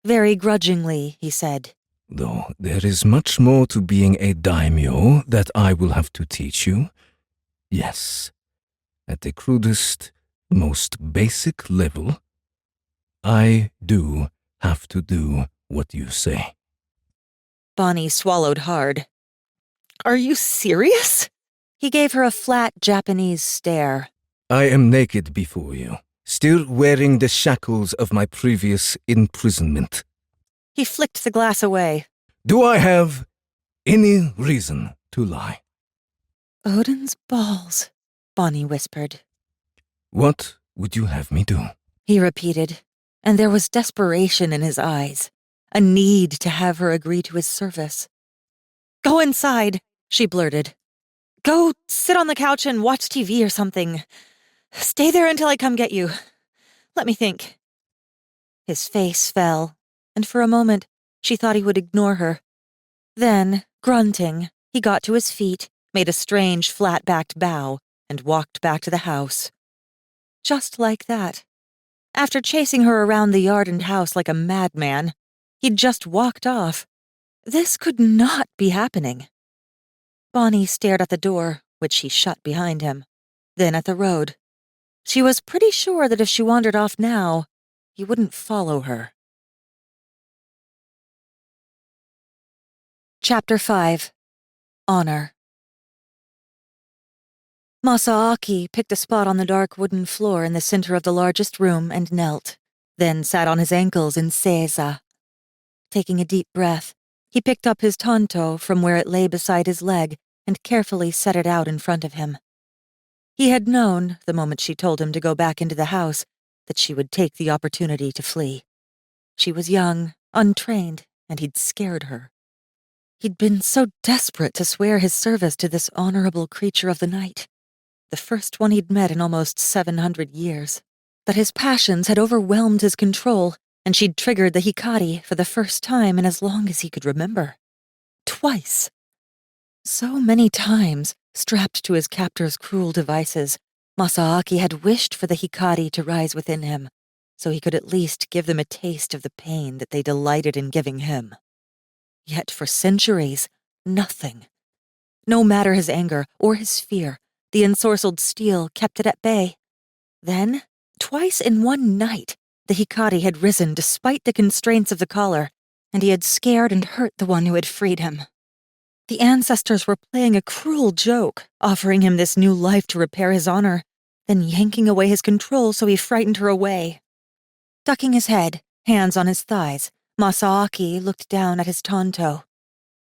Very grudgingly, he said. Though there is much more to being a daimyo that I will have to teach you. Yes, at the crudest, most basic level, I do have to do what you say. Bonnie swallowed hard. Are you serious? He gave her a flat Japanese stare. I am naked before you, still wearing the shackles of my previous imprisonment. He flicked the glass away. Do I have any reason to lie? Odin's balls, Bonnie whispered. What would you have me do? He repeated, and there was desperation in his eyes, a need to have her agree to his service. Go inside, she blurted. Go sit on the couch and watch TV or something. Stay there until I come get you. Let me think. His face fell, and for a moment she thought he would ignore her. Then, grunting, he got to his feet, made a strange flat-backed bow, and walked back to the house. Just like that. After chasing her around the yard and house like a madman, he'd just walked off. This could not be happening. Bonnie stared at the door, which she shut behind him, then at the road. She was pretty sure that if she wandered off now, he wouldn't follow her. Chapter 5. Honor. Masaaki picked a spot on the dark wooden floor in the center of the largest room and knelt, then sat on his ankles in seiza. Taking a deep breath, he picked up his tanto from where it lay beside his leg and carefully set it out in front of him. He had known, the moment she told him to go back into the house, that she would take the opportunity to flee. She was young, untrained, and he'd scared her. He'd been so desperate to swear his service to this honorable creature of the night, the first one he'd met in almost 700 years, that his passions had overwhelmed his control, and she'd triggered the Hikari for the first time in as long as he could remember. Twice. So many times, strapped to his captor's cruel devices, Masaaki had wished for the Hikari to rise within him, so he could at least give them a taste of the pain that they delighted in giving him. Yet for centuries, nothing. No matter his anger or his fear, the ensorcelled steel kept it at bay. Then, twice in one night, the Hikari had risen despite the constraints of the collar, and he had scared and hurt the one who had freed him. The ancestors were playing a cruel joke, offering him this new life to repair his honor, then yanking away his control so he frightened her away. Ducking his head, hands on his thighs, Masaaki looked down at his tanto.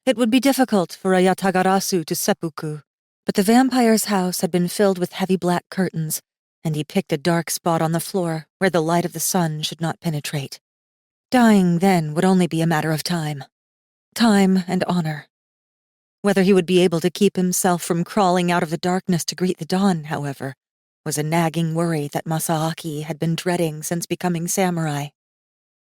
It would be difficult for a yatagarasu to seppuku, but the vampire's house had been filled with heavy black curtains, and he picked a dark spot on the floor where the light of the sun should not penetrate. Dying then would only be a matter of time. Time and honor. Whether he would be able to keep himself from crawling out of the darkness to greet the dawn, however, was a nagging worry that Masaaki had been dreading since becoming samurai.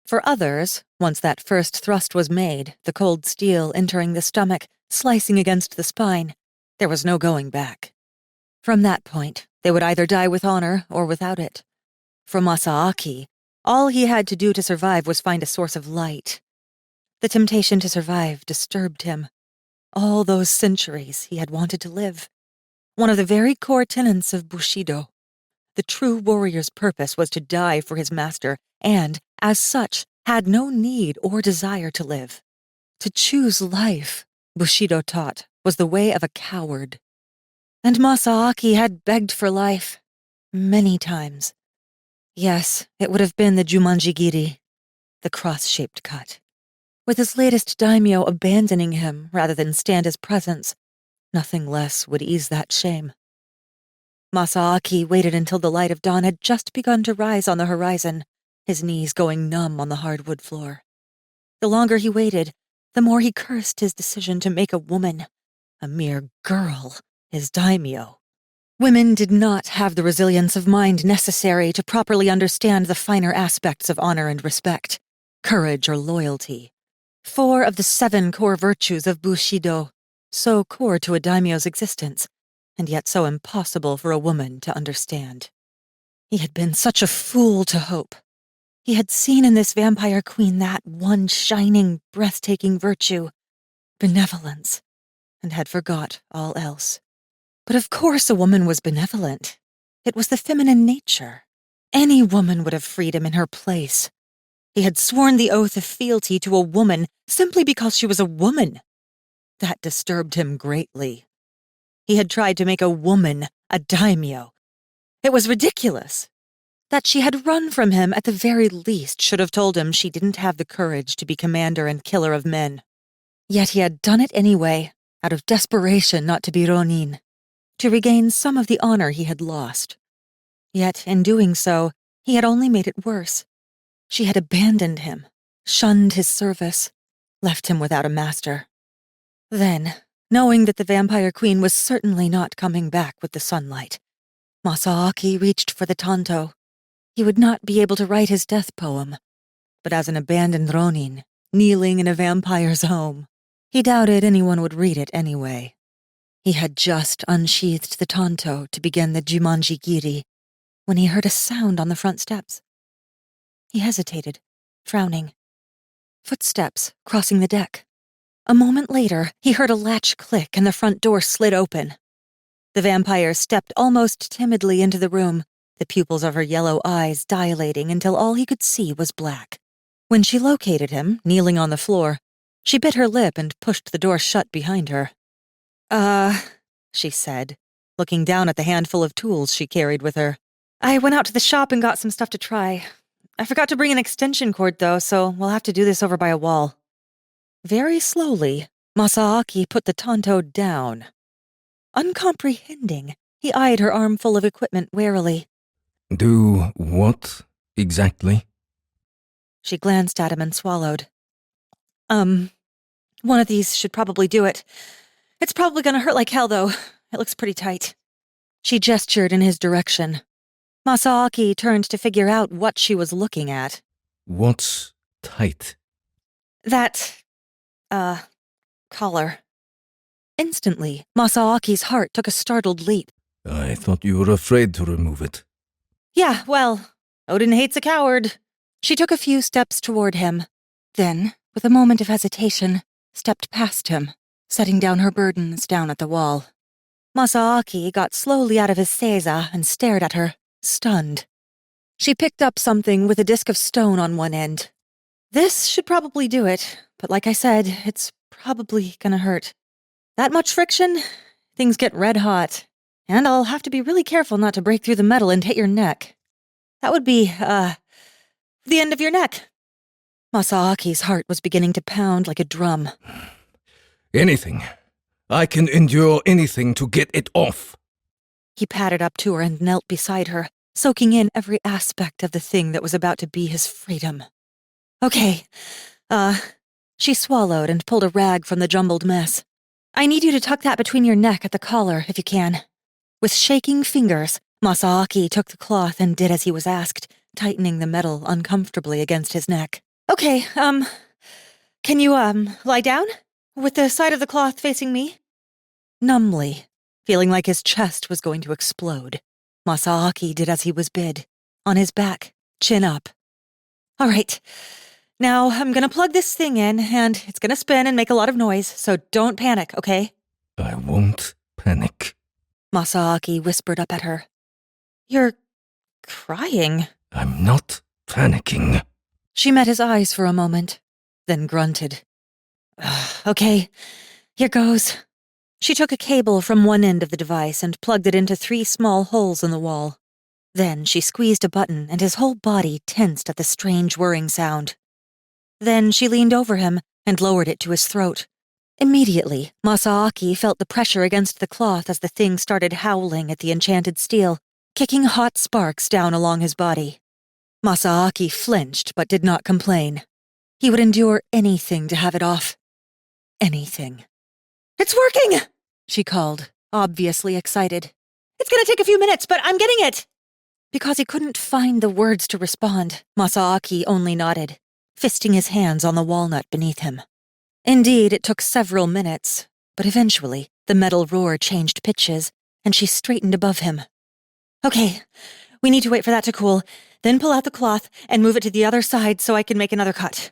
For others, once that first thrust was made, the cold steel entering the stomach, slicing against the spine, there was no going back. From that point, they would either die with honor or without it. For Masaaki, all he had to do to survive was find a source of light. The temptation to survive disturbed him. All those centuries he had wanted to live. One of the very core tenets of Bushido. The true warrior's purpose was to die for his master and, as such, had no need or desire to live. To choose life, Bushido taught, was the way of a coward. And Masaaki had begged for life. Many times. Yes, it would have been the Jumanjigiri, the cross-shaped cut. With his latest daimyo abandoning him rather than stand his presence, nothing less would ease that shame. Masaaki waited until the light of dawn had just begun to rise on the horizon, his knees going numb on the hardwood floor. The longer he waited, the more he cursed his decision to make a woman, a mere girl, his daimyo. Women did not have the resilience of mind necessary to properly understand the finer aspects of honor and respect, courage or loyalty. 4 of the 7 core virtues of Bushido, so core to a daimyo's existence, and yet so impossible for a woman to understand. He had been such a fool to hope. He had seen in this vampire queen that one shining, breathtaking virtue, benevolence, and had forgot all else. But of course a woman was benevolent. It was the feminine nature. Any woman would have freed him in her place. He had sworn the oath of fealty to a woman simply because she was a woman. That disturbed him greatly. He had tried to make a woman a daimyo. It was ridiculous. That she had run from him at the very least should have told him she didn't have the courage to be commander and killer of men. Yet he had done it anyway, out of desperation not to be Ronin, to regain some of the honor he had lost. Yet, in doing so, he had only made it worse. She had abandoned him, shunned his service, left him without a master. Then, knowing that the vampire queen was certainly not coming back with the sunlight, Masaaki reached for the tanto. He would not be able to write his death poem, but as an abandoned Ronin, kneeling in a vampire's home, he doubted anyone would read it anyway. He had just unsheathed the tanto to begin the Jumanji-giri when he heard a sound on the front steps. He hesitated, frowning. Footsteps crossing the deck. A moment later, he heard a latch click and the front door slid open. The vampire stepped almost timidly into the room, the pupils of her yellow eyes dilating until all he could see was black. When she located him, kneeling on the floor, she bit her lip and pushed the door shut behind her. She said, looking down at the handful of tools she carried with her. I went out to the shop and got some stuff to try. I forgot to bring an extension cord, though, so we'll have to do this over by a wall. Very slowly, Masaaki put the tanto down. Uncomprehending, he eyed her armful of equipment warily. Do what, exactly? She glanced at him and swallowed. One of these should probably do it. It's probably gonna hurt like hell, though. It looks pretty tight. She gestured in his direction. Masaaki turned to figure out what she was looking at. What's tight? That, collar. Instantly, Masaaki's heart took a startled leap. I thought you were afraid to remove it. Yeah, well, Odin hates a coward. She took a few steps toward him. Then, with a moment of hesitation, stepped past him, setting down her burdens down at the wall. Masaaki got slowly out of his seiza and stared at her, stunned. She picked up something with a disc of stone on one end. This should probably do it, but like I said, it's probably gonna hurt. That much friction? Things get red hot. And I'll have to be really careful not to break through the metal and hit your neck. That would be, the end of your neck. Masaaki's heart was beginning to pound like a drum. Anything. I can endure anything to get it off. He padded up to her and knelt beside her, soaking in every aspect of the thing that was about to be his freedom. Okay, she swallowed and pulled a rag from the jumbled mess. I need you to tuck that between your neck at the collar, if you can. With shaking fingers, Masaaki took the cloth and did as he was asked, tightening the metal uncomfortably against his neck. Okay, can you, lie down? With the side of the cloth facing me? Numbly, feeling like his chest was going to explode, Masaaki did as he was bid, on his back, chin up. All right, now I'm gonna plug this thing in, and it's gonna spin and make a lot of noise, so don't panic, okay? I won't panic. Masaaki whispered up at her. You're crying. I'm not panicking. She met his eyes for a moment, then grunted. Okay, here goes. She took a cable from one end of the device and plugged it into 3 small holes in the wall. Then she squeezed a button and his whole body tensed at the strange whirring sound. Then she leaned over him and lowered it to his throat. Immediately, Masaaki felt the pressure against the cloth as the thing started howling at the enchanted steel, kicking hot sparks down along his body. Masaaki flinched but did not complain. He would endure anything to have it off. Anything. It's working! She called, obviously excited. It's gonna take a few minutes, but I'm getting it! Because he couldn't find the words to respond, Masaaki only nodded, fisting his hands on the walnut beneath him. Indeed, it took several minutes, but eventually the metal roar changed pitches, and she straightened above him. Okay, we need to wait for that to cool, then pull out the cloth and move it to the other side so I can make another cut.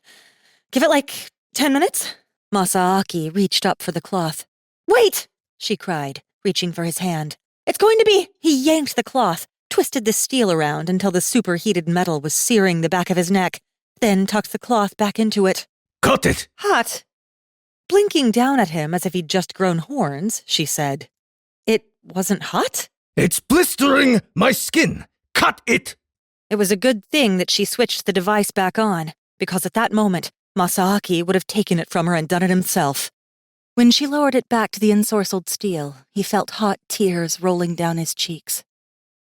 Give it like 10 minutes? Masaaki reached up for the cloth. Wait! She cried, reaching for his hand. It's going to be... He yanked the cloth, twisted the steel around until the superheated metal was searing the back of his neck, then tucked the cloth back into it. Cut it! Hot! Blinking down at him as if he'd just grown horns, she said, "It wasn't hot?" It's blistering my skin! Cut it! It was a good thing that she switched the device back on, because at that moment, Masaaki would have taken it from her and done it himself. When she lowered it back to the ensorcelled steel, he felt hot tears rolling down his cheeks.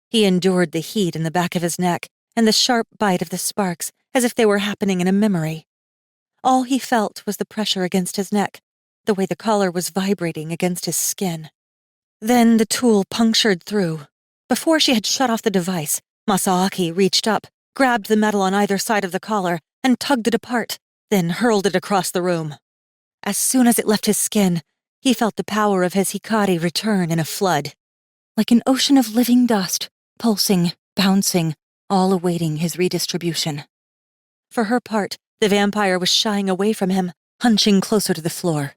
He endured the heat in the back of his neck and the sharp bite of the sparks as if they were happening in a memory. All he felt was the pressure against his neck, the way the collar was vibrating against his skin. Then the tool punctured through. Before she had shut off the device, Masaaki reached up, grabbed the metal on either side of the collar, and tugged it apart, then hurled it across the room. As soon as it left his skin, he felt the power of his hikari return in a flood. Like an ocean of living dust, pulsing, bouncing, all awaiting his redistribution. For her part, the vampire was shying away from him, hunching closer to the floor.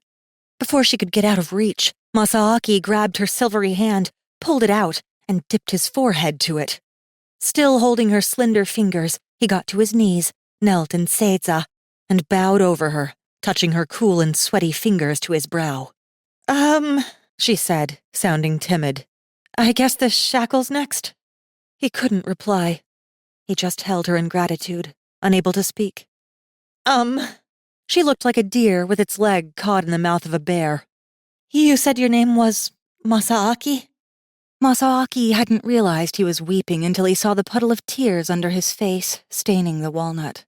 Before she could get out of reach, Masaaki grabbed her silvery hand, pulled it out, and dipped his forehead to it. Still holding her slender fingers, he got to his knees, knelt in seiza, and bowed over her, touching her cool and sweaty fingers to his brow. She said, sounding timid. "I guess the shackle's next?" He couldn't reply. He just held her in gratitude, unable to speak. She looked like a deer with its leg caught in the mouth of a bear. "You said your name was Masaaki?" Masaaki hadn't realized he was weeping until he saw the puddle of tears under his face, staining the walnut.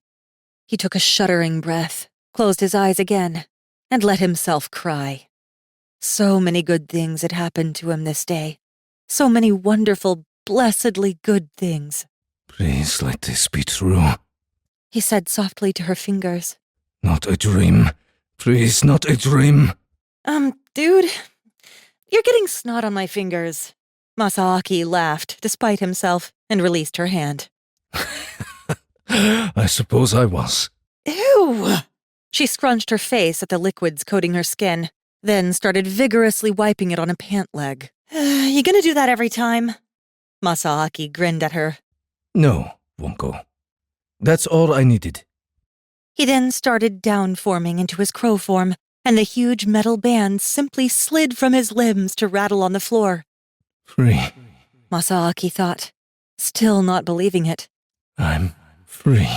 He took a shuddering breath, closed his eyes again, and let himself cry. So many good things had happened to him this day. So many wonderful, blessedly good things. Please let this be true. He said softly to her fingers. Not a dream. Please, not a dream. Dude, you're getting snot on my fingers. Masaaki laughed, despite himself, and released her hand. I suppose I was. Ew! She scrunched her face at the liquids coating her skin, then started vigorously wiping it on a pant leg. You gonna do that every time? Masaaki grinned at her. No, Wonko. That's all I needed. He then started downforming into his crow form, and the huge metal bands simply slid from his limbs to rattle on the floor. Free. Masaaki thought, still not believing it. I'm free.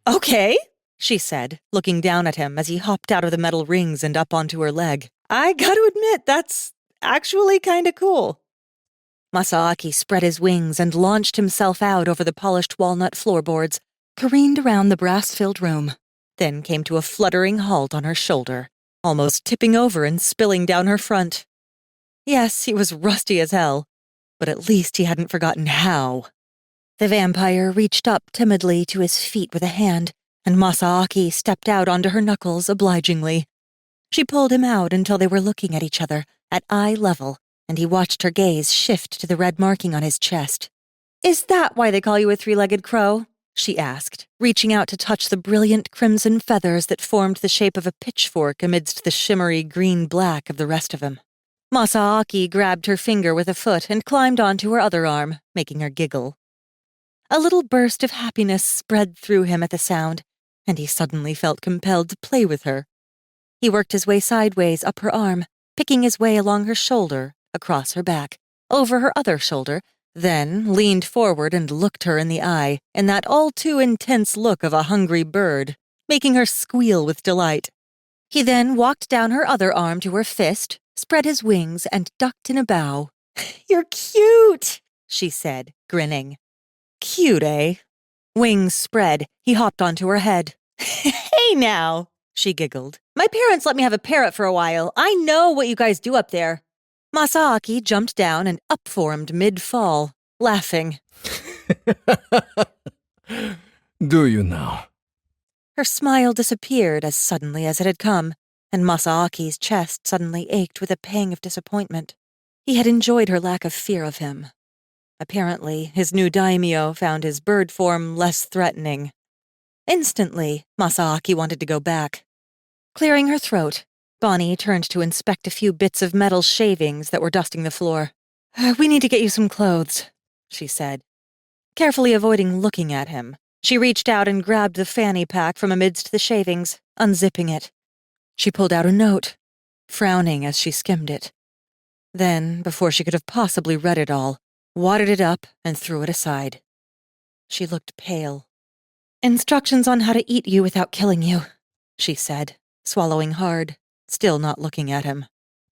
Okay, she said, looking down at him as he hopped out of the metal rings and up onto her leg. I gotta admit, that's actually kinda cool. Masaaki spread his wings and launched himself out over the polished walnut floorboards, careened around the brass-filled room, then came to a fluttering halt on her shoulder, almost tipping over and spilling down her front. Yes, he was rusty as hell, but at least he hadn't forgotten how. The vampire reached up timidly to his feet with a hand, and Masaaki stepped out onto her knuckles obligingly. She pulled him out until they were looking at each other, at eye level, and he watched her gaze shift to the red marking on his chest. "Is that why they call you a three-legged crow?" she asked, reaching out to touch the brilliant crimson feathers that formed the shape of a pitchfork amidst the shimmery green-black of the rest of him. Masaaki grabbed her finger with a foot and climbed onto her other arm, making her giggle. A little burst of happiness spread through him at the sound, and he suddenly felt compelled to play with her. He worked his way sideways up her arm, picking his way along her shoulder, across her back, over her other shoulder, then leaned forward and looked her in the eye in that all-too-intense look of a hungry bird, making her squeal with delight. He then walked down her other arm to her fist, spread his wings, and ducked in a bow. "You're cute," she said, grinning. "Cute, eh?" Wings spread, he hopped onto her head. "Hey now," she giggled. "My parents let me have a parrot for a while. I know what you guys do up there." Masaaki jumped down and upformed mid-fall, laughing. Do you now? Her smile disappeared as suddenly as it had come, and Masaaki's chest suddenly ached with a pang of disappointment. He had enjoyed her lack of fear of him. Apparently, his new daimyo found his bird form less threatening. Instantly, Masaaki wanted to go back. Clearing her throat, Bonnie turned to inspect a few bits of metal shavings that were dusting the floor. "We need to get you some clothes." she said. Carefully avoiding looking at him, she reached out and grabbed the fanny pack from amidst the shavings, unzipping it. She pulled out a note, frowning as she skimmed it. Then, before she could have possibly read it all, wadded it up and threw it aside. She looked pale. "Instructions on how to eat you without killing you," she said, swallowing hard, still not looking at him.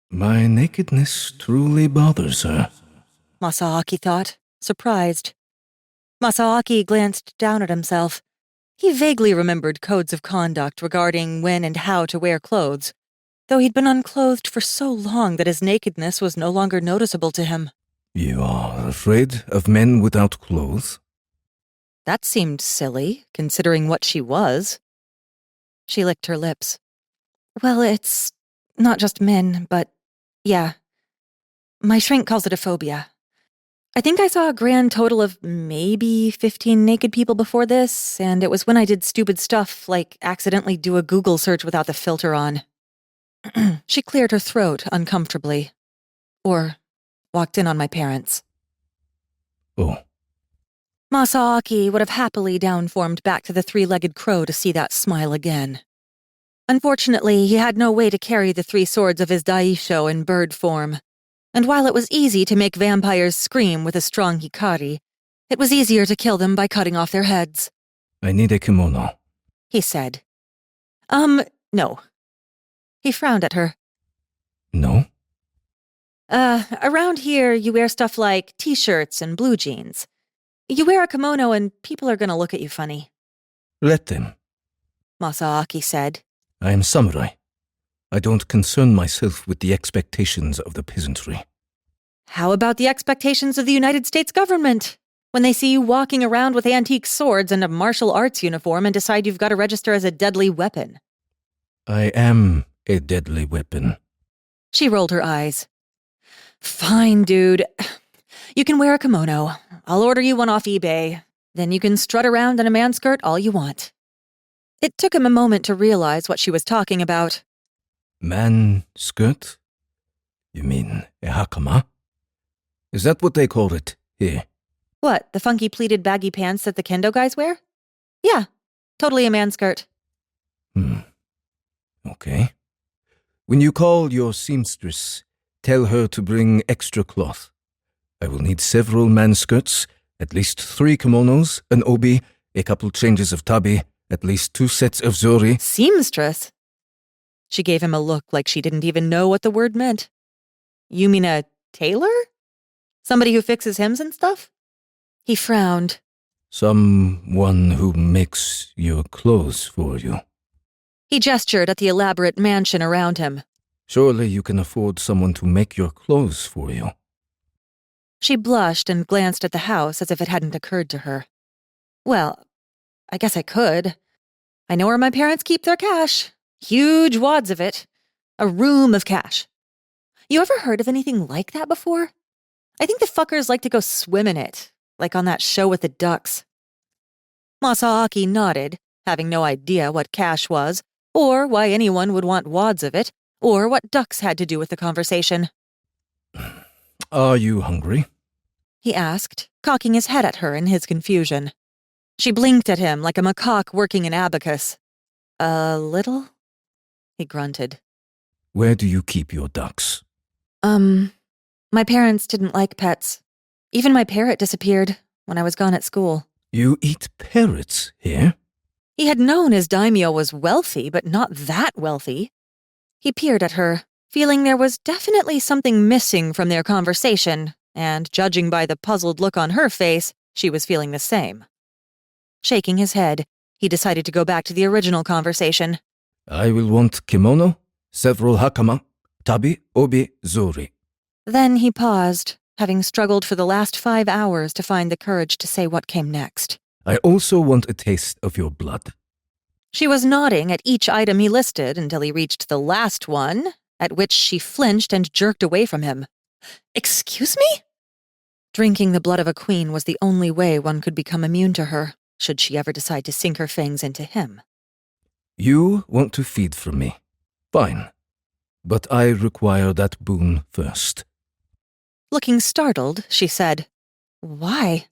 My nakedness truly bothers her. Masaaki thought, surprised. Masaaki glanced down at himself. He vaguely remembered codes of conduct regarding when and how to wear clothes, though he'd been unclothed for so long that his nakedness was no longer noticeable to him. You are afraid of men without clothes? That seemed silly, considering what she was. She licked her lips. Well, it's not just men, but yeah. My shrink calls it a phobia. I think I saw a grand total of maybe 15 naked people before this, and it was when I did stupid stuff like accidentally do a Google search without the filter on. She cleared her throat uncomfortably. Or walked in on my parents. Oh. Masaaki would have happily downformed back to the three-legged crow to see that smile again. Unfortunately, he had no way to carry the three swords of his daisho in bird form. And while it was easy to make vampires scream with a strong hikari, it was easier to kill them by cutting off their heads. I need a kimono, he said. No. He frowned at her. No? Around here you wear stuff like t-shirts and blue jeans. You wear a kimono and people are gonna look at you funny. Let them, Masaaki said. I am samurai. I don't concern myself with the expectations of the peasantry. How about the expectations of the United States government? When they see you walking around with antique swords and a martial arts uniform and decide you've got to register as a deadly weapon. I am a deadly weapon. She rolled her eyes. Fine, dude. You can wear a kimono. I'll order you one off eBay. Then you can strut around in a man skirt all you want. It took him a moment to realize what she was talking about. Man skirt? You mean a hakama? Is that what they call it here? What, the funky pleated baggy pants that the kendo guys wear? Yeah, totally a man skirt. Okay. When you call your seamstress, tell her to bring extra cloth. I will need several man skirts, at least 3 kimonos, an obi, a couple changes of tabi, at least 2 sets of zori. Seamstress? She gave him a look like she didn't even know what the word meant. You mean a tailor? Somebody who fixes hymns and stuff? He frowned. Someone who makes your clothes for you. He gestured at the elaborate mansion around him. Surely you can afford someone to make your clothes for you. She blushed and glanced at the house as if it hadn't occurred to her. Well, I guess I could. I know where my parents keep their cash. Huge wads of it. A room of cash. You ever heard of anything like that before? I think the fuckers like to go swim in it, like on that show with the ducks. Masaaki nodded, having no idea what cash was, or why anyone would want wads of it, or what ducks had to do with the conversation. Are you hungry? He asked, cocking his head at her in his confusion. She blinked at him like a macaque working an abacus. A little? He grunted. Where do you keep your ducks? My parents didn't like pets. Even my parrot disappeared when I was gone at school. You eat parrots here? He had known his daimyo was wealthy, but not that wealthy. He peered at her, feeling there was definitely something missing from their conversation, and judging by the puzzled look on her face, she was feeling the same. Shaking his head, he decided to go back to the original conversation. I will want kimono, several hakama, tabi, obi, zori. Then he paused, having struggled for the last 5 hours to find the courage to say what came next. I also want a taste of your blood. She was nodding at each item he listed until he reached the last one, at which she flinched and jerked away from him. Excuse me? Drinking the blood of a queen was the only way one could become immune to her, should she ever decide to sink her fangs into him. You want to feed from me. Fine. But I require that boon first. Looking startled, she said, Why?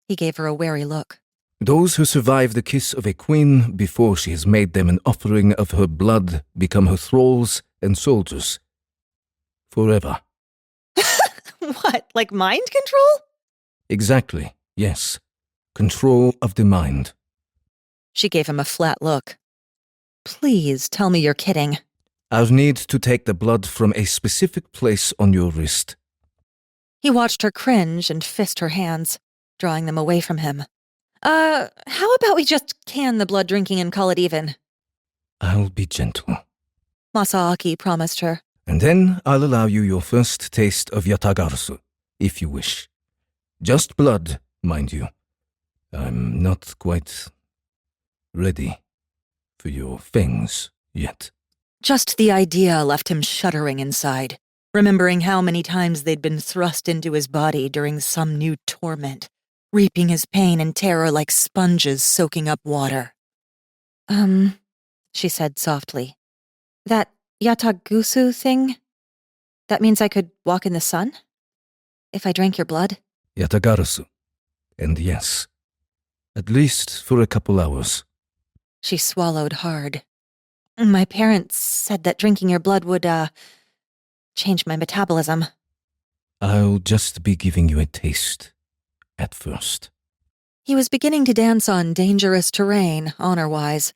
He gave her a wary look. Those who survive the kiss of a queen before she has made them an offering of her blood become her thralls and soldiers. Forever. What, like mind control? Exactly, yes. Control of the mind. She gave him a flat look. Please tell me you're kidding. I'll need to take the blood from a specific place on your wrist. He watched her cringe and fist her hands, drawing them away from him. How about we just can the blood drinking and call it even? I'll be gentle. Masaaki promised her. And then I'll allow you your first taste of yatagarsu, if you wish. Just blood, mind you. I'm not quite ready for your fangs yet. Just the idea left him shuddering inside, remembering how many times they'd been thrust into his body during some new torment, reaping his pain and terror like sponges soaking up water. She said softly. That yatagusu thing? That means I could walk in the sun? If I drank your blood? Yatagarasu. And yes. At least for a couple hours. She swallowed hard. My parents said that drinking your blood would, change my metabolism. I'll just be giving you a taste. At first. He was beginning to dance on dangerous terrain, honor-wise,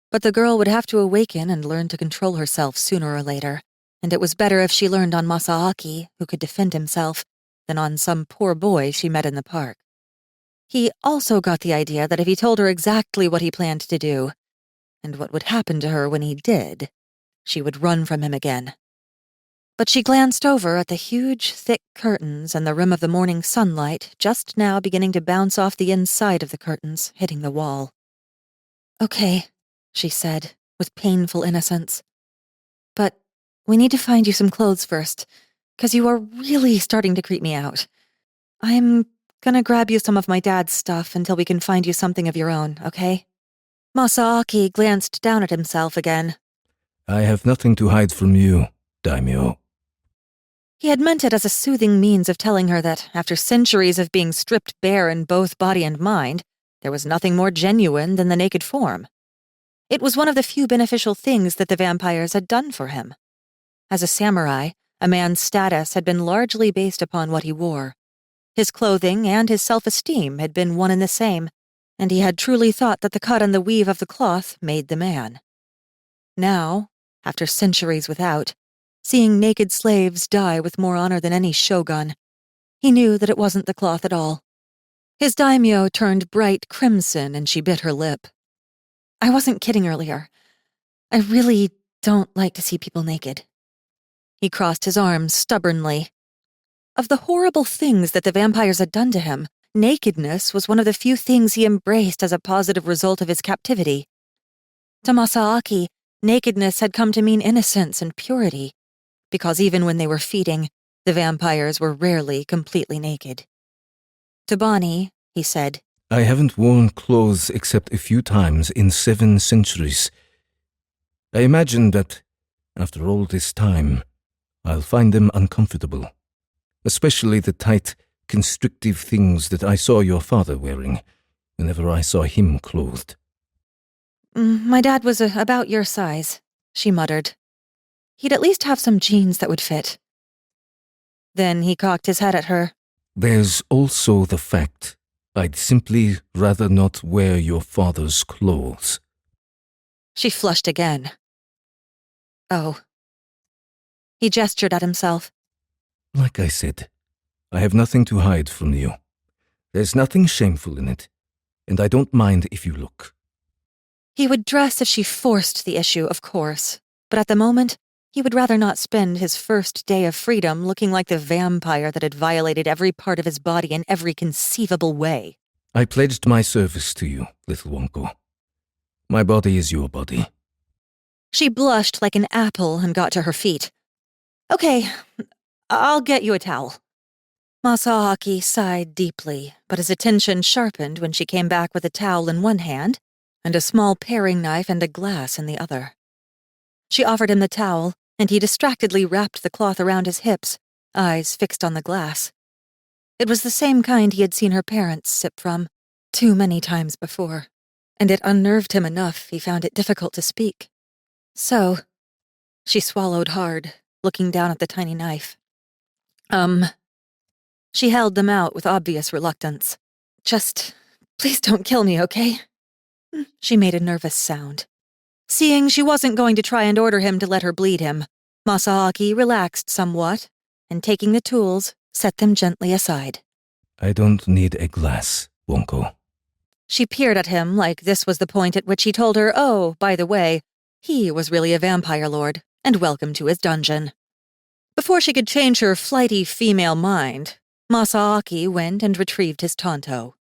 but the girl would have to awaken and learn to control herself sooner or later, and it was better if she learned on Masaaki, who could defend himself, than on some poor boy she met in the park. He also got the idea that if he told her exactly what he planned to do, and what would happen to her when he did, she would run from him again. But she glanced over at the huge, thick curtains and the rim of the morning sunlight just now beginning to bounce off the inside of the curtains, hitting the wall. Okay, she said, with painful innocence. But we need to find you some clothes first, 'cause you are really starting to creep me out. I'm gonna grab you some of my dad's stuff until we can find you something of your own, okay? Masaaki glanced down at himself again. I have nothing to hide from you, daimyo. He had meant it as a soothing means of telling her that, after centuries of being stripped bare in both body and mind, there was nothing more genuine than the naked form. It was one of the few beneficial things that the vampires had done for him. As a samurai, a man's status had been largely based upon what he wore. His clothing and his self-esteem had been one and the same, and he had truly thought that the cut and the weave of the cloth made the man. Now, after centuries without, seeing naked slaves die with more honor than any shogun, he knew that it wasn't the cloth at all. His daimyo turned bright crimson and she bit her lip. I wasn't kidding earlier. I really don't like to see people naked. He crossed his arms stubbornly. Of the horrible things that the vampires had done to him, nakedness was one of the few things he embraced as a positive result of his captivity. To Masaaki, nakedness had come to mean innocence and purity, because even when they were feeding, the vampires were rarely completely naked. To Bonnie, he said, I haven't worn clothes except a few times in 7 centuries. I imagine that, after all this time, I'll find them uncomfortable, especially the tight, constrictive things that I saw your father wearing whenever I saw him clothed. My dad was about your size, she muttered. He'd at least have some jeans that would fit. Then he cocked his head at her. There's also the fact I'd simply rather not wear your father's clothes. She flushed again. Oh. He gestured at himself. Like I said, I have nothing to hide from you. There's nothing shameful in it, and I don't mind if you look. He would dress if she forced the issue, of course, but at the moment, he would rather not spend his first day of freedom looking like the vampire that had violated every part of his body in every conceivable way. I pledged my service to you, little Wonko. My body is your body. She blushed like an apple and got to her feet. Okay, I'll get you a towel. Masaaki sighed deeply, but his attention sharpened when she came back with a towel in one hand and a small paring knife and a glass in the other. She offered him the towel, and he distractedly wrapped the cloth around his hips, eyes fixed on the glass. It was the same kind he had seen her parents sip from, too many times before, and it unnerved him enough he found it difficult to speak. So, she swallowed hard, looking down at the tiny knife. She held them out with obvious reluctance. Just, please don't kill me, okay? She made a nervous sound. Seeing she wasn't going to try and order him to let her bleed him, Masaaki relaxed somewhat, and taking the tools, set them gently aside. I don't need a glass, Wonko. She peered at him like this was the point at which he told her, oh, by the way, he was really a vampire lord, and welcome to his dungeon. Before she could change her flighty female mind, Masaaki went and retrieved his Tonto,